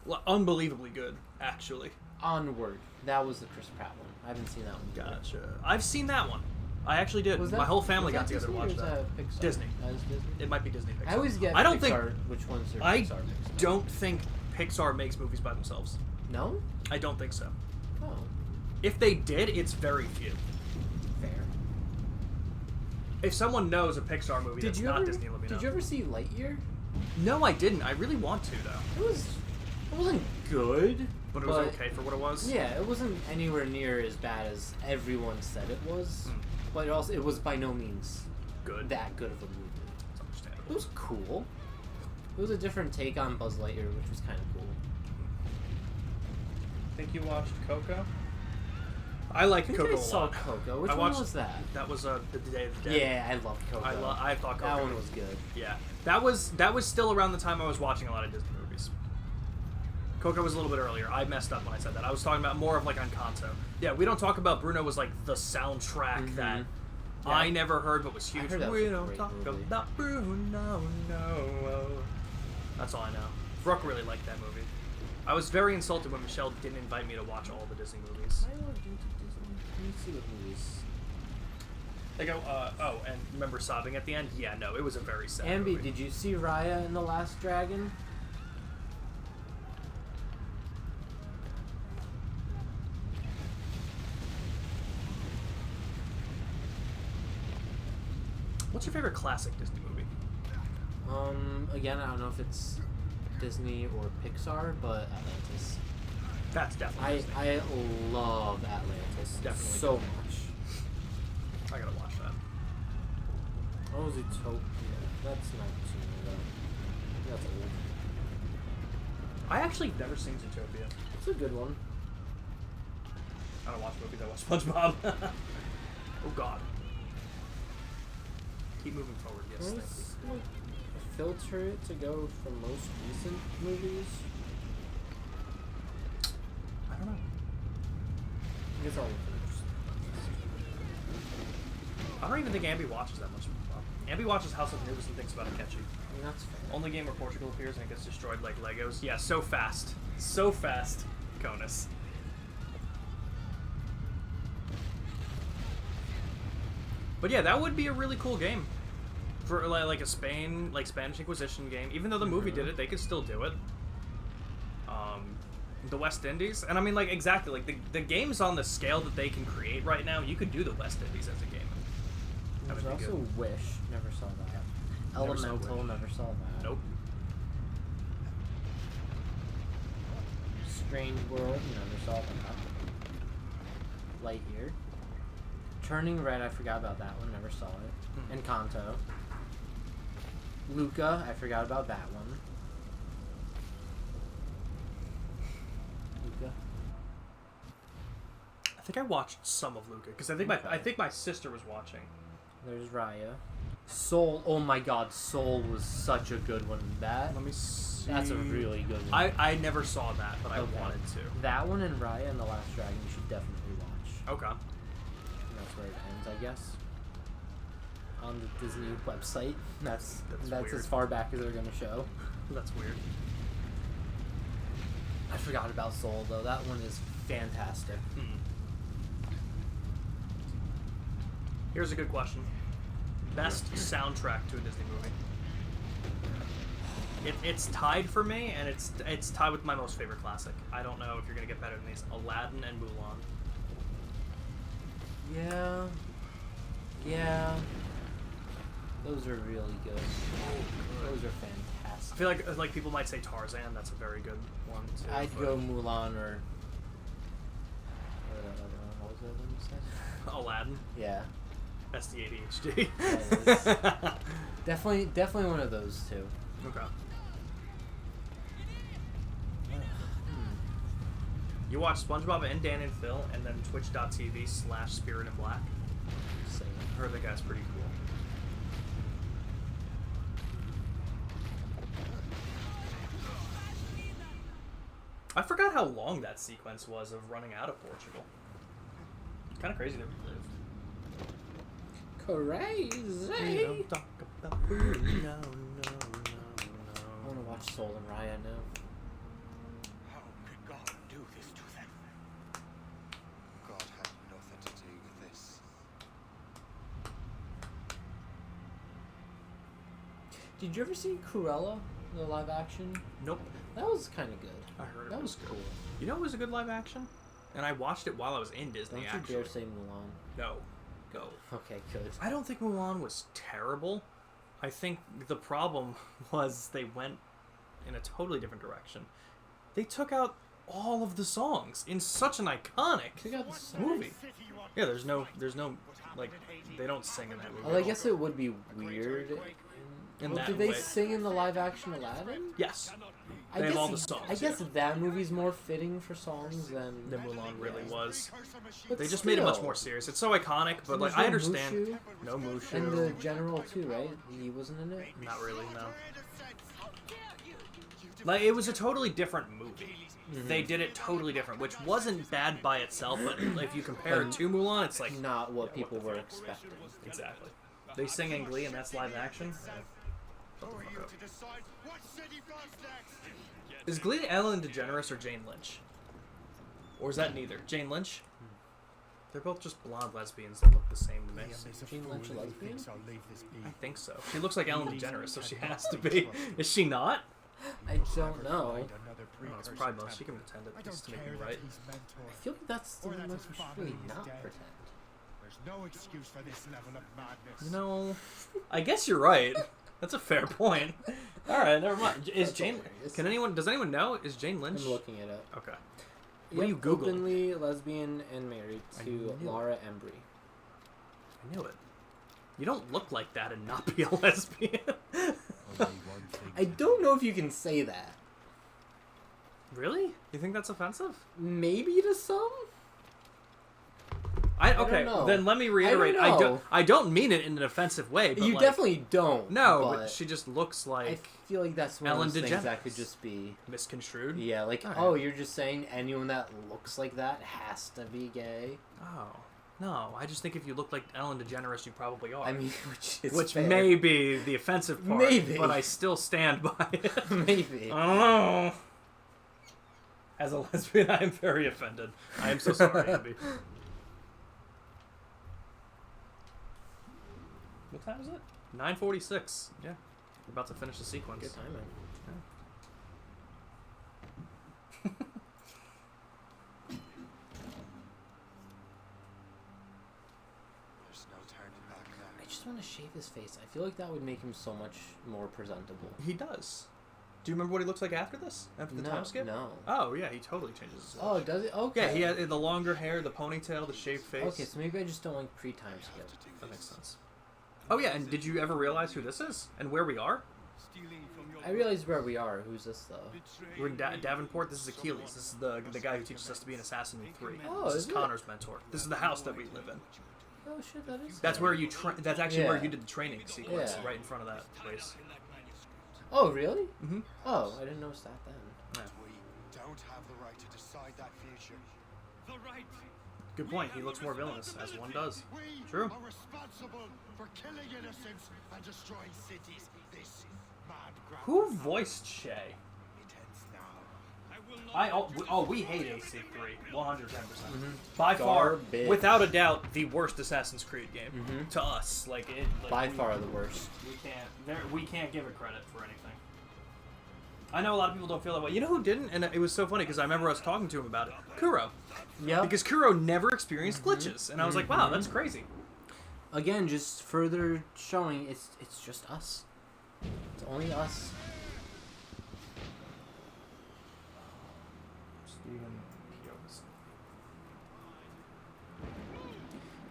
Yeah. Unbelievably good, actually. Onward. That was the Chris Pratt one. I haven't seen that one. either. Gotcha. I've seen that one. I actually did. Was My that- whole family was got that together to Disney or watch was that. Pixar? Disney. That was Disney. It might be Disney Pixar. I always get I don't Pixar, think which ones are I Pixar. Pixar. don't think Pixar makes movies by themselves. No? I don't think so. Oh, If they did, it's very few. fair. If someone knows a Pixar movie that's not ever, Disney, let me know. Did you ever see Lightyear? No, I didn't. I really want to, though. It was It wasn't good, But it was okay for what it was? Yeah, it wasn't anywhere near as bad as everyone said it was. But it was by no means Good. that good of a movie. It's understandable. It was cool. It was a different take on Buzz Lightyear, which was kind of cool. Think you watched Coco? I liked I think Coco I a saw lot. Coco. Which I one watched- was that? That was the Day of the Dead. Yeah, I loved Coco. I thought Coco That one was good. Yeah, that was still around the time I was watching a lot of Disney movies. Coco was a little bit earlier. I messed up when I said that. I was talking about more of like Encanto. Yeah, we don't talk about Bruno was like the soundtrack that Yeah. I never heard but was huge. heard that was We a don't great talk movie. about Bruno, no. That's all I know. Brooke really liked that movie. I was very insulted when Michelle didn't invite me to watch all the Disney movies. I loved into Disney. Let me see what movies. They go, and remember sobbing at the end? Yeah, no, it was a very sad Ambi, movie. did you see Raya and the Last Dragon? What's your favorite classic Disney movie? Again, I don't know if it's Disney or Pixar, but Atlantis. That's definitely Disney. I love Atlantis Definitely so Disney. much. I gotta watch that. Oh, Zootopia. That's not too bad. That's old. I actually have never seen Zootopia. It's a good one. I don't watch movies, I watch SpongeBob. Oh god. Keep moving forward, yes, thank you. Let's filter it to go from most recent movies. I don't know. I guess I'll look first. I don't even think Ambi watches that much. Ambi watches House of Anubis and thinks about it catchy. I mean, that's fair. Only game where Portugal appears and it gets destroyed like Legos. Yeah, so fast. So fast, Conus. But yeah, that would be a really cool game. For like a Spanish Inquisition game. Even though the movie did it, they could still do it. The West Indies. And I mean, like, exactly. Like, the games on the scale that they can create right now, you could do the West Indies as a game. That There's would be also good. Wish. Never saw that. Never saw Elemental. Wish. Never saw that. Nope. Strange World. Never saw that. Lightyear. Turning Red. I forgot about that one. Never saw it. Encanto. Luca. I forgot about that one. Luca. I think I watched some of Luca because I think my sister was watching. There's Raya. Soul. Oh my God, Soul was such a good one. Let me see. That's a really good one. I never saw that, but I Okay. wanted to. That one and Raya and the Last Dragon you should definitely watch. Okay. And that's where it ends, I guess. On the Disney website. That's weird. as far back as they're gonna show. That's weird. I forgot about Soul though. That one is fantastic. Here's a good question. Best soundtrack to a Disney movie. It's tied for me, and it's tied with my most favorite classic. I don't know if you're gonna get better than these. Aladdin and Mulan. Yeah. Yeah. Those are really good. Those are I fantastic. feel like people might say Tarzan. That's a very good one too. I'd but go Mulan or that other one. What was the other one you said? Aladdin. Yeah. That's the ADHD. Yeah, it is. Definitely one of those two. Okay. You watch SpongeBob and Dan and Phil, and then twitch.tv/Spirit in Black. Same. I heard that guy's pretty cool. I forgot how long that sequence was of running out of Portugal. Kind of crazy that we lived. Crazy. Don't talk about Bruno, no. I want to watch Soul and Raya now. How could God do this to them? God had nothing to do with this. Did you ever see Cruella, the live action? Nope. That was kind of good. I heard That it was good. cool. You know it was a good live action? And I watched it while I was in Disney, Don't you actually. dare say Mulan. No. Go. Okay, good. I don't think Mulan was terrible. I think the problem was they went in a totally different direction. They took out all of the songs in such an iconic Check out the song. movie. Yeah, there's no, like, they don't sing in that movie. Well, I guess it would be weird. In Well, that did they way. sing in the live-action Aladdin? Yes. I They have guess, all the songs, I guess yeah. that movie's more fitting for songs than... The Mulan really was. But They just made it much still. more serious. It's so iconic, but like There's I no understand. Mushu, No Mushu. and the general too, right? He wasn't in it. Not really, no. Like it was a totally different movie. They did it totally different, which wasn't bad by itself, but if you compare it to Mulan, it's like Not what people the were fuck? expecting. Exactly. They sing in Glee, and that's live action. Who are you to decide what city belongs next? Is Glee Ellen DeGeneres or Jane Lynch? Or is that neither? Jane Lynch? They're both just blonde lesbians that look the same to me. Jane Lynch a lesbian? I'll leave this be. I think so. She looks like Ellen DeGeneres, so she has to be. Is she not? I don't know. Another Oh, it's precursor probably most. to- She can pretend I at don't least to make care me that right. he's mentor. I feel like that's the Or that most his really family is not dead. pretend. There's no excuse for this level of madness. You know, I guess you're right. That's a fair point. All right, never mind. Is That's Jane? hilarious. Can anyone? Does anyone know? Is Jane Lynch? I'm looking it up. Okay. What are you Yep, googling? openly lesbian and married I to knew it. Laura Embry. I knew it. You don't look like that and not be a lesbian. Only one thing. I don't know if you can say that. Really? You think that's offensive? Maybe to some? Okay. don't know. Then let me reiterate. I don't know. I don't mean it in an offensive way. But You like, definitely don't. no. But she just looks I like feel like that's one Ellen of those things that could DeGeneres. just be... misconstrued. Yeah, like, Alright. oh, you're just saying anyone that looks like that has to be gay? Oh no. I just think if you look like Ellen DeGeneres, you probably are. I mean, which is Which fair. may be the offensive part. Maybe. But I still stand by it. Maybe. I don't know. As a lesbian, I am very offended. I am so sorry, Abby. What time is it? 9:46. Yeah. We're about to finish the sequence. Good timing. There's no turning back now. I just want to shave his face. I feel like that would make him so much more presentable. He does. Do you remember what he looks like after this? After the no, time skip? No. Oh, yeah, he totally changes his Oh, look. does it? Okay. Yeah, he had the longer hair, the ponytail, the shaved face. Okay, so maybe I just don't like pre-time skip. That makes sense. Oh, yeah, and did you ever realize who this is? And where we are? Stealing from your I realize where we are. Who's this, though? We're in Davenport. This is Achilles. This is the guy who teaches us to be an assassin in 3. Oh, this is is it? Connor's mentor. This is the house that we live in. Oh, shit, that is... That's where you that's actually where Yeah. you did the training sequence, Yeah. right in front of that place. Oh, really? Mm-hmm. Oh, I didn't notice that then. We don't have the right to decide that future. the right. Good point. He looks more villainous, as one does. We True. are responsible for killing innocents and destroying cities. This mad ground. Who voiced Shay? It ends now. I will not We hate AC3, 110%. By far, Garbage. without a doubt, the worst Assassin's Creed game Mhm. to us. Like it, like, By we- far the worst. we can't give it credit for anything. I know a lot of people don't feel that way. You know who didn't? And it was so funny because I remember us talking to him about it. Kuro. Yeah. Because Kuro never experienced glitches, and I was like, wow, that's crazy. Again, just further showing it's just us. It's only us.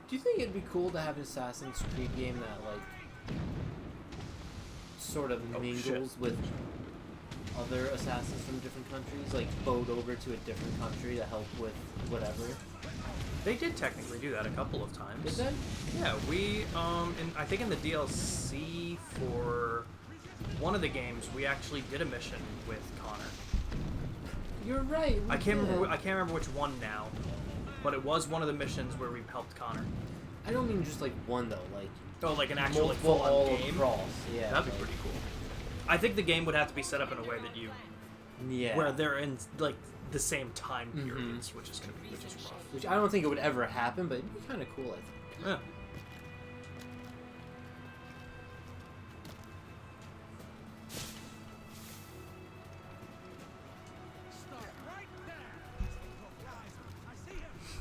Do you think it'd be cool to have an Assassin's Creed game that like sort of mingles shit. with other assassins from different countries, like boat over to a different country to help with whatever? They did technically do that a couple of times. Did they? Yeah, we I think in the DLC for one of the games, we actually did a mission with Connor. You're right. we I can't did. remember which one now, but it was one of the missions where we helped Connor. I don't mean just like one though, like Oh, like an actual like multiple full-on all game. across. Yeah, That'd be like- pretty cool. I think the game would have to be set up in a way that you Yeah. where they're in like the same time Mhm. periods, which is rough. Which I don't think it would ever happen, but it'd be kind of cool, I think. Yeah.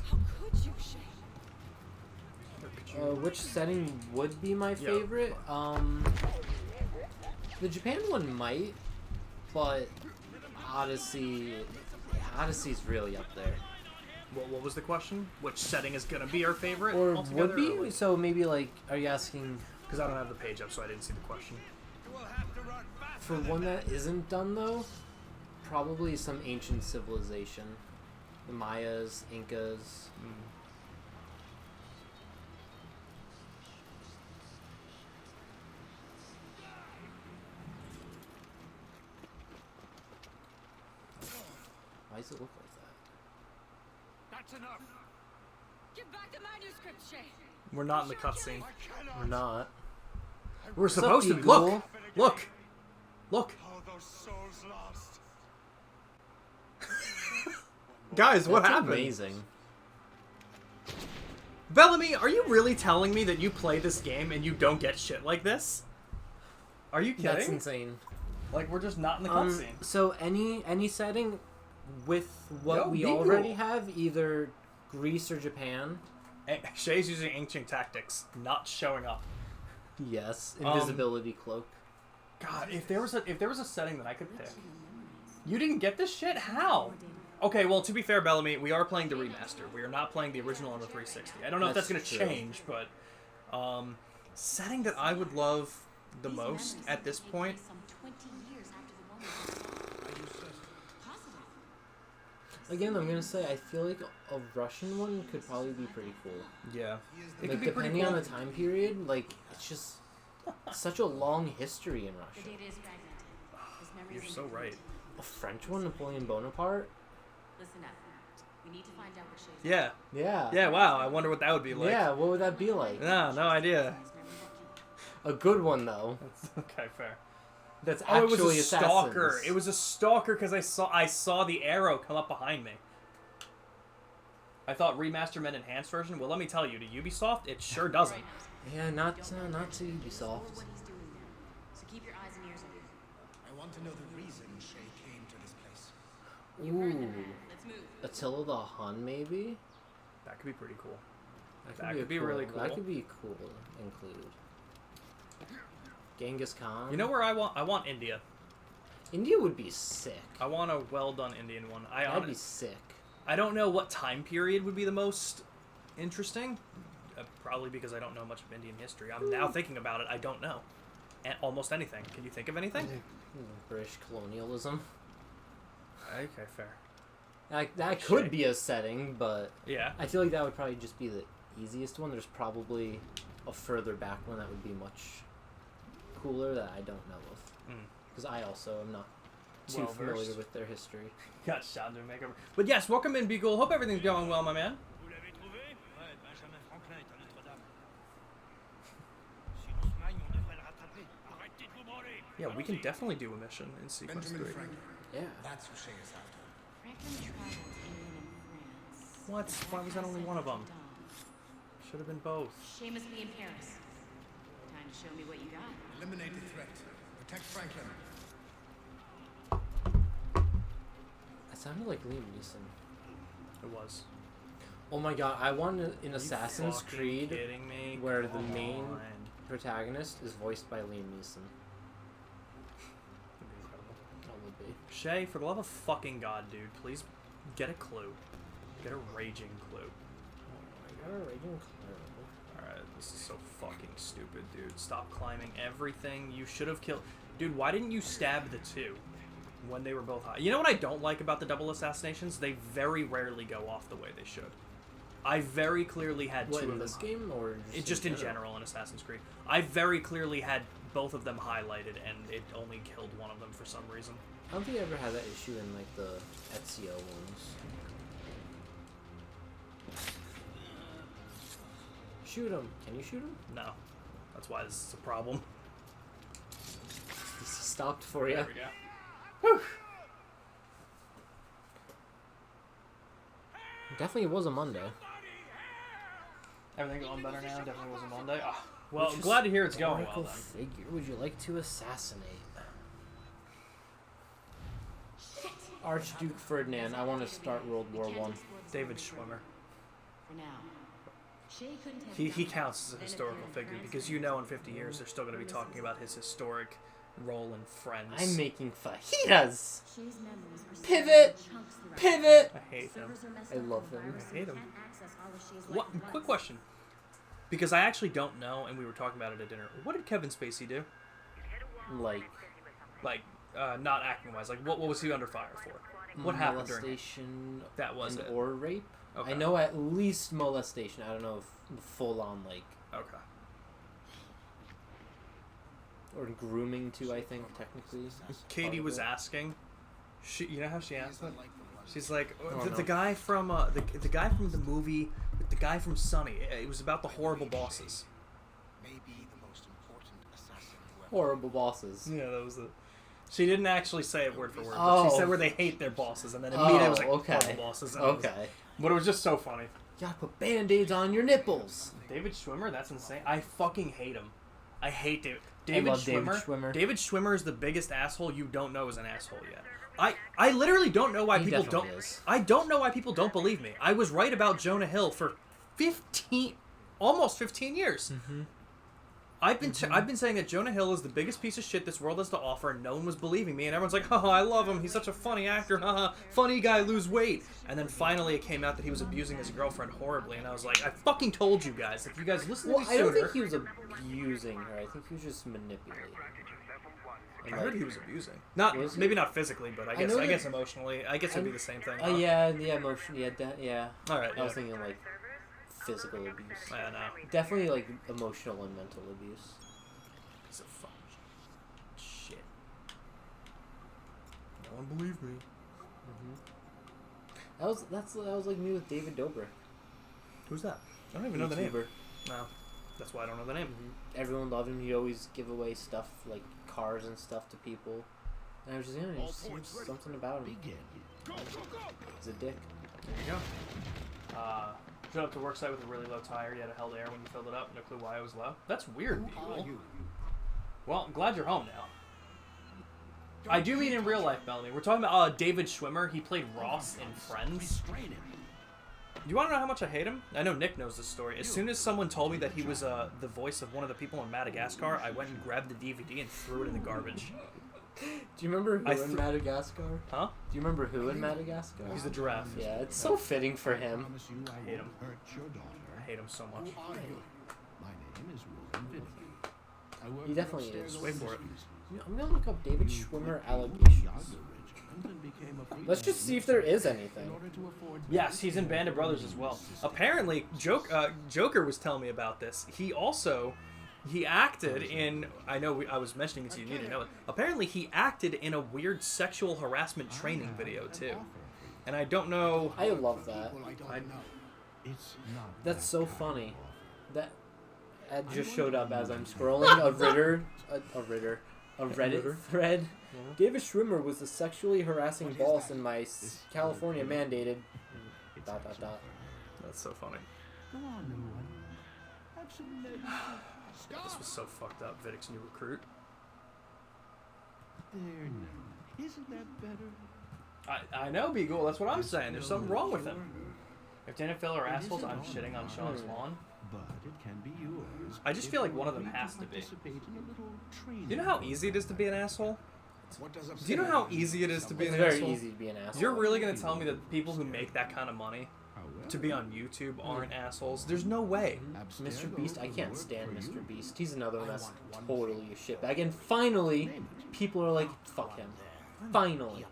How could you, Shay? Which setting would be my favorite? The Japan one might, but Odyssey's really up there. What was the question? Which setting is gonna be our favorite? Or altogether, would be? or, like- So maybe like, are you asking Because I don't have the page up, so I didn't see the question. You will have to run faster for one that isn't done though? Probably some ancient civilization. The Mayas, Incas. Why does it look like that? That's enough. Give back the manuscript, Shay. We're not in the cutscene. I cannot. We're not. We're What's supposed up, to be. Eagle? Look! Look! Look! Oh, those souls lost. Guys, what That's happened? amazing. Bellamy, are you really telling me that you play this game and you don't get shit like this? Are you kidding? That's insane. Like, we're just not in the cutscene. So any setting with what Yo, we be already cool. have, either Greece or Japan. Shay's using ancient tactics, not showing up. Yes, invisibility cloak. God, if there was a setting that I could pick, you didn't get this shit. How? Okay, well, to be fair, Bellamy, we are playing the remaster. We are not playing the original on the 360. I don't know if that's going That's to true. change, but setting that I would love the most at this point. Some 20 years after the one we just saw. Positive. Again, I'm gonna say I feel like a Russian one could probably be pretty cool. Yeah, it Like could be pretty depending cool. on the time period, like it's just such a long history in The Russia. data is fragmented. His memories You're so incomplete. right. A French one, Napoleon Bonaparte. Listen up. We need to find out what Shay's Yeah, Yeah. yeah. Wow, I wonder what that would be like. Yeah. What would that be like? No idea. His memory that killed. A good one though. Okay, fair. That's Oh, it was actually a stalker. assassins. It was a stalker because I saw the arrow come up behind me. I thought remaster meant enhanced version. Well, let me tell you, to Ubisoft, it sure doesn't. Right now, Yeah, not to Know Ubisoft. what he's doing there. So keep your eyes and ears open. I want to know the reason Shay came to this place. Ooh, Let's move. Attila the Hun, maybe. That could be pretty cool. That That could be really cool. That could be cool to include. Genghis Khan. You know where I want India. India would be sick. I want a well done Indian one. That'd be sick. I don't know what time period would be the most interesting. Probably because I don't know much of Indian history. I'm now thinking about it. I don't know. Almost anything. Can you think of anything? British colonialism. Okay, fair. That could be a setting, but Yeah. I feel like that would probably just be the easiest one. There's probably a further back one that would be much cooler that I don't know of. Because I also am not too Well-versed. familiar with their history. Got shot into a makeover. But yes, welcome in, Beagle. Hope everything's going well, my man. Vous l'avez trouvé? Ouais, Benjamin Franklin est à Notre-Dame. Si on se magne, on devrait le rattraper. Arrêtez de vous branler. Yeah, we can definitely do a mission in sequence 3. Yeah. That's who Shay is after. Franklin traveled to England and France. What? Why was that only one of them? Should have been both. Shay must be in Paris. Time to show me what you got. Eliminate the threat. Protect Franklin. That sounded like Liam Neeson. It was. Oh my god, I want in Are you Assassin's fucking Creed kidding me? where the Come main on. protagonist is voiced by Liam Neeson. That'd be incredible. That would be. Shay, for the love of fucking God, dude, please get a clue. Get a raging clue. Oh my god, Raging Clue. Alright, this is so fucking stupid, dude. Stop climbing everything. You should have killed... Dude, why didn't you stab the two when they were both high? You know what I don't like about the double assassinations? They very rarely go off the way they should. I very clearly had What, two in of this them... game or Just in general in Assassin's Creed. I very clearly had both of them highlighted, and it only killed one of them for some reason. I don't think I ever had that issue in like the Ezio ones. Shoot him. Can you shoot him? No. That's why this is a problem. He stopped for you. There we go. Whew. Definitely was a Monday. Everything going better now? Definitely was a Monday. Ah, well, Which glad to hear it's going well historical then. figure would you like to assassinate? Archduke Ferdinand. I want to start World War One. David Schwimmer. For now. Shay couldn't have He done counts as a then historical appear in figure France because you know in 50 years they're still going to be talking about his historic roll in Friends. I'm making fajitas. Shay's memories are Pivot! chunks throughout. Pivot! I hate him. Servers are messed I up love and him. viruses I hate him. can't access all of Shay's What? life at Quick once. question. Because I actually don't know, and we were talking about it at dinner. What did Kevin Spacey do? Like, Like, not acting wise. Like, what was he under fire for? What happened during it? molestation That was and it. or rape? Okay. I know at least molestation. I don't know if full on, like, Okay. or grooming too, I think, technically. Katie Part of was it. asking. You know how she asked that? She's like, Oh, the no. guy from the guy from the movie with the guy from Sunny. It was about the horrible bosses. Maybe the most important assassin who ever Horrible bosses. Yeah, that was the. She didn't actually say it word for word, but Oh. she said where they hate their bosses, and then immediately it was like okay. horrible bosses. And it was- Okay. but it was just so funny. You gotta put band-aids on your nipples. David Schwimmer, that's insane. I fucking hate him. I hate David. David love David Schwimmer. Schwimmer. David Schwimmer is the biggest asshole you don't know is an asshole yet. I literally don't know why He people definitely don't. is. I don't know why people don't believe me. I was right about Jonah Hill for almost 15 years. Mm-hmm. I've been saying that Jonah Hill is the biggest piece of shit this world has to offer, and no one was believing me. And everyone's like, "Oh, I love him. He's such a funny actor. Haha, funny guy, lose weight." And then finally, it came out that he was abusing his girlfriend horribly, and I was like, "I fucking told you guys. If you guys listen to Well, me I sooner." don't think he was abusing her. I think he was just manipulating her. I And, heard like, he was abusing. Not Was he? maybe not physically, but I know guess that- emotionally. I guess it'd be the same thing. yeah, emotion. Yeah, yeah. All right. I Yeah. was thinking like physical abuse. I don't know. Definitely like emotional and mental abuse. Piece of fucking shit. No one believed me. That was like me with David Dobrik. Who's that? I don't even know the name. YouTuber. No, that's why I don't know the name. Everyone loved him. He'd always give away stuff like cars and stuff to people. And I was just, just something about him. He's a dick. There you go. Showed up to work site with a really low tire. You had a held air when you filled it up. No clue why it was low. That's weird, people. Well, I'm glad you're home now. I do mean in real life, Bellamy. We're talking about David Schwimmer. He played Ross in Friends. Do you want to know how much I hate him? I know Nick knows this story. As soon as someone told me that he was the voice of one of the people in Madagascar, I went and grabbed the DVD and threw it in the garbage. Do you remember who in Madagascar? Huh? Do you remember who in Madagascar? He's the giraffe. Yeah, it's so fitting for him. I hate him. I hate him so much. He definitely is. Wait for it. I'm gonna look up David Schwimmer allegations. Let's just see if there is anything. Yes, he's in Band of Brothers as well. Apparently, Joker was telling me about this. He acted in. I was mentioning it to you. You need to know it. Apparently, he acted in a weird sexual harassment training video too. And I don't know. I love that. That's so funny. That ad just showed up as I'm scrolling a Reddit thread. David Schwimmer was the sexually harassing boss in my California mandated. ... That's so funny. This was so fucked up. Vidic's new recruit. Isn't that better? I know, Beagle. That's what I'm saying. There's something wrong with him. If Dan and Phil are assholes, I'm shitting on Sean's lawn. But it can be yours. I just feel like one of them has to be. Do you know how easy it is to be an asshole? Do you know how easy it is to be It's an very asshole? easy to be an asshole. You're really gonna tell me that people who make that kind of money to be on YouTube aren't assholes? There's no way. Mr. Beast, I can't stand Mr. Beast. He's another one that's totally a shitbag. And finally, people are like, fuck him. Finally.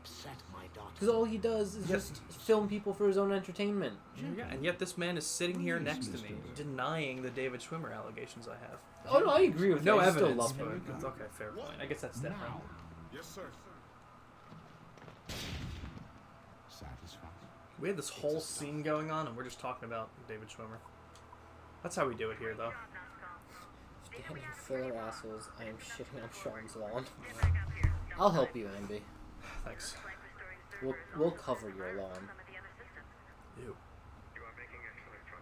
Because all he does is just film people for his own entertainment. Yeah, and yet this man is sitting here next to me, denying the David Schwimmer allegations I have. Oh no, I agree with No you. I evidence, still love him. but okay, fair point. I guess that's different. Yes, sir. Satisfied. We had this whole scene going on, and we're just talking about David Schwimmer. That's how we do it here, though. Damn you filler assholes. I am shitting on Sean's lawn. I'll help you, Amby. Thanks. We'll cover your lawn. Ew.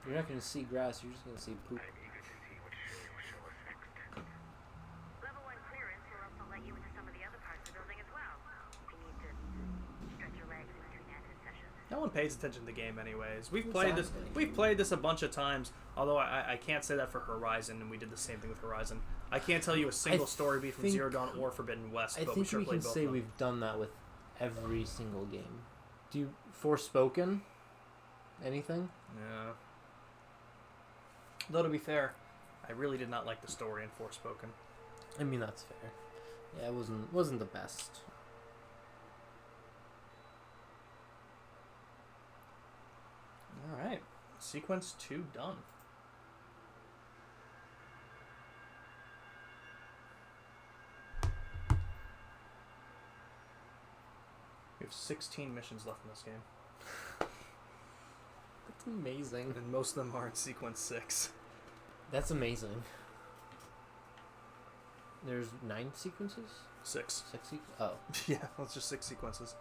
You're not gonna see grass, you're just gonna see poop. Level 1 clearance will also let you into some of the other parts of the building as well, if you need to stretch your legs in between admin sessions. No one pays attention to the game anyways. We've played this a bunch of times, although I can't say that for Horizon, and we did the same thing with Horizon. I can't tell you a single I story beat from think- Zero Dawn or Forbidden West, I but we think sure we played can both say of them. we've done that with every single game. Do you Forspoken? Anything? Yeah. Though to be fair, I really did not like the story in Forspoken. I mean, that's fair. Yeah, it wasn't the best. All right, sequence 2 done. We have 16 missions left in this game, That's amazing. and most of them are in sequence 6. That's amazing. There's 9 sequences? 6. 6 sequences? Oh. Yeah, that's just 6 sequences.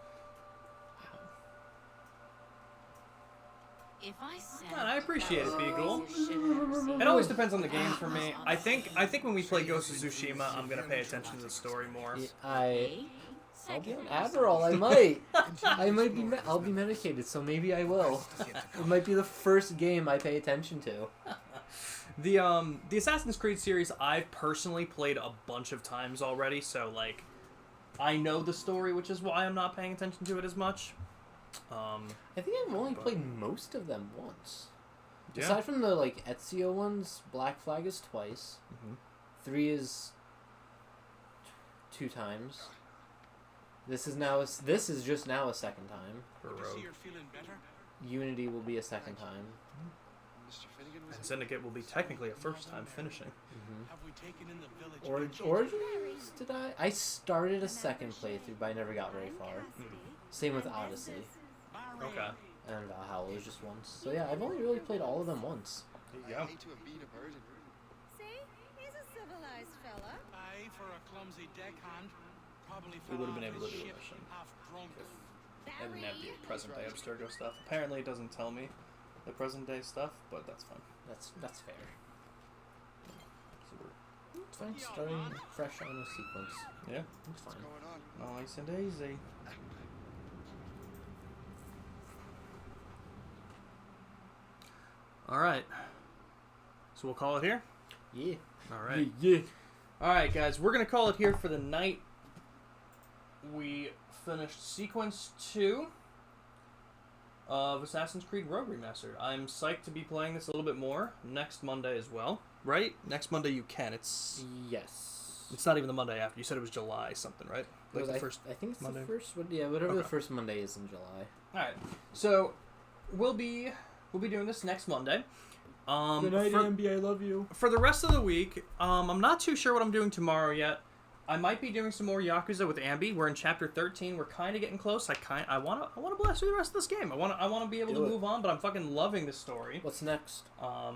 If I said Man, I appreciate it, Beagle. shit I've ever seen. It always depends on the game for me. I think when we play Ghost of Tsushima, I'm gonna pay attention to the story more. Yeah, I'll be Second on Adderall. I might. I might be. I'll be medicated, so maybe I will. It might be the first game I pay attention to. The Assassin's Creed series I've personally played a bunch of times already, so like I know the story, which is why I'm not paying attention to it as much. I think I've only played most of them once. Yeah. Aside from the like Ezio ones, Black Flag is twice. Mhm. 3 is 2 times. This is just now a second time. For Good to see Rogue. you're feeling better. Unity will be a second time. Mr. Finnegan was And Syndicate will be technically a first time finishing. Have we taken in the village? Origins? Did I? I started a second playthrough, but I never got very far. Same with Odyssey. Okay. And Valhalla was just once. So yeah, I've only really played all of them once. There you go. hate to have been a burden. See? He's a civilized fella. Aye, for a clumsy deckhand. Probably We fell would have been off able to his do a ship mission. half drunk. I didn't have the present day Abstergo stuff. Apparently it doesn't tell me the present day stuff, but that's fine. That's fair. So we're, It's fine. Starting fresh on a sequence. yeah, It's fine. Going on? nice and easy. All right. So we'll call it here. Yeah. All right. Yeah. All right, guys. We're gonna call it here for the night. We finished sequence 2 of Assassin's Creed Rogue Remastered. I'm psyched to be playing this a little bit more next Monday as well. Right? Next Monday you can. It's Yes. not even the Monday after. You said it was July something, right? Like the first. I think it's Monday? the first one. Yeah, whatever the Okay. first Monday is in July. All right. So we'll be doing this next Monday. Good night, for, Ambi. I love you. for the rest of the week, I'm not too sure what I'm doing tomorrow yet. I might be doing some more Yakuza with Ambi. We're in chapter 13. We're kind of getting close. I want to blast through the rest of this game. I want to be able Do to it. move on, but I'm fucking loving this story. What's next for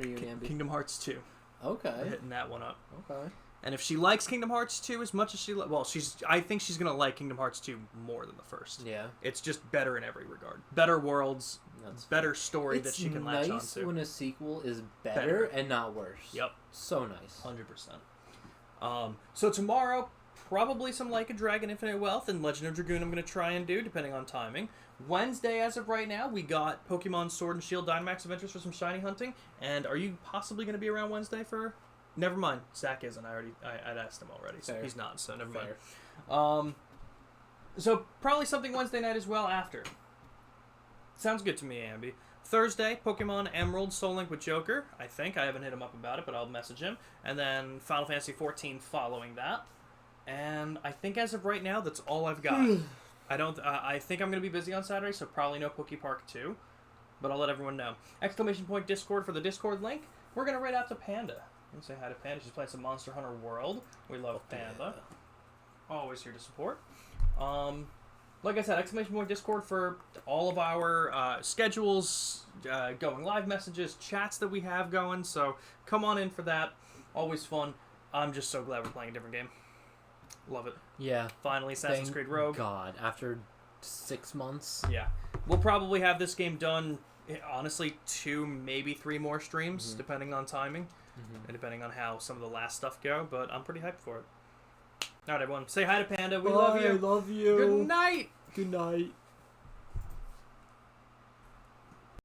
you and Ambi? Kingdom Hearts 2. We're Okay. hitting that one up. Okay. And if she likes Kingdom Hearts 2 as much as I think she's going to like Kingdom Hearts 2 more than the first. Yeah. It's just better in every regard. Better worlds, That's better story it's that she can latch nice onto. when a sequel is better, Better. and not worse. Yep. So nice. 100%. So tomorrow, probably some Like a Dragon Infinite Wealth and Legend of Dragoon I'm going to try and do, depending on timing. Wednesday, as of right now, we got Pokemon Sword and Shield Dynamax Adventures for some shiny hunting. And are you possibly going to be around Wednesday for... Never mind. Zach isn't. I'd asked him already. So Fair. he's not, so never Fair. mind. So probably something Wednesday night as well after. Sounds good to me, Ambi. Thursday, Pokemon Emerald Soul Link with Joker. I think. I haven't hit him up about it, but I'll message him. And then Final Fantasy 14 following that. And I think as of right now, that's all I've got. I think I'm going to be busy on Saturday, so probably no Poke Park 2. But I'll let everyone know. Exclamation point Discord for the Discord link. We're going to write out to Panda. I'm going to say hi to Panda. She's playing some Monster Hunter World. We love Panda. Always here to support. Like I said, exclamation point Discord for all of our schedules, going live messages, chats that we have going. So come on in for that. Always fun. I'm just so glad we're playing a different game. Love it. Yeah. Finally, Assassin's Thank Creed Rogue. God, after 6 months. Yeah. We'll probably have this game done, honestly, 2, maybe 3 more streams, depending on timing. And depending on how some of the last stuff go. But I'm pretty hyped for it. All right, everyone. Say hi to Panda. We love you. love you. Good night. Good night.